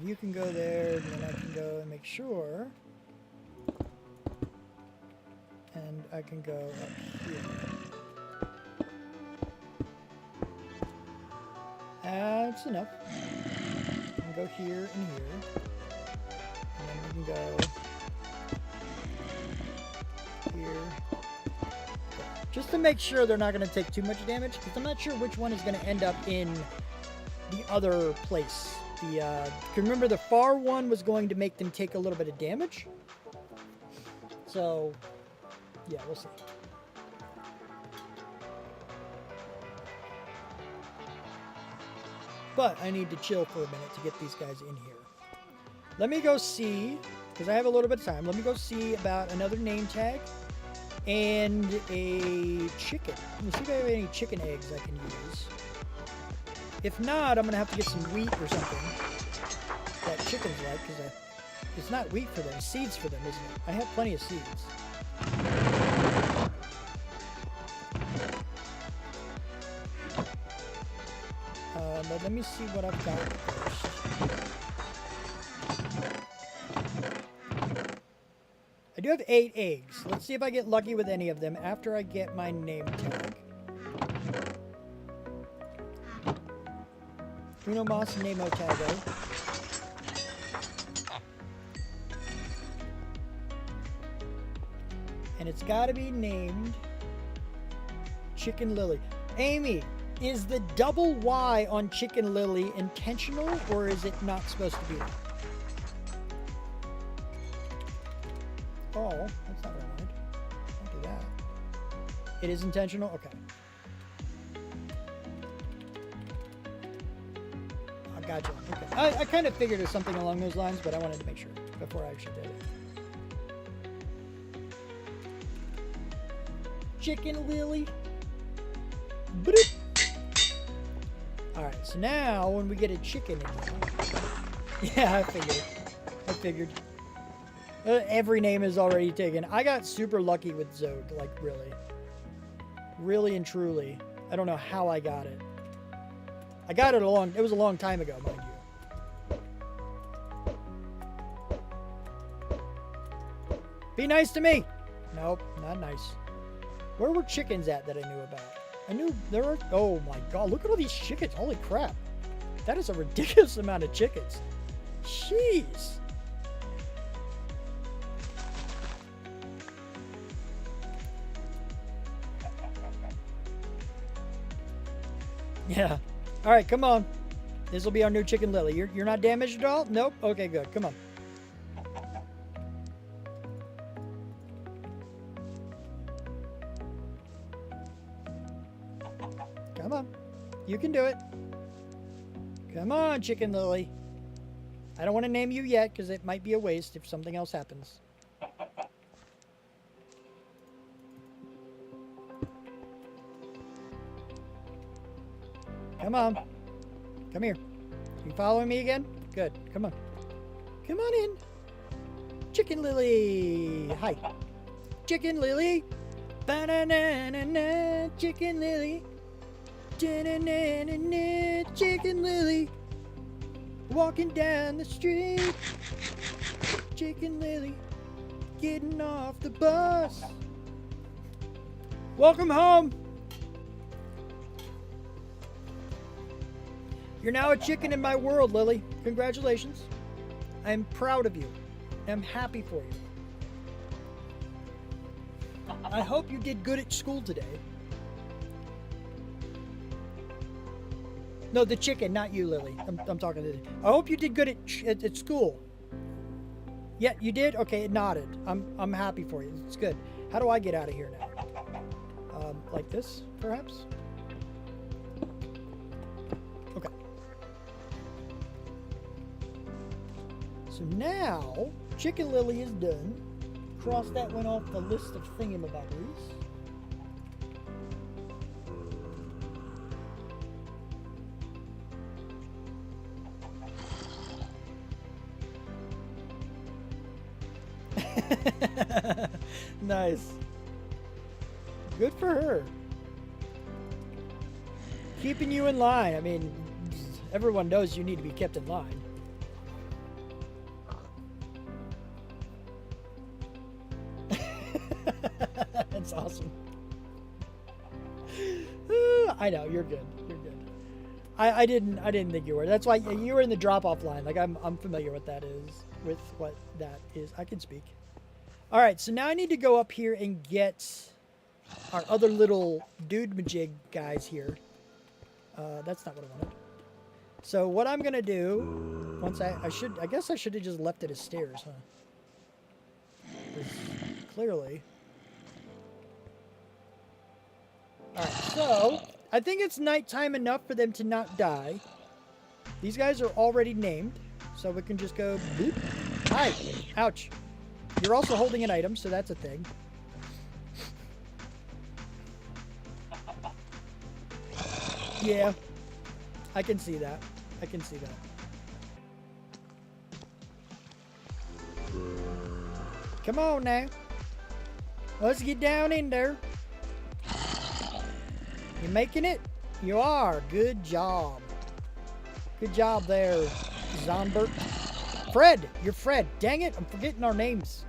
You can go there, and then I can go and make sure. And I can go up here. That's enough. I can go here and here. And then we can go here. Just to make sure they're not going to take too much damage, because I'm not sure which one is going to end up in the other place. Remember the far one was going to make them take a little bit of damage. So, yeah, we'll see. But I need to chill for a minute to get these guys in here. Let me go see, because I have a little bit of time. Let me go see about another name tag and a chicken. Let me see if I have any chicken eggs I can use. If not, I'm going to have to get some wheat or something that chickens like, because it's not wheat for them, it's seeds for them, isn't it? I have plenty of seeds. But let me see what I've got first. I do have 8 eggs. Let's see if I get lucky with any of them after I get my name tag. Uno Mas Nemo Tago. And it's got to be named Chicken Lily. Amy, is the double Y on Chicken Lily intentional, or is it not supposed to be? Oh, that's not what I wanted. Don't do that. It is intentional? Okay. Gotcha. Okay. I kind of figured it was something along those lines, but I wanted to make sure before I actually did it. Chicken Lily. Bloop. Alright, so now when we get a chicken again. Yeah, I figured. Every name is already taken. I got super lucky with Xogue, like really. Really and truly. I don't know how I got it. I got it it was a long time ago, mind you. Be nice to me! Nope, not nice. Where were chickens at that I knew about? I knew there were... Oh my god, look at all these chickens. Holy crap. That is a ridiculous amount of chickens. Jeez. Yeah. Alright, come on. This will be our new chicken lily. You're not damaged at all? Nope. Okay, good. Come on. Come on. You can do it. Come on, chicken lily. I don't want to name you yet because it might be a waste if something else happens. Come on. Come here. You following me again? Good. Come on. Come on in. Chicken Lily. Hi. Chicken Lily. Ba-na-na-na-na. Chicken Lily. Da-na-na-na-na. Chicken Lily. Walking down the street. Chicken Lily. Getting off the bus. Welcome home. You're now a chicken in my world, Lily. Congratulations. I'm proud of you. I'm happy for you. I hope you did good at school today. No, the chicken, not you, Lily. I'm talking to you. I hope you did good at school. Yeah, you did? Okay, it nodded. I'm happy for you. It's good. How do I get out of here now? Like this, perhaps? Okay. So now, Chicken Lily is done. Cross that one off the list of thingamabobberies. Nice. Good for her. Keeping you in line. I mean, everyone knows you need to be kept in line. That's awesome. I know, you're good. You're good. I didn't think you were. That's why you were in the drop-off line. Like I'm familiar with that is. With what that is. I can speak. Alright, so now I need to go up here and get our other little dude majig guys here. That's not what I wanted. So what I'm gonna do, once I guess I should have just left it as stairs, huh? 'Cause clearly. Alright, so I think it's nighttime enough for them to not die. These guys are already named, so we can just go boop. Hi! Ouch. You're also holding an item, so that's a thing. Yeah. I can see that. I can see that. Come on now. Let's get down in there. You making it? You are. Good job. Good job there, Zombert. Fred! You're Fred. Dang it, I'm forgetting our names.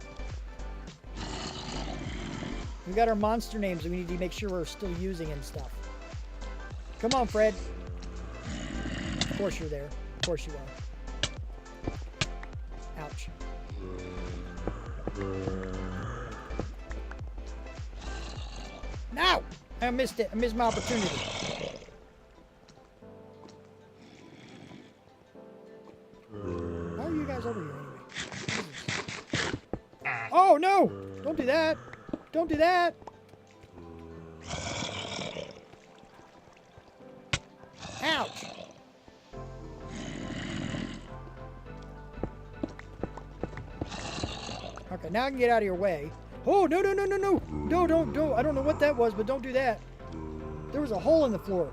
We got our monster names we need to make sure we're still using and stuff. Come on, Fred. Of course you're there. Of course you are. Ouch. No! I missed it. I missed my opportunity. How are you guys over here anyway? Oh, no! Don't do that. Don't do that. Ouch. Okay, now I can get out of your way. Oh, no, no, no, no, no. No, don't. I don't know what that was, but don't do that. There was a hole in the floor.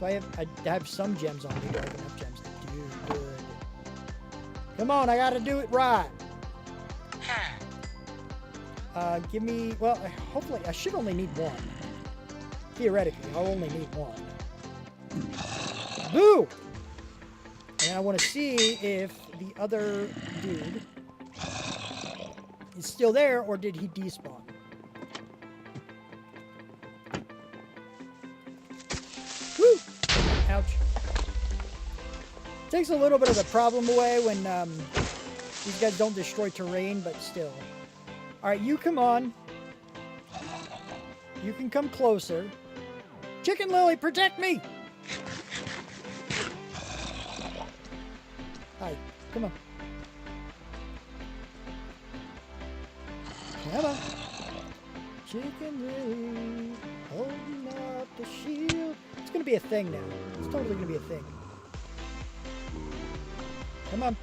Do I have some gems on me? Do I have enough gems to do good? Come on, I gotta do it right. Give me, well, hopefully, I should only need one. Theoretically, I'll only need one. Boo! And I want to see if the other dude is still there, or did he despawn? Woo! Ouch. Takes a little bit of the problem away when these guys don't destroy terrain, but still. Alright, you come on. You can come closer. Chicken Lily, protect me! Hi, come on. Come on. Chicken Lily, holding up the shield. It's gonna be a thing now. It's totally gonna be a thing. Come on.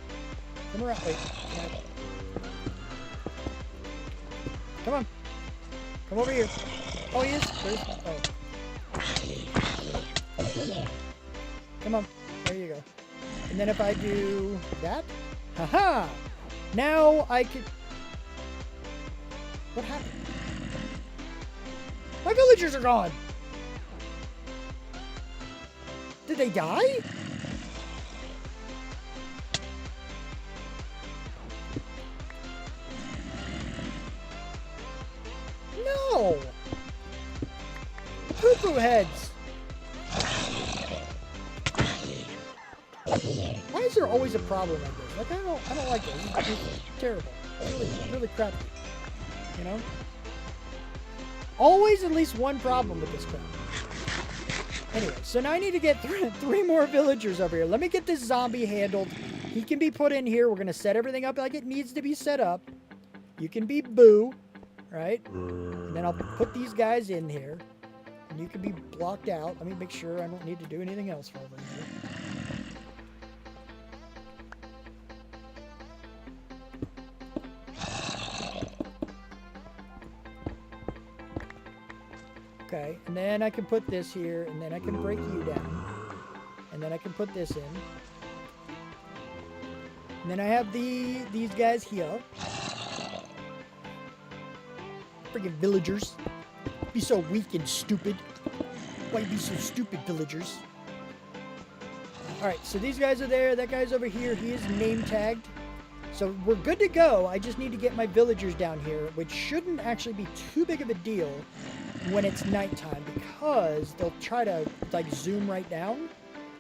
Come around. Wait. Come on. Come over here. Oh, he is? Oh. Come on. There you go. And then if I do that. Haha! Now I can... What happened? My villagers are gone! Did they die? No! Poo-poo heads! Why is there always a problem like this? Like, I don't like this. It's terrible. It's really crappy. You know? Always at least one problem with this crap. Anyway, so now I need to get three more villagers over here. Let me get this zombie handled. He can be put in here. We're going to set everything up like it needs to be set up. You can be Boo, right? And then I'll put these guys in here. And you can be blocked out. Let me make sure I don't need to do anything else for over here. Okay, and then I can put this here, and then I can break you down. And then I can put this in. And then I have these guys here. Friggin' villagers. Be so weak and stupid. Why be so stupid, villagers? Alright, so these guys are there. That guy's over here. He is name tagged. So we're good to go. I just need to get my villagers down here, which shouldn't actually be too big of a deal when it's nighttime, because they'll try to like zoom right down.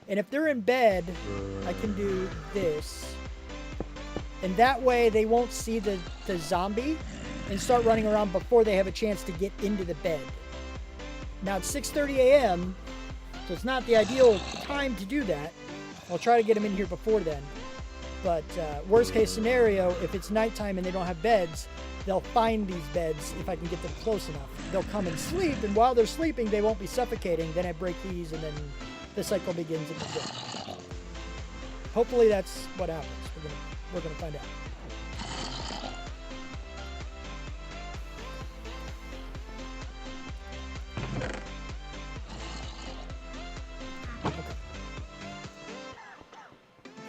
And if they're in bed, I can do this. And that way they won't see the zombie and start running around before they have a chance to get into the bed. Now it's 6:30 a.m., so it's not the ideal time to do that. I'll try to get them in here before then. But worst case scenario, if it's nighttime and they don't have beds, they'll find these beds if I can get them close enough. They'll come and sleep, and while they're sleeping, they won't be suffocating. Then I break these, and then the cycle begins again. Hopefully that's what happens. We're gonna find out.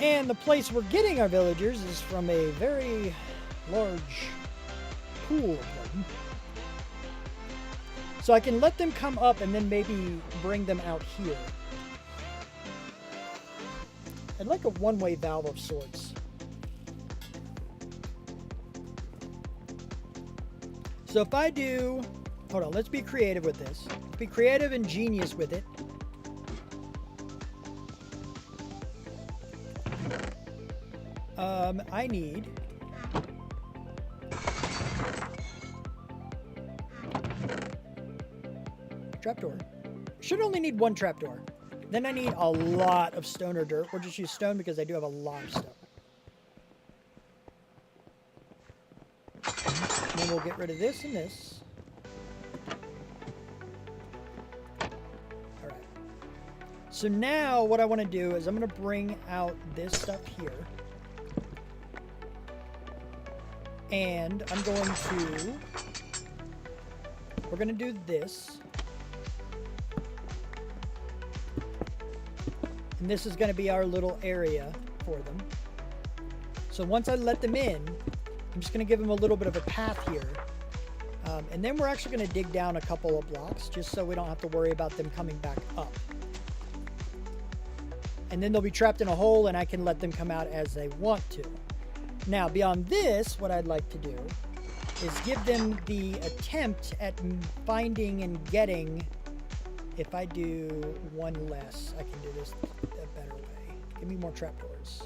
And the place we're getting our villagers is from a very large pool of them. So I can let them come up and then maybe bring them out here. I'd like a one-way valve of sorts. So if I do... Hold on, let's be creative with this. Let's be creative and genius with it. I need... Trapdoor. Should only need one trapdoor. Then I need a lot of stone or dirt. Or just use stone because I do have a lot of stone. And then we'll get rid of this and this. Alright. So now what I want to do is I'm going to bring out this stuff here. And I'm going to... We're going to do this. And this is going to be our little area for them. So once I let them in, I'm just going to give them a little bit of a path here. And then we're actually going to dig down a couple of blocks just so we don't have to worry about them coming back up. And then they'll be trapped in a hole and I can let them come out as they want to. Now, beyond this, what I'd like to do is give them the attempt at finding and getting. If I do one less, I can do this a better way. Give me more trapdoors.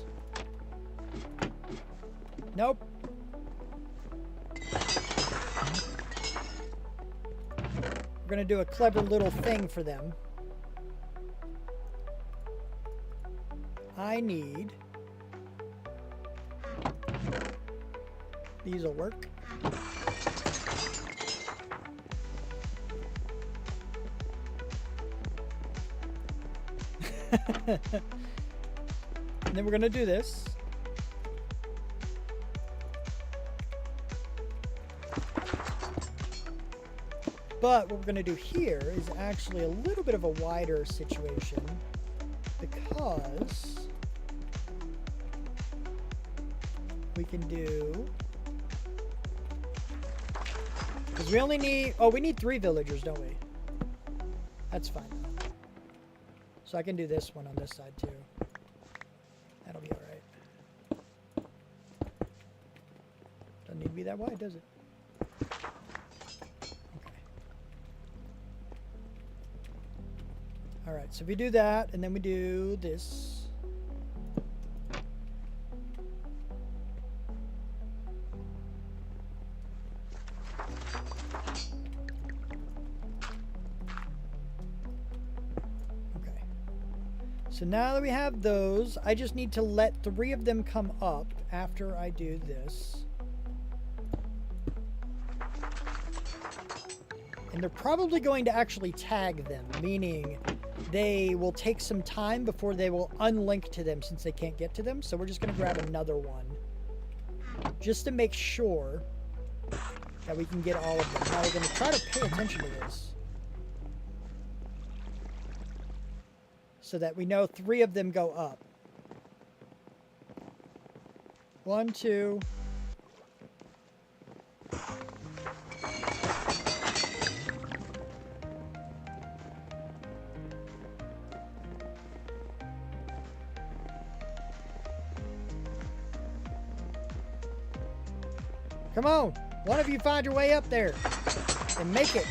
Nope. We're going to do a clever little thing for them. I need... These will work. And then we're going to do this. But what we're going to do here is actually a little bit of a wider situation because we can do... Because we only need... Oh, we need 3 villagers, don't we? That's fine. So I can do this one on this side too. That'll be alright. Doesn't need to be that wide, does it? Okay. Alright, so we do that, and then we do this. So now that we have those, I just need to let 3 of them come up after I do this. And they're probably going to actually tag them, meaning they will take some time before they will unlink to them since they can't get to them. So we're just going to grab another one just to make sure that we can get all of them. Now we're going to try to pay attention to this, so that we know 3 of them go up. 1, 2. Come on, one of you find your way up there and make it.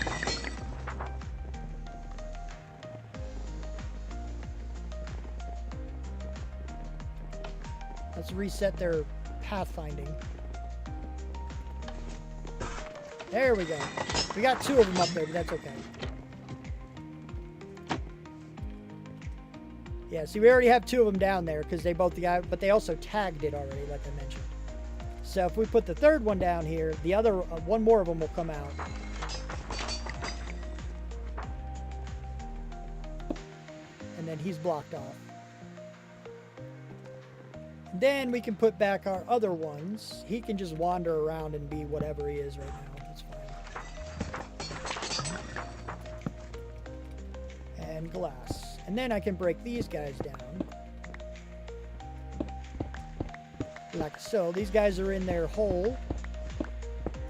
Let's reset their pathfinding. There we go. We got 2 of them up there, but that's okay. Yeah, see, we already have 2 of them down there because they both got, but they also tagged it already, like I mentioned. So if we put the 3rd one down here, the other one more of them will come out. And then he's blocked off. Then we can put back our other ones. He can just wander around and be whatever he is right now. That's fine. And glass. And then I can break these guys down. Like so. These guys are in their hole.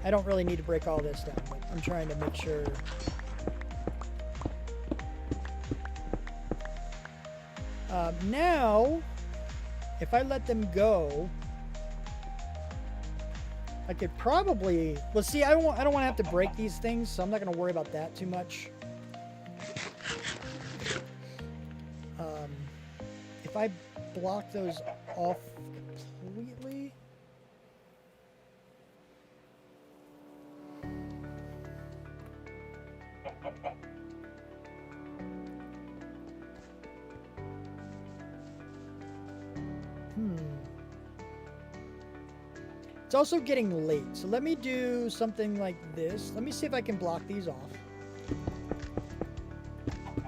I don't really need to break all this down, but I'm trying to make sure. Now... If I let them go, I could probably... Well, see, I don't want to have to break these things, so I'm not going to worry about that too much. If I block those off completely... It's also getting late, so let me do something like this. Let me see if I can block these off.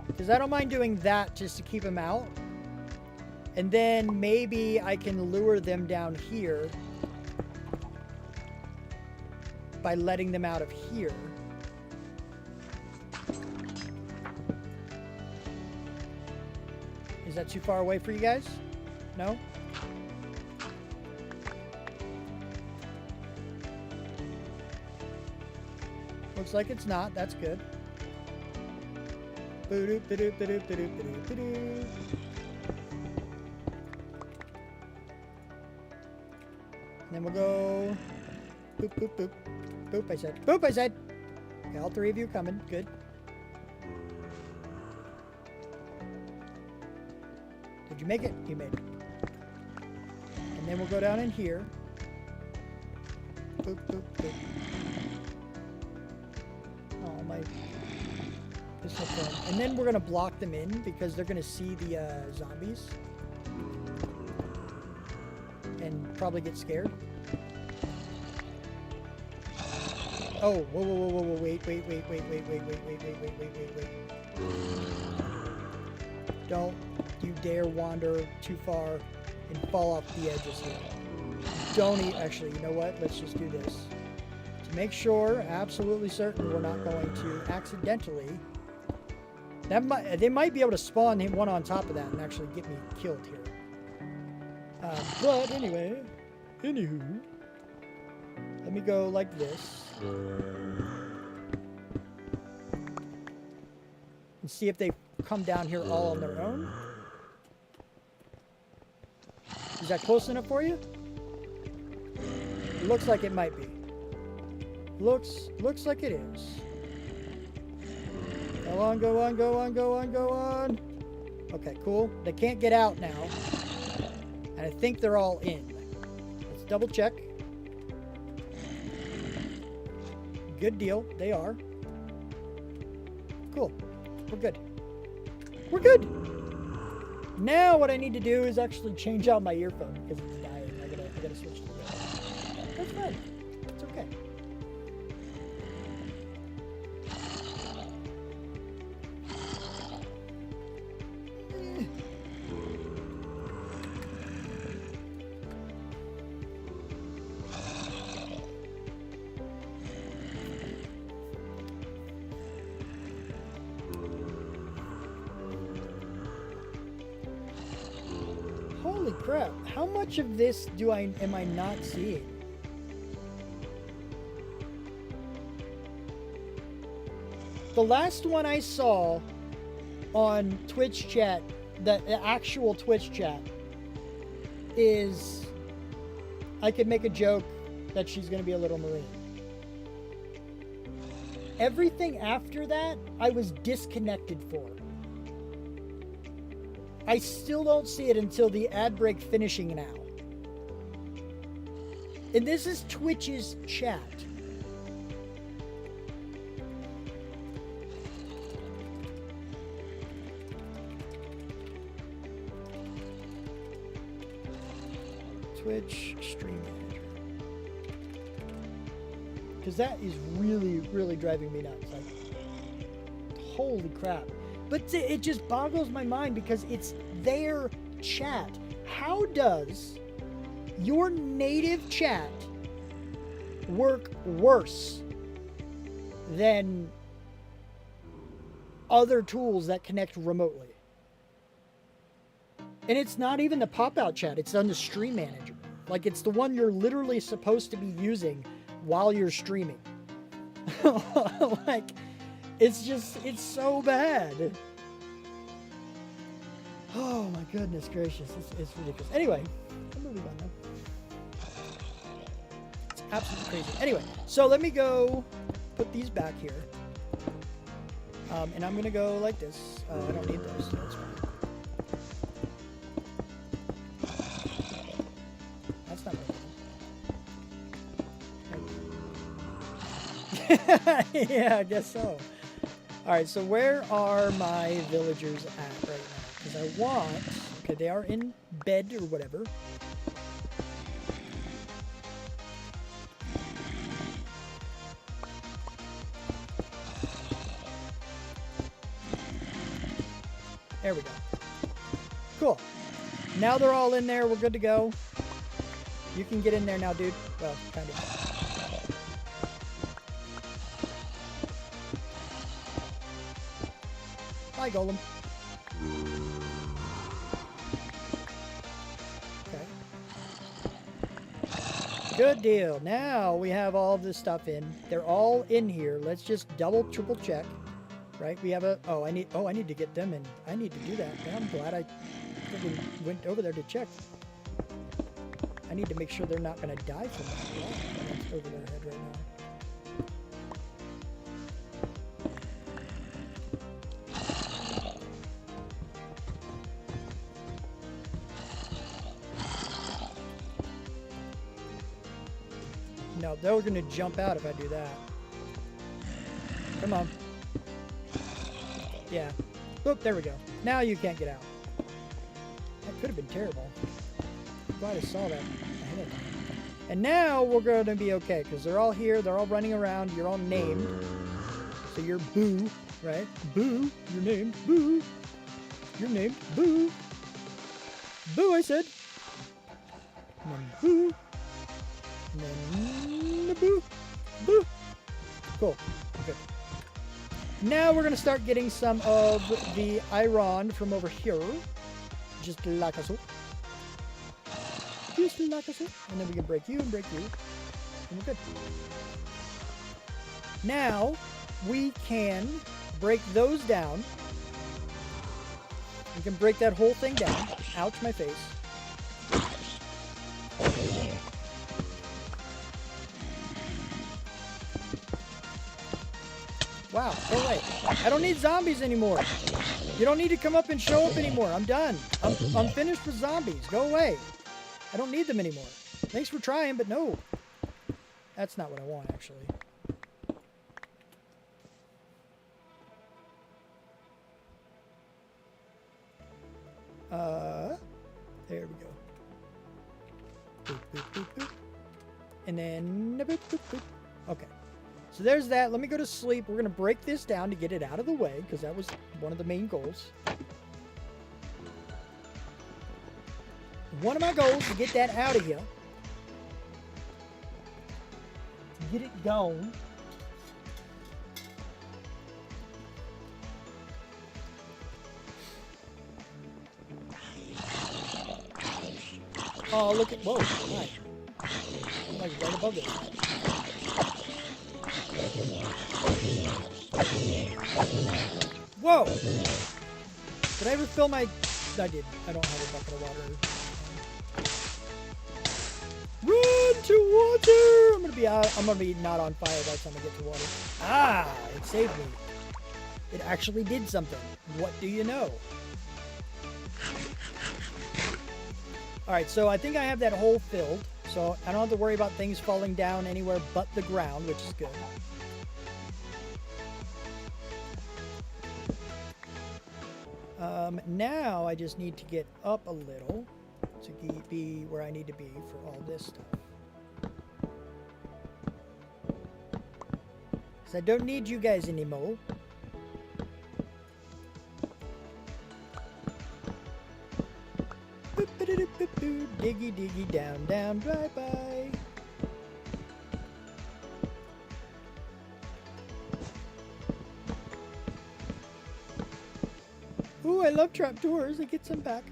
Because I don't mind doing that just to keep them out. And then maybe I can lure them down here by letting them out of here. Is that too far away for you guys? No? Looks like it's not. That's good. Ba-doop, ba-doop, ba-doop, ba-doop, ba-doop, ba-doop. And then we'll go... Boop, boop, boop. Boop, I said. Boop, I said! Okay, all three of you coming. Good. Did you make it? You made it. And then we'll go down in here. Boop, boop, boop. Oh, my... This is fun. And then we're going to block them in because they're going to see the zombies. And probably get scared. Oh, whoa, whoa, whoa, whoa, whoa, wait, wait, wait, wait, wait, wait, wait, wait, wait, wait, wait, wait, wait. Don't you dare wander too far and fall off the edges here. Don't actually, you know what? Let's just do this. To make sure, absolutely certain we're not going to accidentally... They might be able to spawn him one on top of that and actually get me killed here. But anyway, anywho, let me go like this. And see if they come down here all on their own. Is that close enough for you? Looks like it might be. Looks like it is. Go on, go on, go on, go on, go on. Okay, cool. They can't get out now. And I think they're all in. Let's double check. Good deal. They are. Cool. We're good. We're good. Now what I need to do is actually change out my earphone because it's dying. I gotta switch to the other. That's fine. It's okay. Holy crap, how much of this am I not seeing? The last one I saw on Twitch chat, the actual Twitch chat, is I could make a joke that she's going to be a little marine. Everything after that, I was disconnected for. I still don't see it until the ad break finishing now. And this is Twitch's chat. Twitch Stream Manager. Because that is really, really driving me nuts. Like, holy crap. But it just boggles my mind because it's their chat. How does your native chat work worse than other tools that connect remotely? And it's not even the pop-out chat. It's on the Stream Manager. Like, it's the one you're literally supposed to be using while you're streaming. Like... It's so bad. Oh my goodness gracious, it's ridiculous. Anyway, I'm moving on now. It's absolutely crazy. Anyway, so let me go put these back here. And I'm gonna go like this. I don't need those, so that's fine. That's not what yeah, I guess so. Alright, so where are my villagers at right now? Because I want... Okay, they are in bed or whatever. There we go. Cool. Now they're all in there. We're good to go. You can get in there now, dude. Well, kind of. Hi, Golem. Good deal. Now we have all this stuff in. They're all in here. Let's just double, triple check. Right? We have a... I need to get them in. I need to do that. I'm glad I freaking went over there to check. I need to make sure they're not going to die from that. Wow, that's over their head right now. No, they're going to jump out if I do that. Come on. Yeah. Oop, there we go. Now you can't get out. That could have been terrible. I'm glad I saw that ahead of time. And now we're going to be okay, because they're all here. They're all running around. You're all named. So you're Boo, right? Boo. You're named Boo. You're named Boo. Boo, I said. And then Boo. And then Boo. Boo. Cool. Okay. Now we're going to start getting some of the iron from over here. Just like so. Just like so. And then we can break you and break you. And we're good. Now we can break those down. We can break that whole thing down. Ouch, my face. Wow, go away. I don't need zombies anymore. You don't need to come up and show up anymore. I'm done. I'm finished with zombies. Go away. I don't need them anymore. Thanks for trying, but no. That's not what I want, actually. There we go. Boop, boop, boop, boop. And then, boop, boop, boop. Okay. So there's that. Let me go to sleep. We're going to break this down to get it out of the way, because that was one of the main goals. One of my goals to get that out of here. Get it gone. Oh, look at... Whoa, hi. I'm like right above it. Whoa! Did I ever fill my... I did. I don't have a bucket of water. Run to water! I'm gonna be not on fire by the time I get to water. Ah! It saved me. It actually did something. What do you know? Alright, so I think I have that hole filled. So I don't have to worry about things falling down anywhere but the ground, which is good. Now I just need to get up a little to be where I need to be for all this stuff. Because I don't need you guys anymore. Diggy diggy down down bye bye. Ooh, I love trapdoors. I get some back.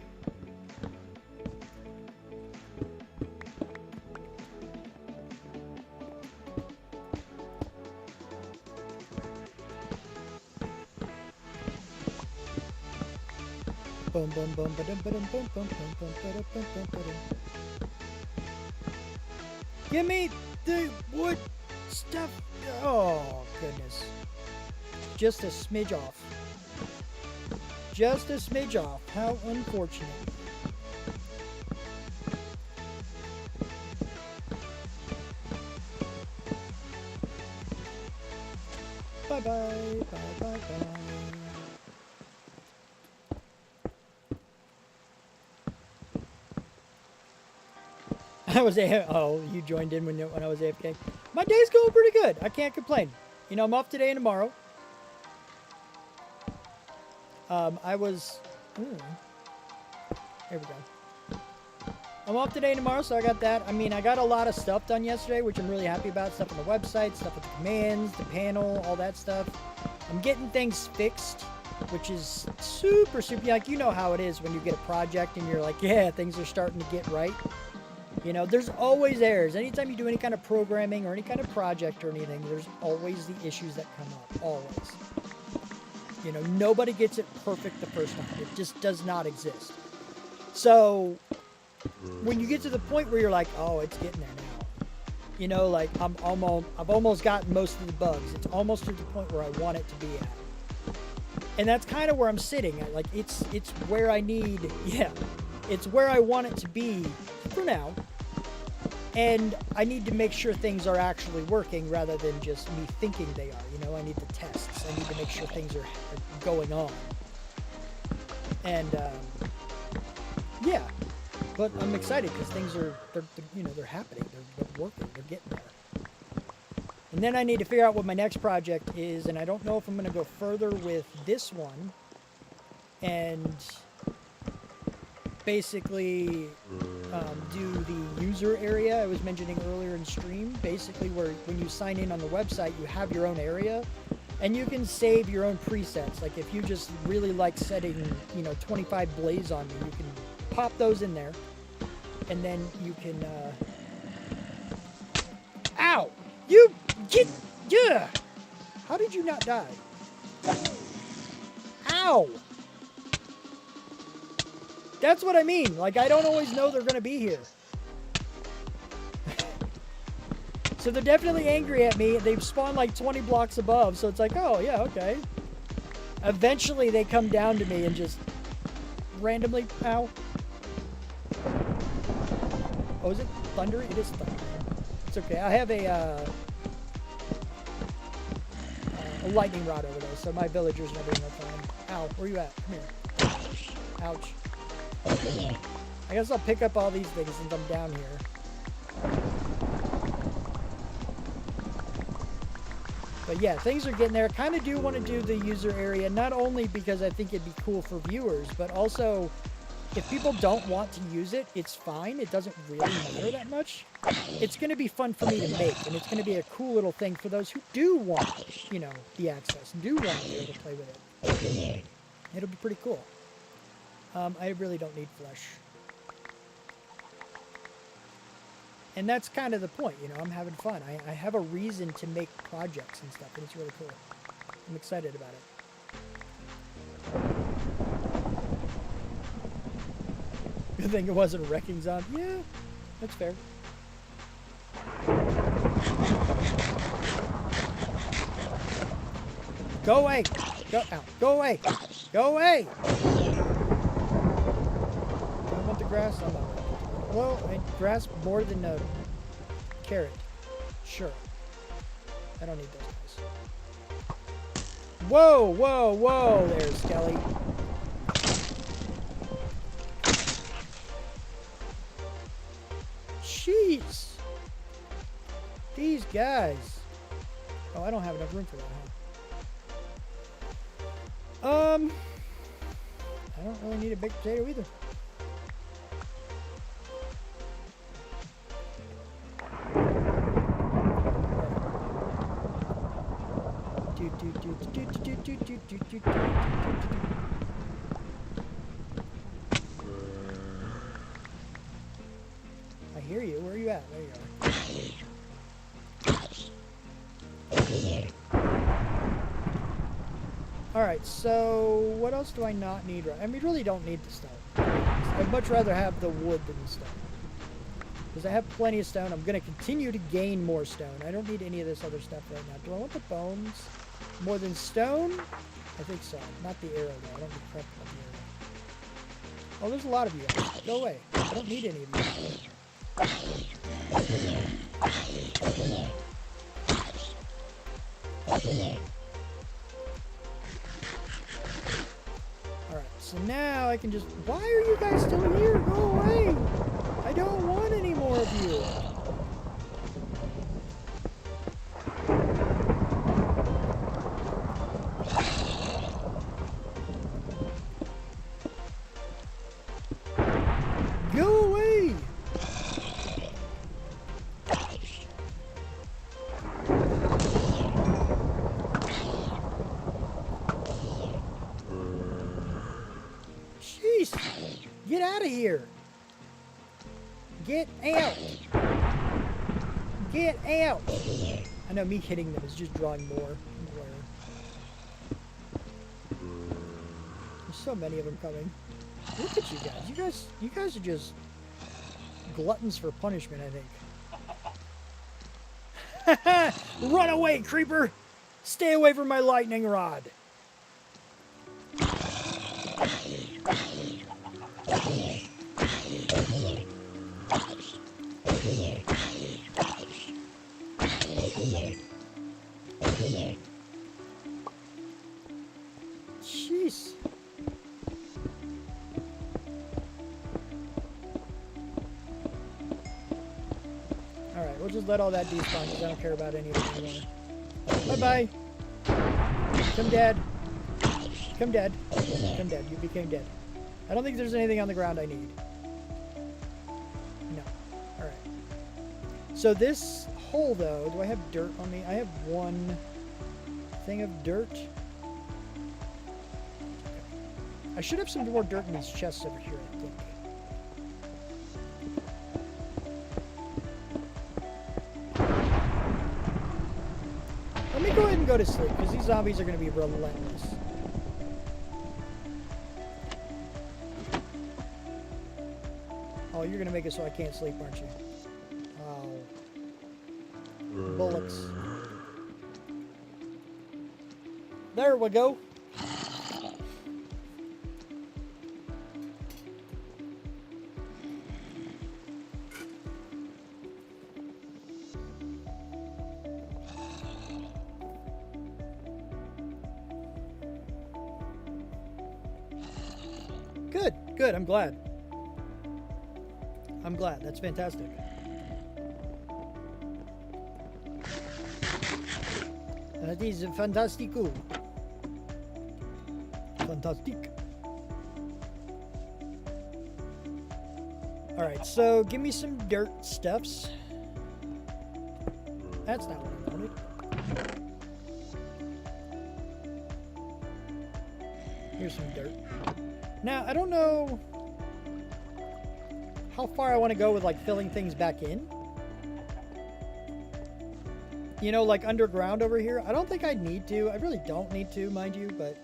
Bum bum bum ba dum ba dum bum bum bum bum ba dum bum bum ba dum. Give me the wood stuff. Oh goodness. Just a smidge off. Just a smidge off. How unfortunate. Bye bye. Bye bye bye. Oh, you joined in when I was AFK. My day's going pretty good. I can't complain. You know, I'm off today and tomorrow. Here we go. I'm off today and tomorrow, so I got that. I mean, I got a lot of stuff done yesterday, which I'm really happy about. Stuff on the website, stuff with the commands, the panel, all that stuff. I'm getting things fixed, which is super, like, you know how it is when you get a project and you're like, yeah, things are starting to get right. You know, there's always errors. Anytime you do any kind of programming or any kind of project or anything, there's always the issues that come up. Always. You know, nobody gets it perfect the first time. It just does not exist. So, when you get to the point where you're like, oh, it's getting there now. You know, like, I've almost gotten most of the bugs. It's almost to the point where I want it to be at. And that's kind of where I'm sitting. Like, it's where I need, it's where I want it to be for now. And I need to make sure things are actually working rather than just me thinking they are. You know, I need the tests. I need to make sure things are going on. And, yeah. But I'm excited because things are, they're happening. They're working. They're getting there. And then I need to figure out what my next project is. And I don't know if I'm going to go further with this one. And basically do the user area I was mentioning earlier in stream. Basically where when you sign in on the website, you have your own area. And you can save your own presets. Like if you just really like setting, 25 blaze on me, you can pop those in there. And then you can, ow! You get, yeah! How did you not die? Ow! That's what I mean. Like, I don't always know they're going to be here. So they're definitely angry at me. They've spawned like 20 blocks above. So it's like, oh, yeah, okay. Eventually, they come down to me and just randomly, ow. Oh, is it thunder? It is thunder. It's okay. I have a lightning rod over there, so my villagers and everything are fine. Ow, where you at? Come here. Ouch. I guess I'll pick up all these things since I'm down here. But yeah, things are getting there. Kind of do want to do the user area, not only because I think it'd be cool for viewers, but also if people don't want to use it, it's fine. It doesn't really matter that much. It's going to be fun for me to make, and it's going to be a cool little thing for those who do want, the access, and do want to be able to play with it. It'll be pretty cool. I really don't need flesh. And that's kind of the point, I'm having fun. I have a reason to make projects and stuff, and it's really cool. I'm excited about it. Good thing it wasn't a wrecking zone. Yeah, that's fair. Go away! Go out! Go away! Go away! Do I want the grass? I'm not. Well, grass more than a carrot. Sure. I don't need those guys. Whoa, whoa, whoa there, Skelly. Jeez. These guys. Oh, I don't have enough room for that, huh? I don't really need a big potato either. I hear you. Where are you at? There you are. Alright, so what else do I not need? I mean, really don't need the stone. I'd much rather have the wood than the stone. Because I have plenty of stone. I'm going to continue to gain more stone. I don't need any of this other stuff right now. Do I want the bones more than stone? I think so. Not the arrow, though. I don't need crap about the arrow. Oh, there's a lot of you guys. Go away. I don't need any of you. Alright, so now I can just... Why are you guys still here? Go away! I don't want any more of you. Go away! Jeez! Get out of here! Get out! Get out! I know me hitting them is just drawing more. There's so many of them coming. Look at you guys. You guys are just gluttons for punishment, I think. Run away, creeper! Stay away from my lightning rod. Jeez. Alright, we'll just let all that despawn because I don't care about any of it anymore. Bye-bye. Come dead. Come dead. Come dead. You became dead. I don't think there's anything on the ground I need. No. Alright. So this hole, though, do I have dirt on me? I have one thing of dirt. I should have some more dirt in these chests over here, I think. Let me go ahead and go to sleep, because these zombies are going to be relentless. Oh, you're going to make it so I can't sleep, aren't you? Oh. Bullets. There we go. Good, good, I'm glad. I'm glad, that's fantastic. That is fantastico. Fantastic. Alright, so give me some dirt stuffs. That's not what I wanted. Here's some dirt. Now, I don't know how far I want to go with, like, filling things back in. You know, like, underground over here. I don't think I need to. I really don't need to, mind you, but...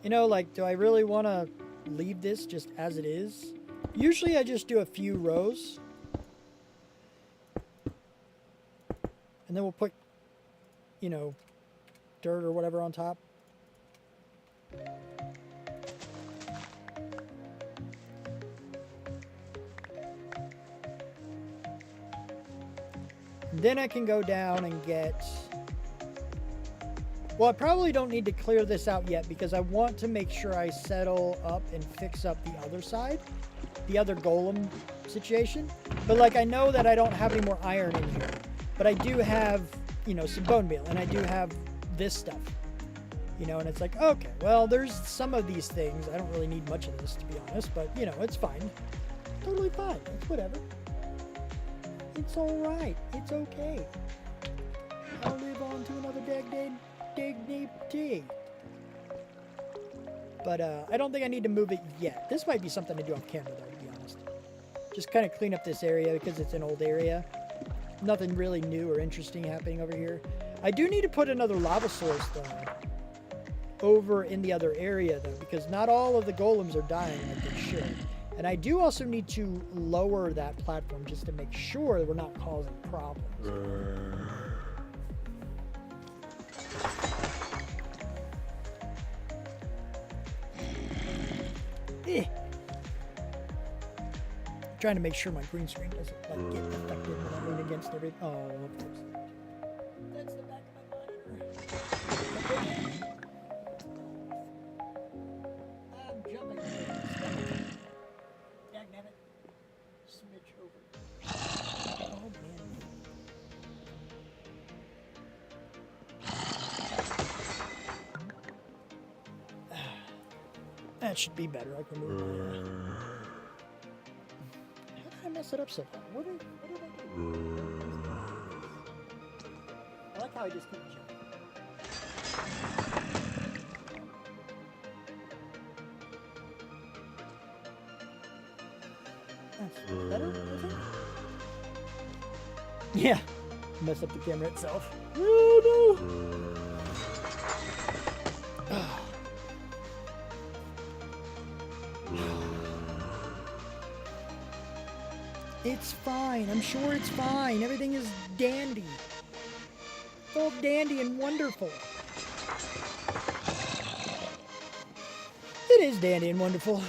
You know, like, do I really want to leave this just as it is? Usually I just do a few rows. And then we'll put, you know, dirt or whatever on top. Then I can go down and get... Well, I probably don't need to clear this out yet because I want to make sure I settle up and fix up the other side. The other golem situation. But, like, I know that I don't have any more iron in here. But I do have, you know, some bone meal. And I do have this stuff. You know, and it's like, okay, well, there's some of these things. I don't really need much of this, to be honest. But, you know, it's fine. Totally fine. It's whatever. It's alright. It's okay. I'll live on to another dignity. But I don't think I need to move it yet. This might be something to do off camera, though, to be honest. Just kind of clean up this area because it's an old area. Nothing really new or interesting happening over here. I do need to put another lava source, though, over in the other area, though, because not all of the golems are dying like they should. And I do also need to lower that platform just to make sure that we're not causing problems. Trying to make sure my green screen doesn't like get affected when I lean against everything. Oh, of course. That's the back of my monitor. I'm jumping. Dagnabbit. Smidge over. Oh man. That should be better. I can move my... How did I mess it up so far? What did I do? I like how I just keep jumping. That's better, I think. Yeah. Mess up the camera itself. Oh no! It's fine. I'm sure it's fine. Everything is dandy. It's all dandy and wonderful. It is dandy and wonderful.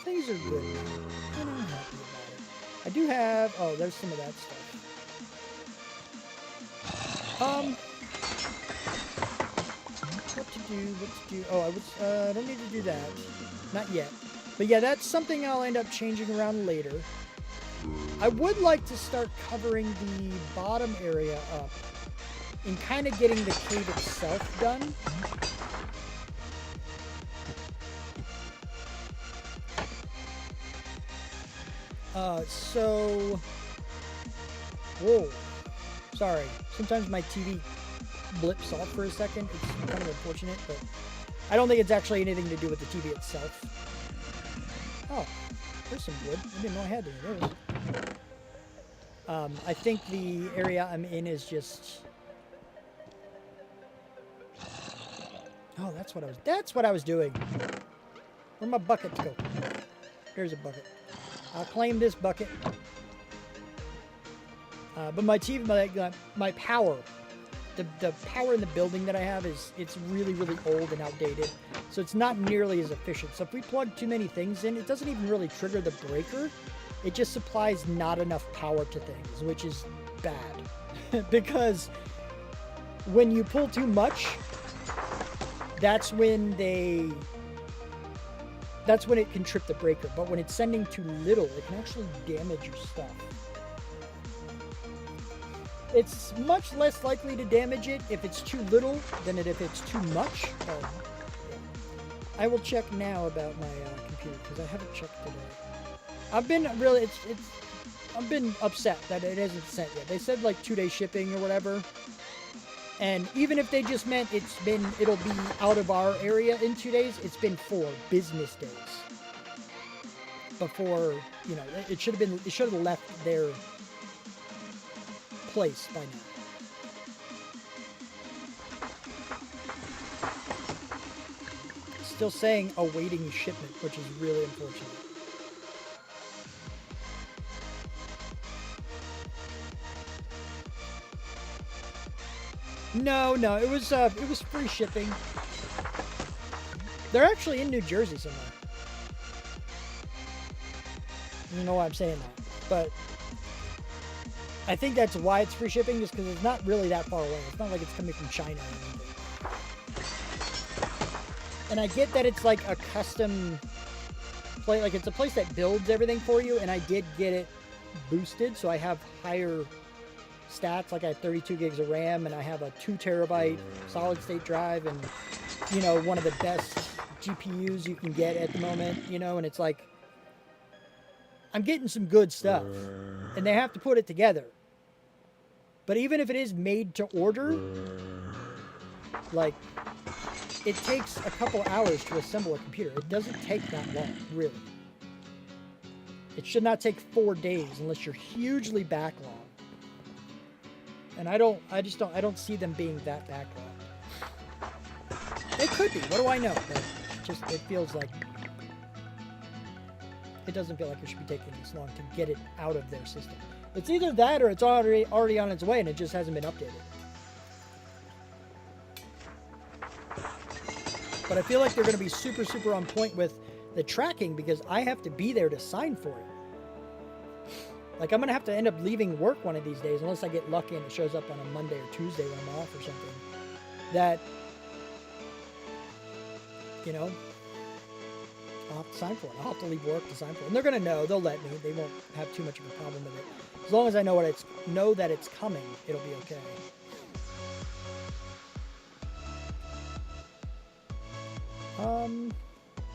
Things are good. And I'm happy about it. I do have... Oh, there's some of that stuff. What to do? Oh, I don't need to do that. Not yet. But yeah, that's something I'll end up changing around later. I would like to start covering the bottom area up and kind of getting the cave itself done. Whoa. Sorry. Sometimes my TV blips off for a second. It's kind of unfortunate, but I don't think it's actually anything to do with the TV itself. Oh, there's some wood. I didn't know I had any. There it is. I think the area I'm in is just... Oh, that's what I was doing. Where'd my bucket go? Here's a bucket. I'll claim this bucket. But my TV, my power, the power in the building that I have it's really, really old and outdated. So it's not nearly as efficient. So if we plug too many things in, it doesn't even really trigger the breaker. It just supplies not enough power to things, which is bad. Because when you pull too much, that's when it can trip the breaker. But when it's sending too little, it can actually damage your stuff. It's much less likely to damage it if it's too little than if it's too much. Yeah. I will check now about my computer because I haven't checked today. I've been really, I've been upset that it hasn't sent yet. They said like 2-day shipping or whatever. And even if they just meant it'll be out of our area in 2 days, it's been 4 business days before, you know, it should have left their place by now. Still saying awaiting shipment, which is really unfortunate. No, it was free shipping. They're actually in New Jersey somewhere. I don't know why I'm saying that, but I think that's why it's free shipping, just because it's not really that far away. It's not like it's coming from China or anything. And I get that it's like a custom place, like it's a place that builds everything for you, and I did get it boosted, so I have higher stats. Like I have 32 gigs of RAM, and I have a 2 terabyte solid state drive, and you know, one of the best GPUs you can get at the moment, you know, and it's like I'm getting some good stuff, and they have to put it together. But even if it is made to order, like, it takes a couple hours to assemble a computer. It doesn't take that long, really. It should not take 4 days unless you're hugely backlogged. And I don't see them being that backlogged. They could be. What do I know? But it feels like it doesn't feel like it should be taking this long to get it out of their system. It's either that or it's already on its way and it just hasn't been updated. But I feel like they're going to be super, super on point with the tracking because I have to be there to sign for it. Like, I'm going to have to end up leaving work one of these days unless I get lucky and it shows up on a Monday or Tuesday when I'm off or something. That, you know, I'll have to sign for it. I'll have to leave work to sign for it. And they're going to know. They'll let me. They won't have too much of a problem with it. As long as I know that it's coming, it'll be okay.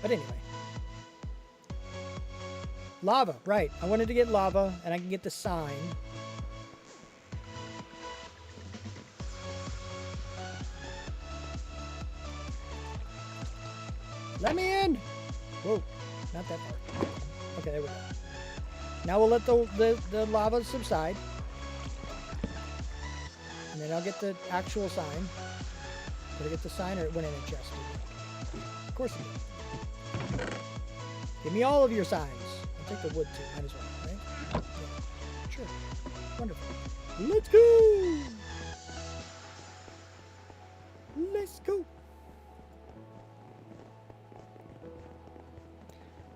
But anyway. Lava, right. I wanted to get lava, and I can get the sign. Let me in! Whoa, not that far. Okay, there we go. Now we'll let the lava subside. And then I'll get the actual sign. Did I get the sign or it went in a chest? Of course it did. Give me all of your signs. I'll take the wood too. Might as well, right? Yeah. Sure. Wonderful. Let's go! Let's go!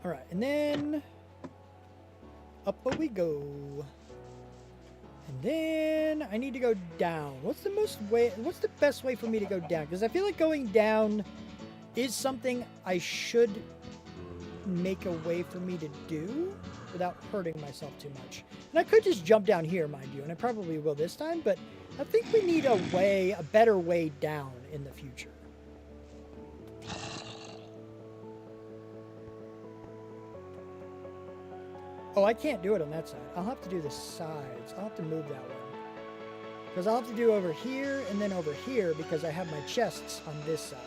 Alright, and then up we go. And then I need to go down. What's the best way for me to go down? Because I feel like going down is something I should make a way for me to do without hurting myself too much. And I could just jump down here, mind you, and I probably will this time, but I think we need a better way down in the future. Oh, I can't do it on that side. I'll have to do the sides. I'll have to move that one. Because I'll have to do over here and then over here because I have my chests on this side.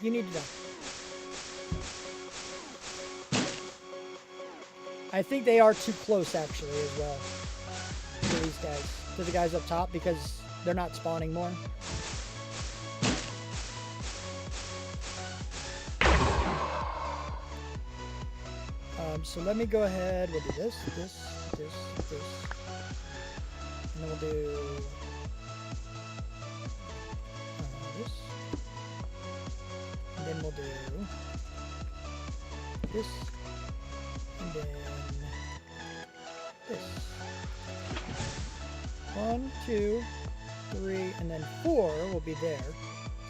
You need to know. I think they are too close, actually, as well. To these guys. To the guys up top because they're not spawning more. So let me go ahead. We'll do this. And then we'll do this. And then we'll do this. And then this. 1, 2, 3, and then 4 will be there.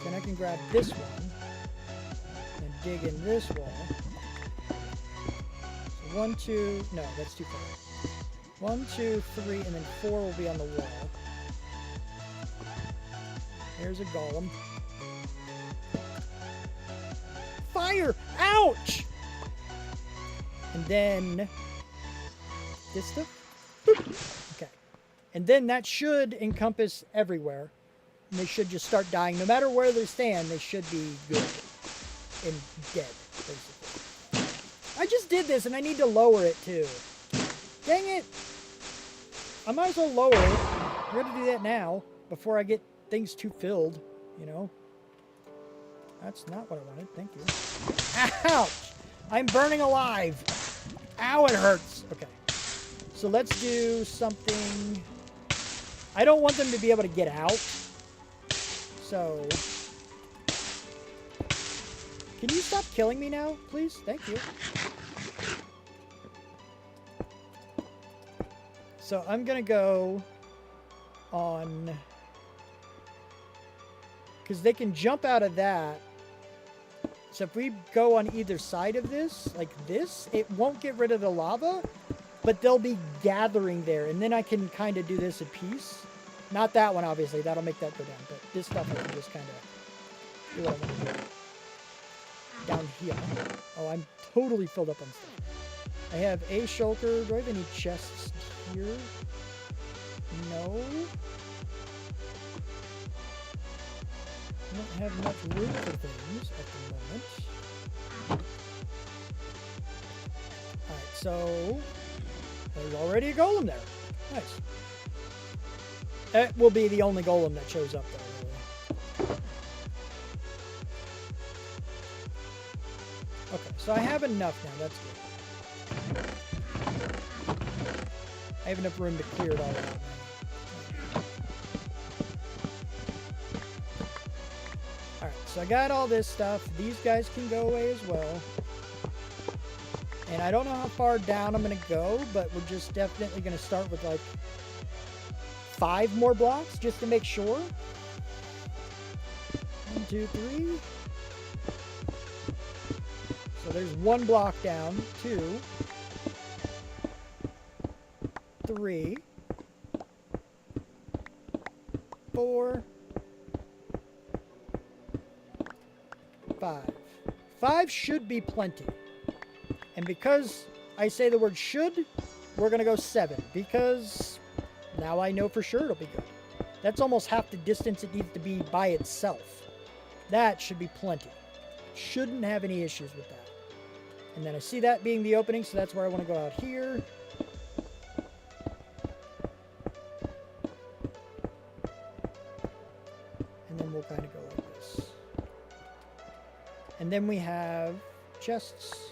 Then I can grab this one and dig in this wall. 1, 2, no, that's too far. 1, 2, 3, and then 4 will be on the wall. There's a golem. Fire! Ouch! And then this stuff. Boop. Okay. And then that should encompass everywhere. And they should just start dying. No matter where they stand, they should be good and dead, basically. I just did this and I need to lower it too. Dang it! I might as well lower it. I'm going to do that now before I get things too filled, you know. That's not what I wanted. Thank you. Ouch! I'm burning alive. Ow, it hurts. Okay. So let's do something. I don't want them to be able to get out. So can you stop killing me now, please? Thank you. So I'm going to go on, because they can jump out of that. So if we go on either side of this, like this, it won't get rid of the lava, but they'll be gathering there. And then I can kind of do this in peace. Not that one, obviously. That'll make that go down. But this stuff I can just kind of do what I want to do. Down here. Oh, I'm totally filled up on stuff. I have a shulker. Do I have any chests here? No. I don't have much room for things at the moment. Alright, so there's already a golem there. Nice. That will be the only golem that shows up there, really. Okay, so I have enough now. That's good. I have enough room to clear it all out. Alright, so I got all this stuff. These guys can go away as well. And I don't know how far down I'm going to go, but we're just definitely going to start with like 5 more blocks just to make sure. 1, 2, 3. So there's 1 block down. 2. 3. 4. 5. 5 should be plenty. And because I say the word should, we're going to go 7. Because now I know for sure it'll be good. That's almost half the distance it needs to be by itself. That should be plenty. Shouldn't have any issues with that. And then I see that being the opening, so that's where I want to go out here. And then we'll kind of go like this. And then we have chests.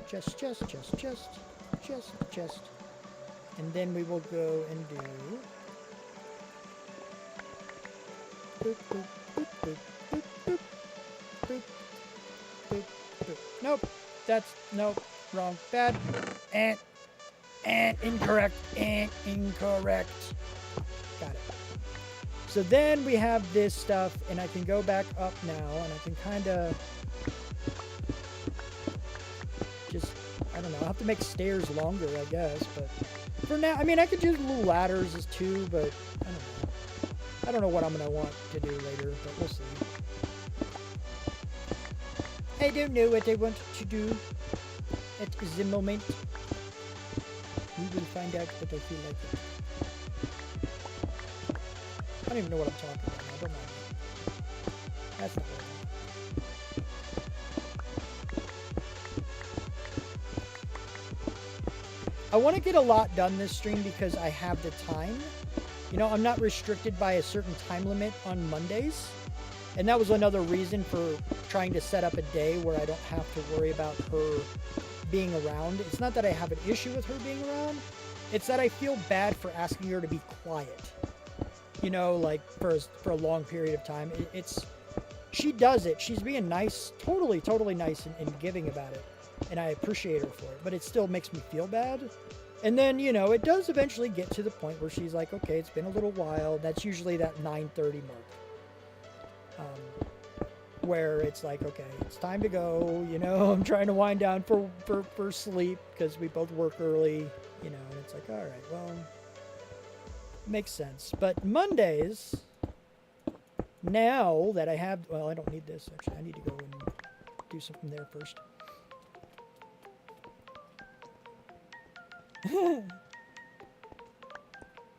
Chest, chest, chest, chest, chest, chest. And then we will go and do... Boop, boop, boop, boop, boop, boop, boop, boop, boop. Nope. That's... Nope. Wrong. Bad. And incorrect. And incorrect. Got it. So then we have this stuff, and I can go back up now, and I can kind of... just, I don't know, I'll have to make stairs longer, I guess, but for now, I mean, I could use little ladders as too, but I don't know. I don't know what I'm going to want to do later, but we'll see. I don't know what I want to do at the moment. We will find out what I feel like. I don't even know what I'm talking about now, don't mind me. That's not what I want. I want to get a lot done this stream because I have the time. You know, I'm not restricted by a certain time limit on Mondays. And that was another reason for trying to set up a day where I don't have to worry about her being around. It's not that I have an issue with her being around. It's that I feel bad for asking her to be quiet. You know, like for a long period of time. She does it. She's being nice, totally nice and giving about it. And I appreciate her for it, but it still makes me feel bad. And then, you know, it does eventually get to the point where she's like, okay, it's been a little while. That's usually that 9:30 mark. Where it's like, okay, it's time to go. You know, I'm trying to wind down for sleep because we both work early, you know, and it's like, all right, well, makes sense. But Mondays, now that I have, well, I don't need this, actually. I need to go and do something there first.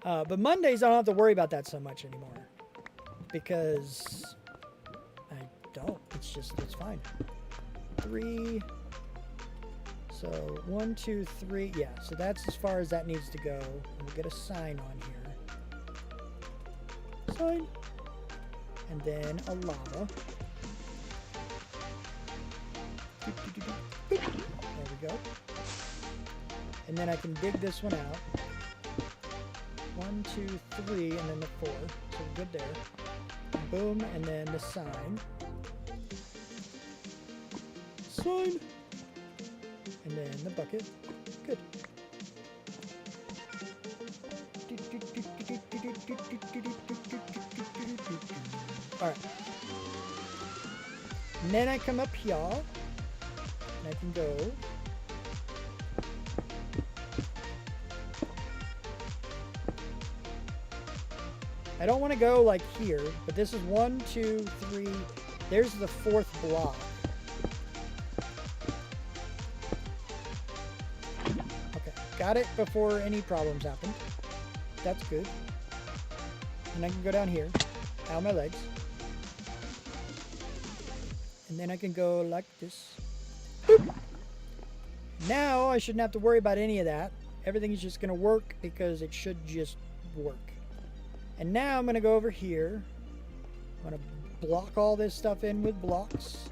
But Mondays, I don't have to worry about that so much anymore. Because I don't. It's fine. 3. So 1, 2, 3. Yeah, so that's as far as that needs to go. And we'll get a sign on here. Sign. And then a lava. There we go. And then I can dig this one out. 1, 2, 3, and then the 4. So we're good there. Boom, and then the sign. Sign. And then the bucket. Good. Alright. And then I come up here. And I can go. I don't want to go like here, but this is 1, 2, 3. There's the 4th block. Okay, got it before any problems happen. That's good. And I can go down here. Ow, my legs. And then I can go like this. Boop. Now I shouldn't have to worry about any of that. Everything is just going to work because it should just work. And now I'm going to go over here. I'm going to block all this stuff in with blocks.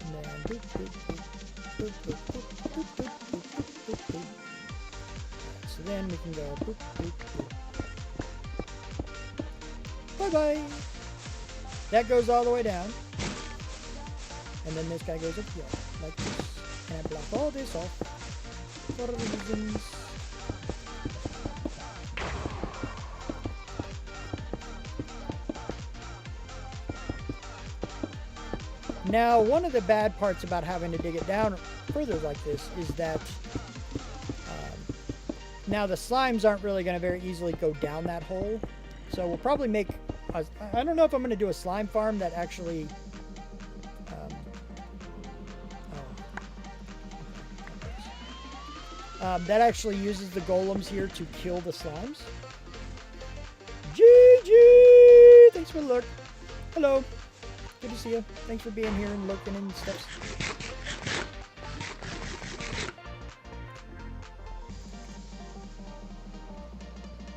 And then boop, boop, boop, boop, boop, boop, boop, boop, boop, boop, boop. So then we can go boop, boop, boop. Bye-bye. That goes all the way down. And then this guy goes up here, like this. And I block all this off for reasons. Now, one of the bad parts about having to dig it down further like this is that now the slimes aren't really going to very easily go down that hole. So we'll probably make I don't know if I'm going to do a slime farm that actually That actually uses the golems here to kill the slimes. GG! Thanks for the look. Hello. Good to see you. Thanks for being here and looking and stuff.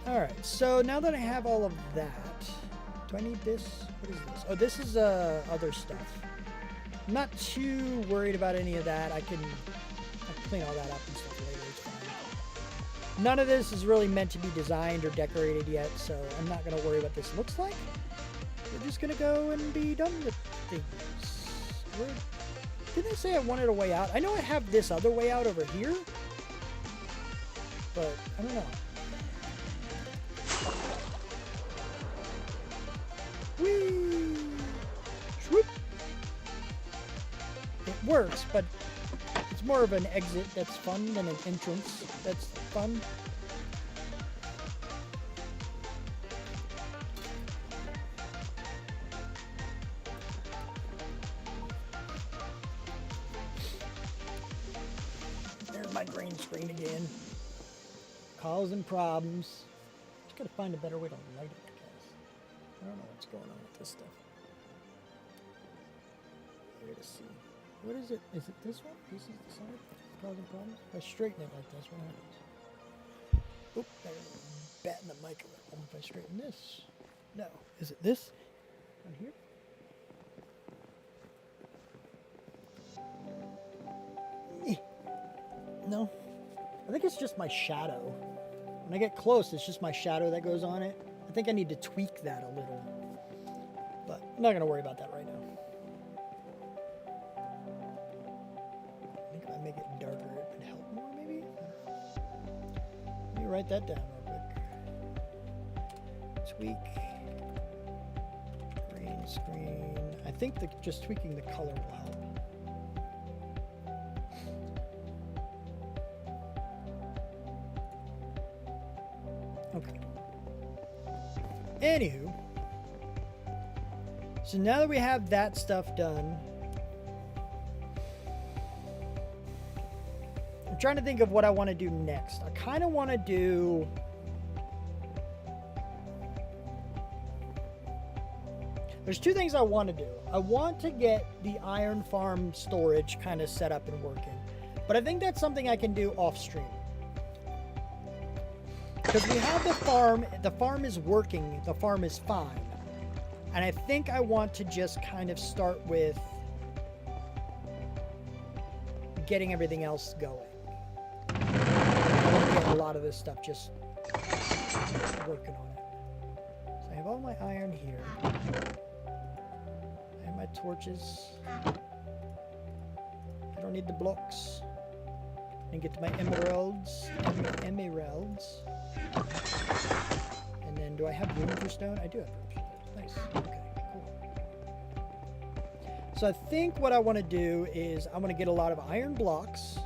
Alright, so now that I have all of that, do I need this? What is this? Oh, this is other stuff. I'm not too worried about any of that. I can clean all that up and stuff later. It's fine. None of this is really meant to be designed or decorated yet, so I'm not going to worry what this looks like. We're just going to go and be done with things. Didn't I say I wanted a way out? I know I have this other way out over here, but I don't know. Whee! Swoop! It works, but it's more of an exit that's fun than an entrance that's fun. There's my green screen again. Causing problems. Just gotta find a better way to light it. I don't know what's going on with this stuff. Here to see. What is it? Is it this one? This is the side causing problems? If I straighten it like this, what happens? Oop, there's a bat in the mic. If I straighten this. No. Is it this? Right here? No. I think it's just my shadow. When I get close, it's just my shadow that goes on it. I think I need to tweak that a little, but I'm not going to worry about that right now. I think if I make it darker, it would help more, maybe? Let me write that down real quick. Tweak. Green screen. I think that just tweaking the color will help. Okay. Anywho, so now that we have that stuff done, I'm trying to think of what I want to do next. I kind of want to do... There's two things I want to do. I want to get the iron farm storage kind of set up and working, but I think that's something I can do off stream. Because we have the farm is working, the farm is fine. And I think I want to just kind of start with getting everything else going. I want to get a lot of this stuff just working on it. So I have all my iron here. I have my torches. I don't need the blocks. And get to my emeralds. And then, do I have room for stone? I do have room for stone. Nice. Okay, cool. So I think what I want to do is I want to get a lot of iron blocks,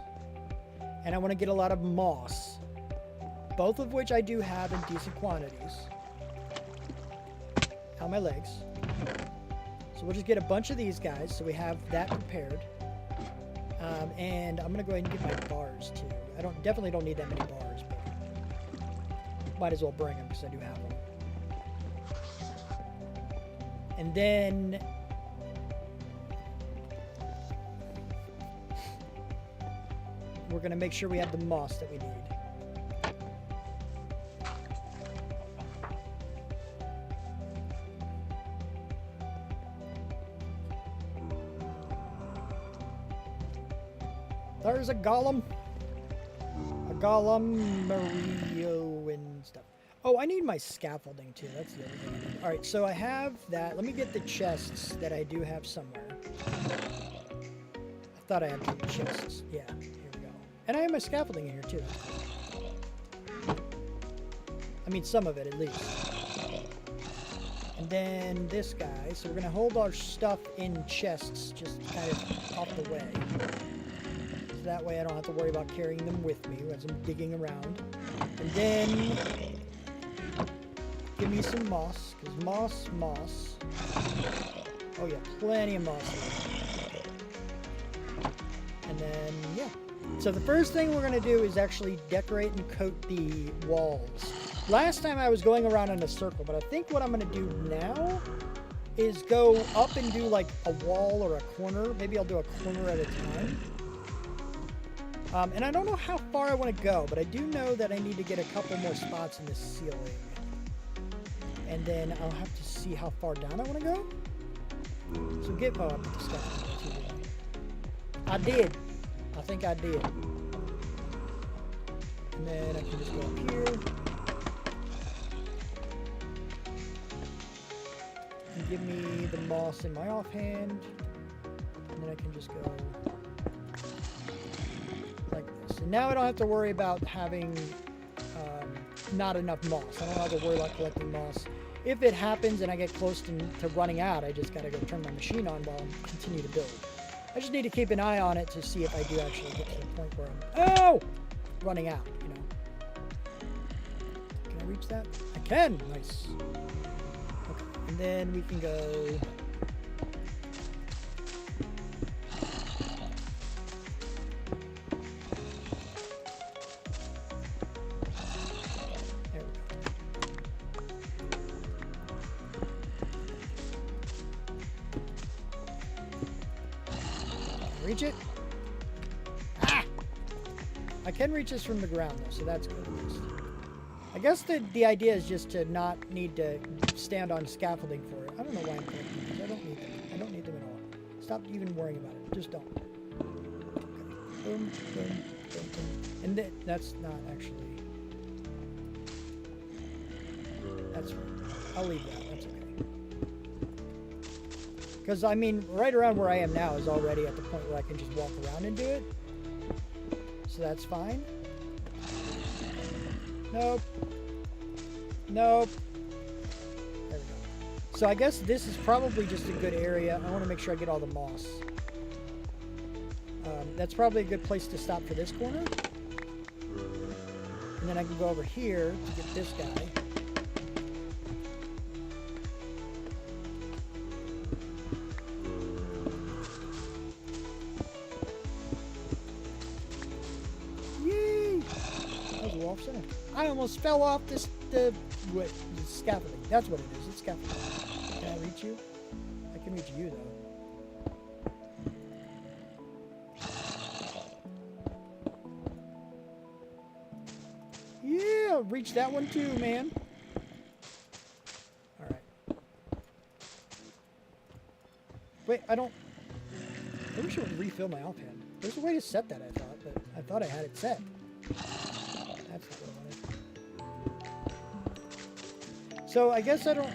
and I want to get a lot of moss, both of which I do have in decent quantities. On my legs. So we'll just get a bunch of these guys, so we have that prepared. And I'm gonna go ahead and get my bars too. I definitely don't need that many bars, but might as well bring them because I do have them. And then we're gonna make sure we have the moss that we need. There's a golem, Mario, and stuff. Oh, I need my scaffolding too. That's the other thing I need. All right, so I have that. Let me get the chests that I do have somewhere. I thought I had the chests. Yeah, here we go. And I have my scaffolding in here too. I mean, some of it at least. And then this guy. So we're gonna hold our stuff in chests, just kind of off the way. That way I don't have to worry about carrying them with me as I'm digging around. And then give me some moss, because moss. Oh yeah, plenty of moss. And then, yeah, So the first thing we're going to do is actually decorate and coat the walls. Last time I was going around in a circle, but I think what I'm going to do now is go up and do like a wall or a corner. Maybe I'll do a corner at a time. And I don't know how far I want to go, but I do know that I need to get a couple more spots in the ceiling. And then I'll have to see how far down I want to go. So get... Oh, I put the stuff in there too. I did. I think I did. And then I can just go up here. And give me the moss in my offhand. And then I can just go like this. And now I don't have to worry about having not enough moss. I don't have to worry about collecting moss. If it happens and I get close to running out, I just gotta go turn my machine on while I continue to build. I just need to keep an eye on it to see if I do actually get to the point where I'm running out, you know. Can I reach that? I can! Nice. Okay, and then we can go... There we go. Reach it? Ah! I can reach this from the ground though, so that's good. I guess the idea is just to not need to stand on scaffolding for it. I don't know why I'm collecting these. I don't need them. I don't need them at all. Stop even worrying about it. Just don't. Okay. Boom, boom, boom, boom. And that's not actually... That's right. I'll leave that. That's okay. Because, I mean, right around where I am now is already at the point where I can just walk around and do it. So that's fine. Nope. Nope. There we go. So I guess this is probably just a good area. I want to make sure I get all the moss. That's probably a good place to stop for this corner. And then I can go over here to get this guy. I almost fell off the scaffolding. That's what it is. It's scaffolding. Can I reach you? I can reach you though. Yeah, reach that one too, man. All right. Wait, I wish I would refill my offhand. There's a way to set that, I thought, but I thought I had it set. That's not what I wanted. So I guess I don't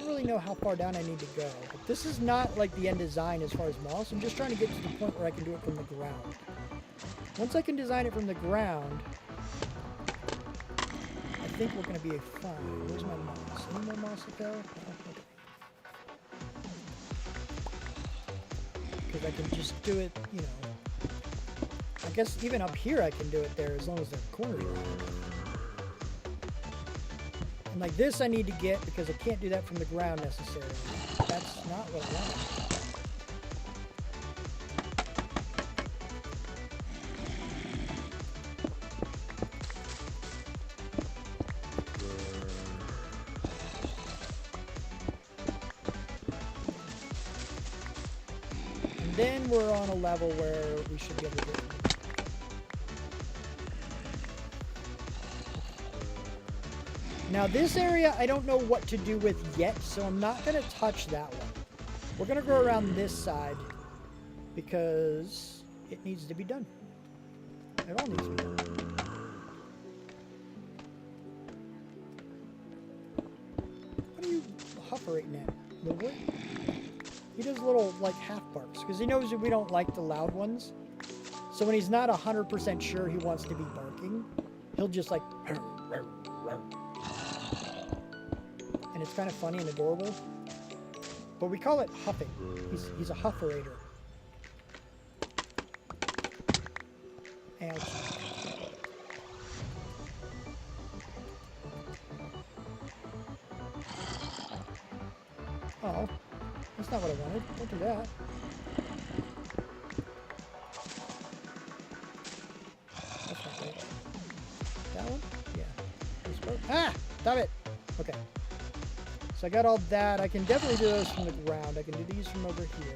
really know how far down I need to go. But this is not like the end design as far as moss. I'm just trying to get to the point where I can do it from the ground. Once I can design it from the ground, I think we're going to be fine. Where's my moss? Any more moss to go? Oh, okay. Because I can just do it, you know. I guess even up here I can do it there as long as the corners are right. And like this I need to get because I can't do that from the ground necessarily. That's not what I want. And then we're on a level where we should be able to do it. Now this area I don't know what to do with yet, so I'm not going to touch that one. We're going to go around this side because it needs to be done. It all needs to be done. What are you hovering at? The wood? He does little like half barks because he knows that we don't like the loud ones. So when he's not 100% sure he wants to be barking, he'll just like... And it's kind of funny and adorable. But we call it huffing. He's a hufferator. Ouch. Oh, that's not what I wanted. Don't do that. Stop it. Okay. So I got all that. I can definitely do those from the ground. I can do these from over here.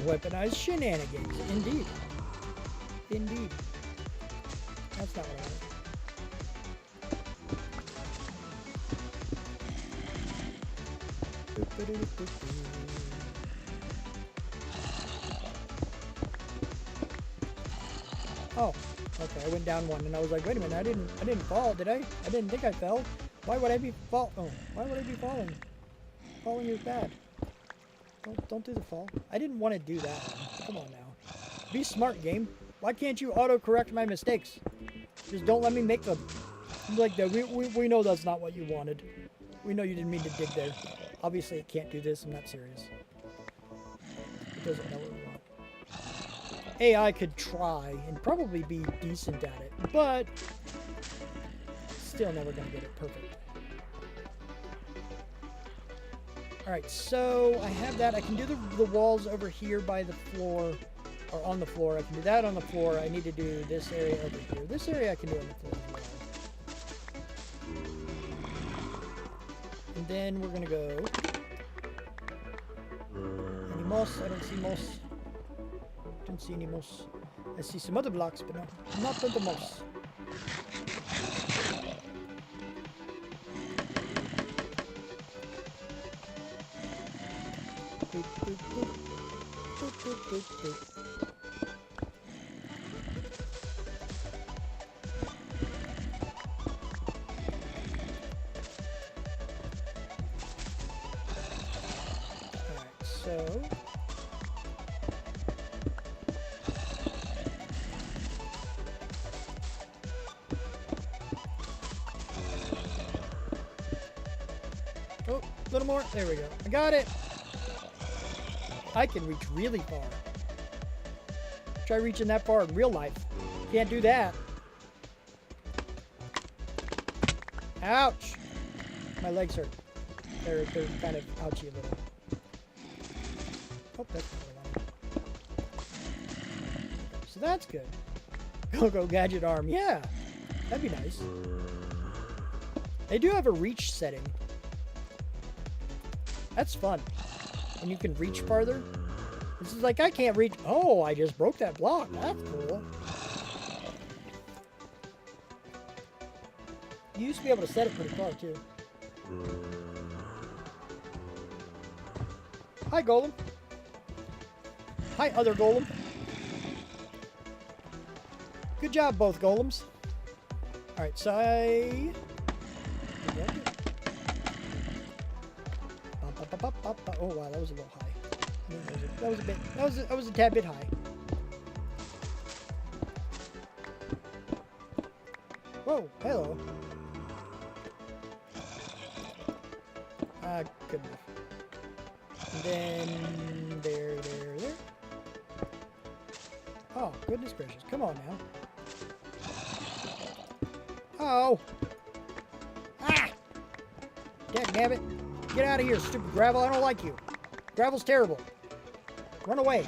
Weaponized shenanigans. Indeed. Indeed. That's not what I wanted. Oh, okay. I went down one, and I was like, "Wait a minute! I didn't fall, did I? I didn't think I fell. Why would I be fall? Oh, why would I be falling? Falling is bad. Don't do the fall. I didn't want to do that. Come on now. Be smart, game. Why can't you auto-correct my mistakes? Just don't let me make them. Like that. We know that's not what you wanted. We know you didn't mean to dig there. Obviously, it can't do this. I'm not serious. It doesn't know what we want. AI could try and probably be decent at it, but still never gonna get it perfect. Alright, so I have that. I can do the walls over here by the floor, or on the floor. I can do that on the floor. I need to do this area over here. This area I can do on the floor as well. And then we're gonna go... Any moss? I don't see moss. Don't see any moss. I see some other blocks, but no, not the moss. Boop, boop, boop. Boop, boop, boop, boop. Alright, so... Oh, a little more. There we go. I got it. I can reach really far. Try reaching that far in real life. Can't do that. Ouch. My legs hurt. They're kind of ouchy a little. Oh, that's not what I wanted. So that's good. Go gadget arm. Yeah. That'd be nice. They do have a reach setting. That's fun. And you can reach farther. This is like, I can't reach. Oh, I just broke that block. That's cool. You used to be able to set it pretty far, too. Hi, Golem. Hi, other Golem. Good job, both Golems. Alright, so I... Oh wow, that was a little high. That was a tad bit high. Whoa, hello. Good enough. And then there. Oh, goodness gracious! Come on now. Oh. Ah! Dadnabbit. Get out of here, stupid gravel. I don't like you. Gravel's terrible. Run away.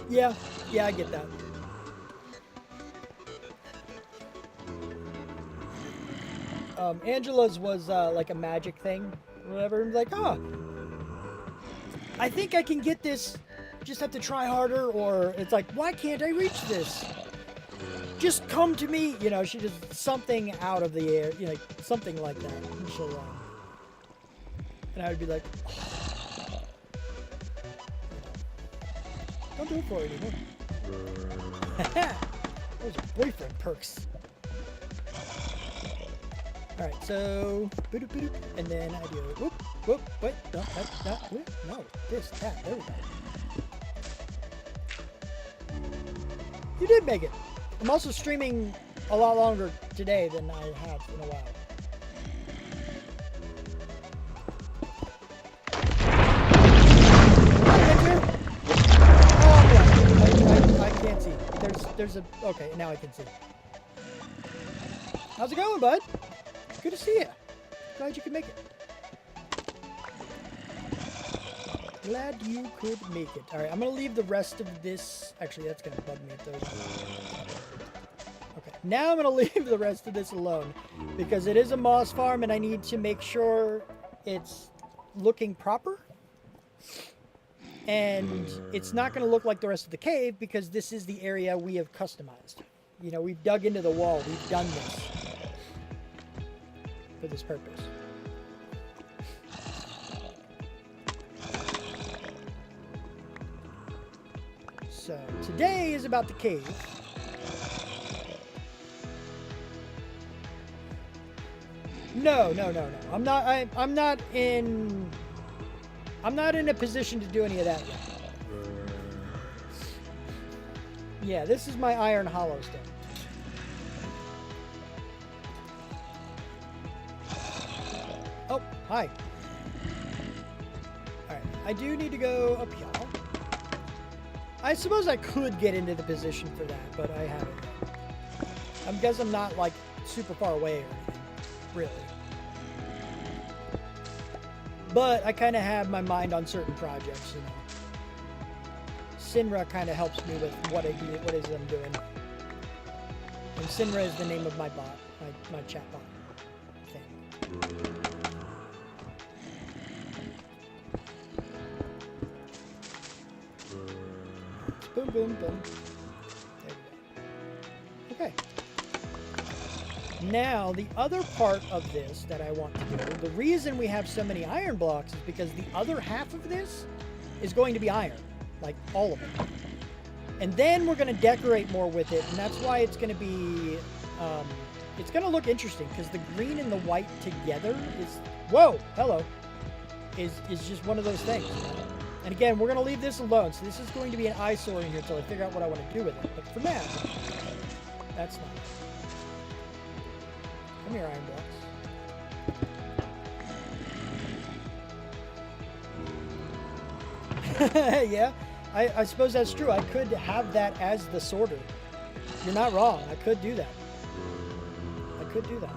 Yeah, I get that. Angela's was like a magic thing. Whatever. Like, oh, I think I can get this. Just have to try harder, or it's like, why can't I reach this? Just come to me, you know. She just something out of the air, you know, something like that. And she'll, and I would be like, oh. Don't do it for her anymore. Those are boyfriend perks. All right, so and then I do whoop, wait, no, this, that, there we go. You did make it. I'm also streaming a lot longer today than I have in a while. Oh, I there's a... Okay, now I can see. How's it going, bud? Good to see you. Glad you could make it. Glad you could make it. Alright, I'm going to leave the rest of this... Actually, that's going to bug me if those... Okay, now I'm going to leave the rest of this alone. Because it is a moss farm and I need to make sure it's looking proper. And it's not going to look like the rest of the cave because this is the area we have customized. You know, we've dug into the wall. We've done this for this purpose. So, today is about the cave. No. I'm not in a position to do any of that yet. Yeah, this is my iron hollow stone. Oh, hi. Alright, I do need to go up here. I suppose I could get into the position for that, but I haven't yet. I guess I'm not, like, super far away or anything, really. But I kind of have my mind on certain projects, you know. Sinra kind of helps me with what it is I'm doing. And Sinra is the name of my bot, my chat bot thing. Boom, boom, boom. There we go. Okay. Now, the other part of this that I want to do, the reason we have so many iron blocks is because the other half of this is going to be iron. Like, all of it. And then we're going to decorate more with it, and that's why it's going to be, it's going to look interesting, because the green and the white together is, whoa, hello, is just one of those things. And again, we're going to leave this alone, so this is going to be an eyesore in here until I figure out what I want to do with it. But for now, that's not it. Come here, iron blocks. Yeah, I suppose that's true. I could have that as the sorter. You're not wrong. I could do that. I could do that.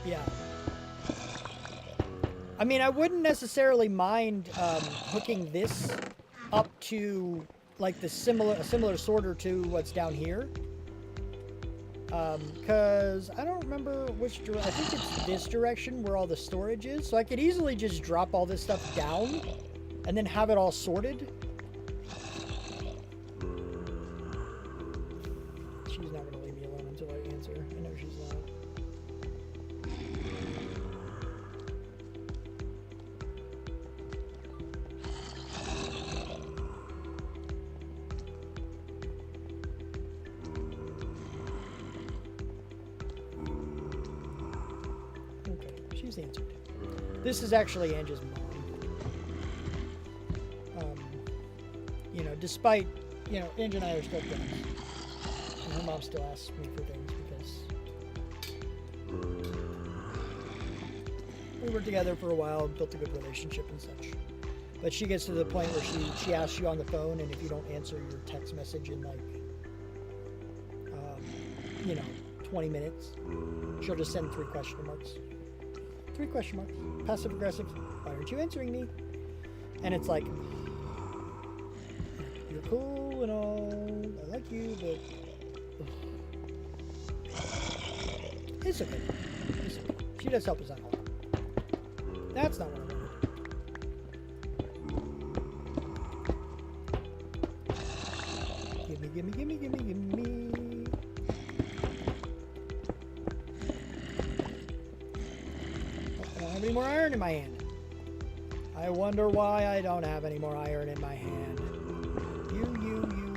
Yeah. I mean, I wouldn't necessarily mind hooking this up to like a similar sorter to what's down here. Because I don't remember which direction. I think it's this direction where all the storage is. So I could easily just drop all this stuff down and then have it all sorted. She's not going to leave me alone until I answer. I know she's not. She's answered. This is actually Angie's mom. You know, despite, you know, Angie and I are still friends. And her mom still asks me for things because we were together for a while, built a good relationship and such. But she gets to the point where she asks you on the phone, and if you don't answer your text message in like, you know, 20 minutes, she'll just send 3 question marks. 3 question marks. Passive aggressive. Why aren't you answering me? And it's like, you're cool and all. I like you, but it's okay. It's okay. She does help us out a lot. That's not what I wanted. Gimme. I don't have any more iron in my hand. I wonder why I don't have any more iron in my hand. You.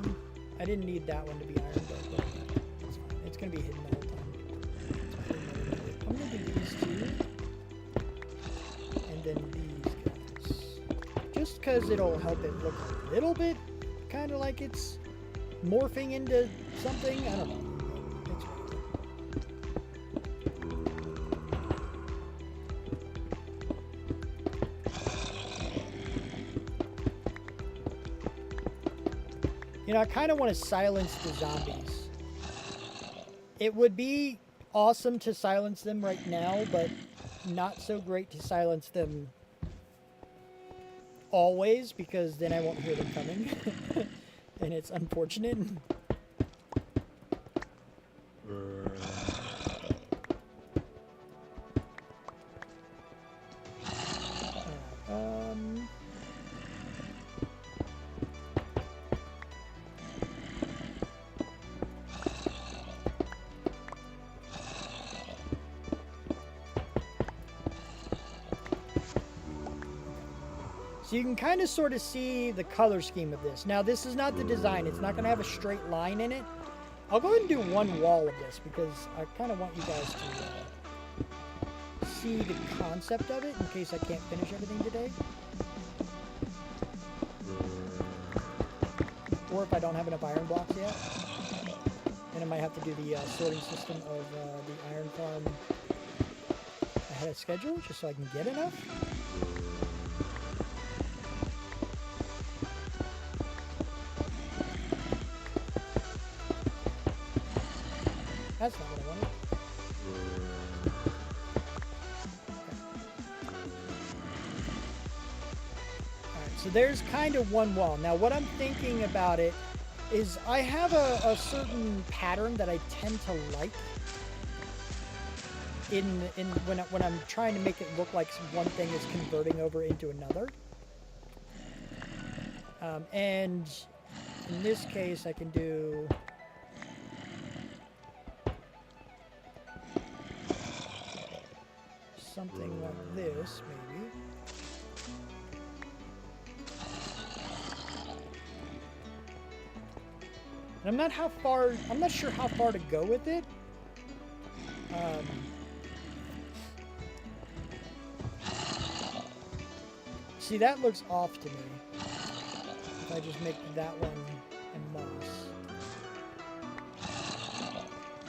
I didn't need that one to be iron, but it's fine. It's going to be hidden the whole time. I'm going to do these 2. And then these guys. Just because it'll help it look a little bit kind of like it's morphing into something. I don't know. It's You know, I kind of want to silence the zombies. It would be awesome to silence them right now, but not so great to silence them always, because then I won't hear them coming. And it's unfortunate. So you can kind of sort of see the color scheme of this. Now, this is not the design. It's not going to have a straight line in it. I'll go ahead and do one wall of this because I kind of want you guys to see the concept of it in case I can't finish everything today. Or if I don't have enough iron blocks yet. Then I might have to do the sorting system of the iron farm ahead of schedule just so I can get enough. That's not what I wanted. Alright, so there's kind of one wall. Now what I'm thinking about it is I have a certain pattern that I tend to like in when I'm trying to make it look like one thing is converting over into another. And in this case I can do something like this, maybe. And I'm not sure how far to go with it. See, that looks off to me. If I just make that one a moss.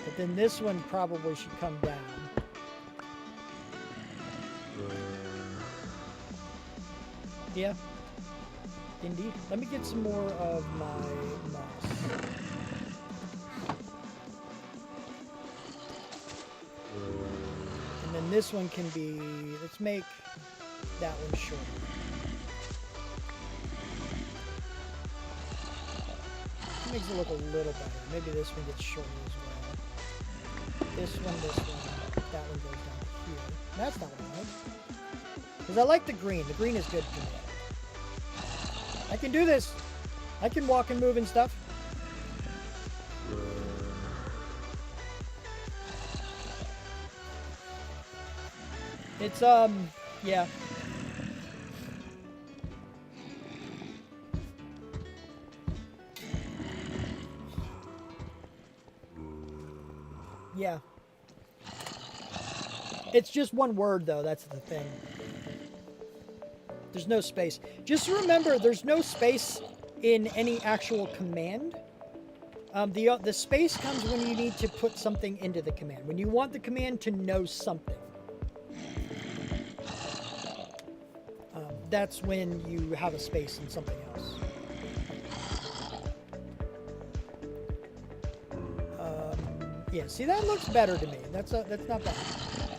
But then this one probably should come down. Yeah, indeed. Let me get some more of my moss. And then this one can be, let's make that one shorter. It makes it look a little better. Maybe this one gets shorter as well. This one, that one goes down to here. That's not what I wanted. Because I like the green. The green is good for me. I can do this. I can walk and move and stuff. It's, yeah. Yeah. It's just one word, though. That's the thing. There's no space. Just remember, there's no space in any actual command. The space comes when you need to put something into the command. When you want the command to know something. That's when you have a space in something else. Yeah, see, that looks better to me. That's not bad.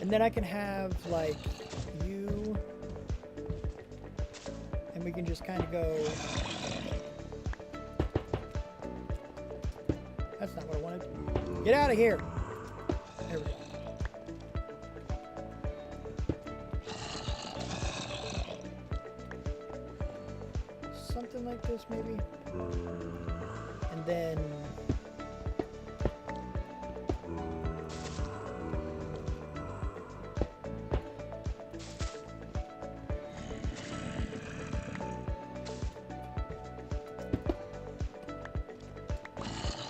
And then I can have, like, you... And we can just kind of go... That's not what I wanted. Get out of here! There we go. Something like this, maybe? And then...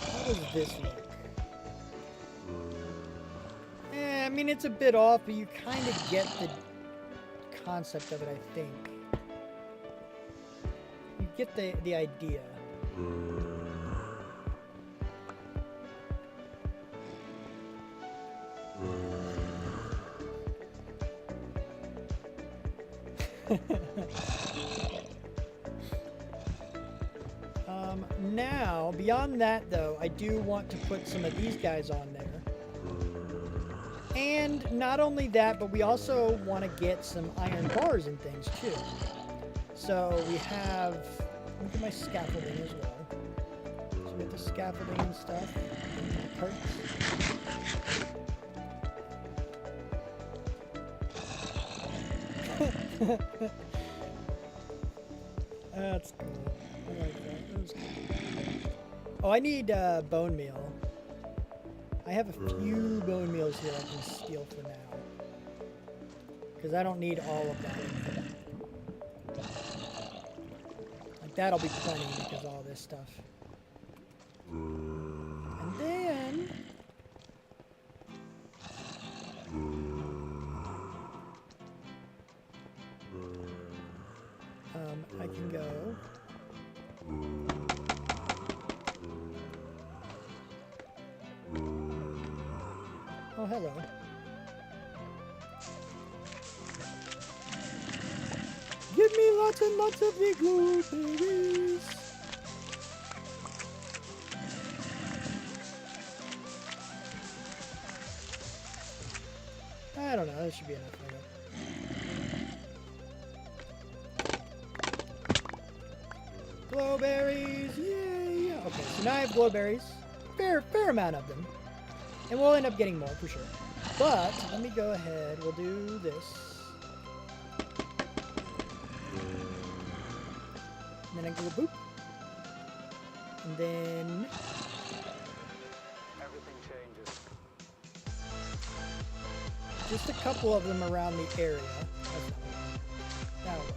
How does this look? I mean, it's a bit off, but you kind of get the concept of it, I think. You get the idea. Now, beyond that, though, I do want to put some of these guys on there. And not only that, but we also want to get some iron bars and things, too. So we have... Look at my scaffolding as well. So we have the scaffolding and stuff. And carts. That's cool. I like that. That was cool. Oh, I need bone meal. I have a few bone meals here I can steal for now. Because I don't need all of that in here. Like, that'll be plenty because of all this stuff. And then... I can go... Oh, hello. Give me lots and lots of the blueberries. I don't know, that should be enough for it. Glowberries, yay! Okay, so now I have glowberries. Fair amount of them. And we'll end up getting more for sure. But let me go ahead. We'll do this. And then I go boop. And then Everything changes. just a couple of them around the area. That'll work.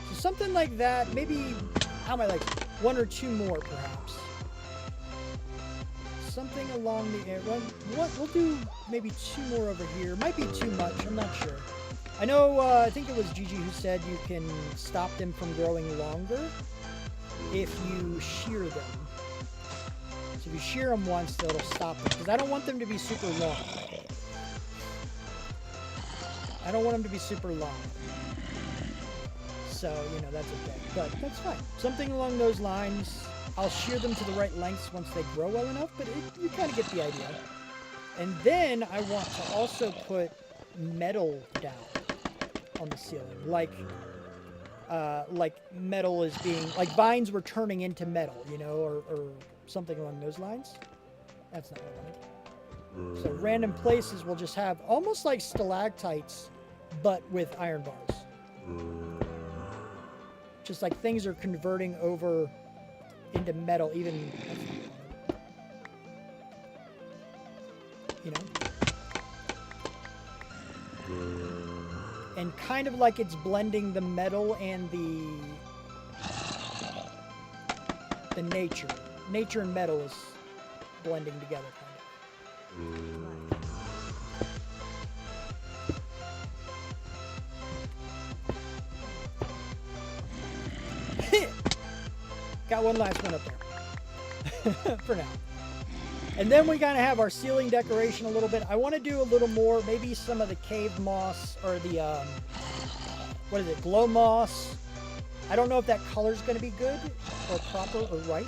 So something like that. Maybe, how am I like, one or two more perhaps. Something along the air. Well, we'll do maybe two more over here. Might be too much. I'm not sure. I know. I think it was Gigi who said you can stop them from growing longer if you shear them. So if you shear them once, it'll stop them. Because I don't want them to be super long. I don't want them to be super long. So you know that's okay. But that's fine. Something along those lines. I'll shear them to the right lengths once they grow well enough, but you kind of get the idea. And then I want to also put metal down on the ceiling, like metal is being, like vines were turning into metal, you know, or something along those lines. That's not what I wanted. So random places will just have almost like stalactites, but with iron bars. Just like things are converting over into metal, even, you know, and kind of like it's blending the metal and the nature and metal is blending together, kind of. Got one last one up there for now. And then we kind of have our ceiling decoration a little bit. I want to do a little more, maybe some of the cave moss or the, what is it, glow moss. I don't know if that color's going to be good or proper or right.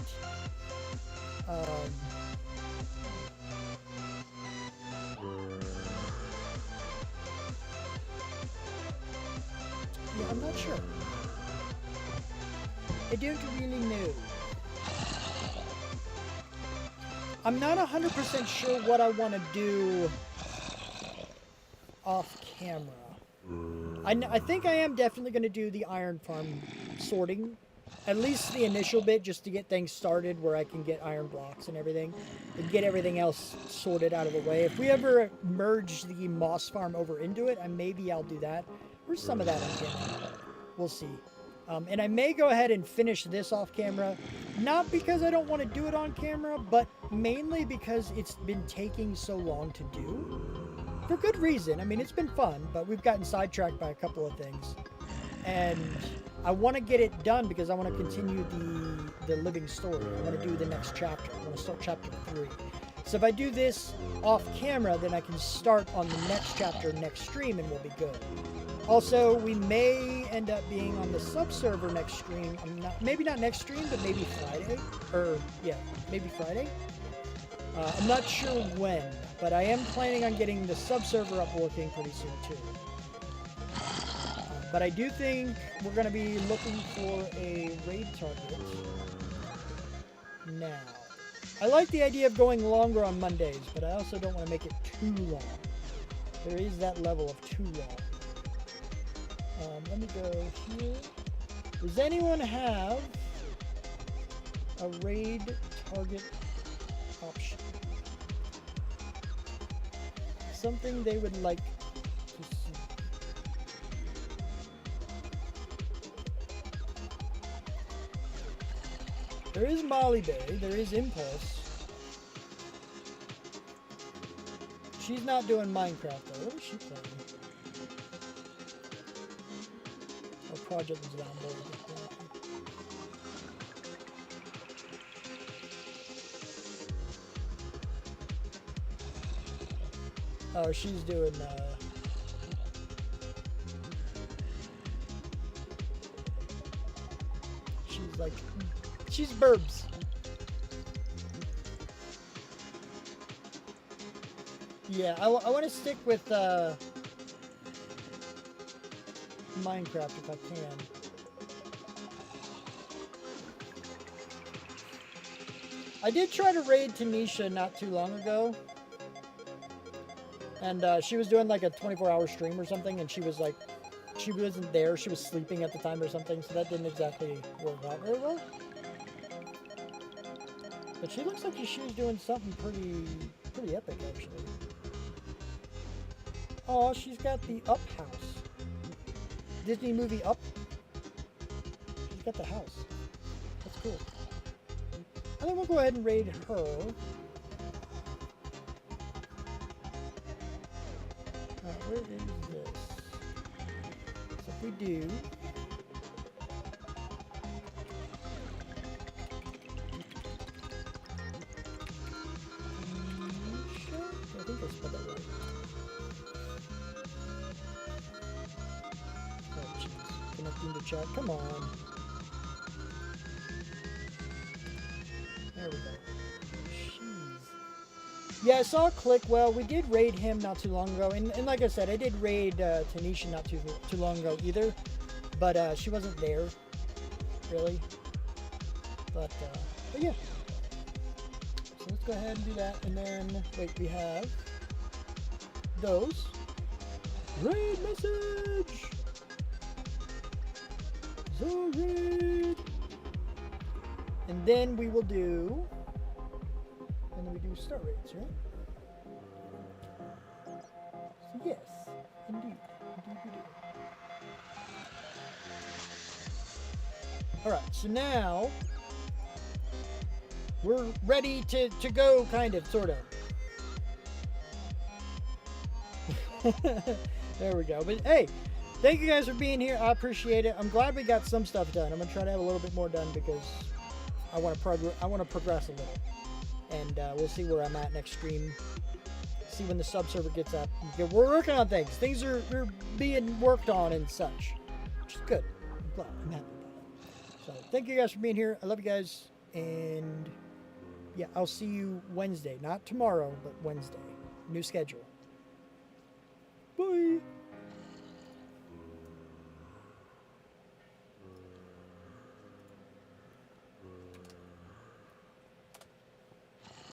Yeah, I'm not sure. I don't really know. I'm not 100% sure what I want to do off camera. I think I am definitely going to do the iron farm sorting. At least the initial bit, just to get things started where I can get iron blocks and everything. And get everything else sorted out of the way. If we ever merge the moss farm over into it, maybe I'll do that. Or some of that on camera. We'll see. And I may go ahead and finish this off camera, not because I don't want to do it on camera, but mainly because it's been taking so long to do. For good reason. I mean, it's been fun, but we've gotten sidetracked by a couple of things. And I want to get it done because I want to continue the living story. I want to do the next chapter. I want to start chapter 3. So if I do this off camera, then I can start on the next chapter next stream and we'll be good. Also, we may end up being on the sub-server next stream. Maybe not next stream, but maybe Friday. Maybe Friday. I'm not sure when, but I am planning on getting the sub-server up working pretty soon too. But I do think we're going to be looking for a raid target now. I like the idea of going longer on Mondays, but I also don't want to make it too long. There is that level of too long. Let me go here. Does anyone have a raid target option? Something they would like to see. There is Molly Bay, there is Impulse. She's not doing Minecraft though. What is she playing? Our project is downloaded. Oh, she's doing she's burbs. Yeah, I want to stick with Minecraft if I can. I did try to raid Tanisha not too long ago. And she was doing like a 24-hour stream or something, and she was like, she wasn't there, she was sleeping at the time or something, so that didn't exactly work out very well. But she looks like she was doing something pretty epic, actually. Oh, she's got the Up house. Disney movie Up. She's got the house. That's cool. I think we'll go ahead and raid her. Where is this? So if we do... I think I spelled that right. Oh, jeez. Connecting to chat. Come on. There we go. Yeah, I saw Click. Well, we did raid him not too long ago, and like I said, I did raid Tanisha not too long ago either, but she wasn't there, really. But yeah. So let's go ahead and do that, and then wait, we have those raid message. The raid, and then we will do. And then we do star rates, right? So yes, indeed we do. Alright, so now we're ready to go, kind of, sort of. There we go. But hey, thank you guys for being here. I appreciate it. I'm glad we got some stuff done. I'm gonna try to have a little bit more done because I want to progress a little. And we'll see where I'm at next stream. See when the sub-server gets up. We're working on things. Things are being worked on and such. Which is good. I'm glad. I'm happy about it. So, thank you guys for being here. I love you guys. And, yeah, I'll see you Wednesday. Not tomorrow, but Wednesday. New schedule.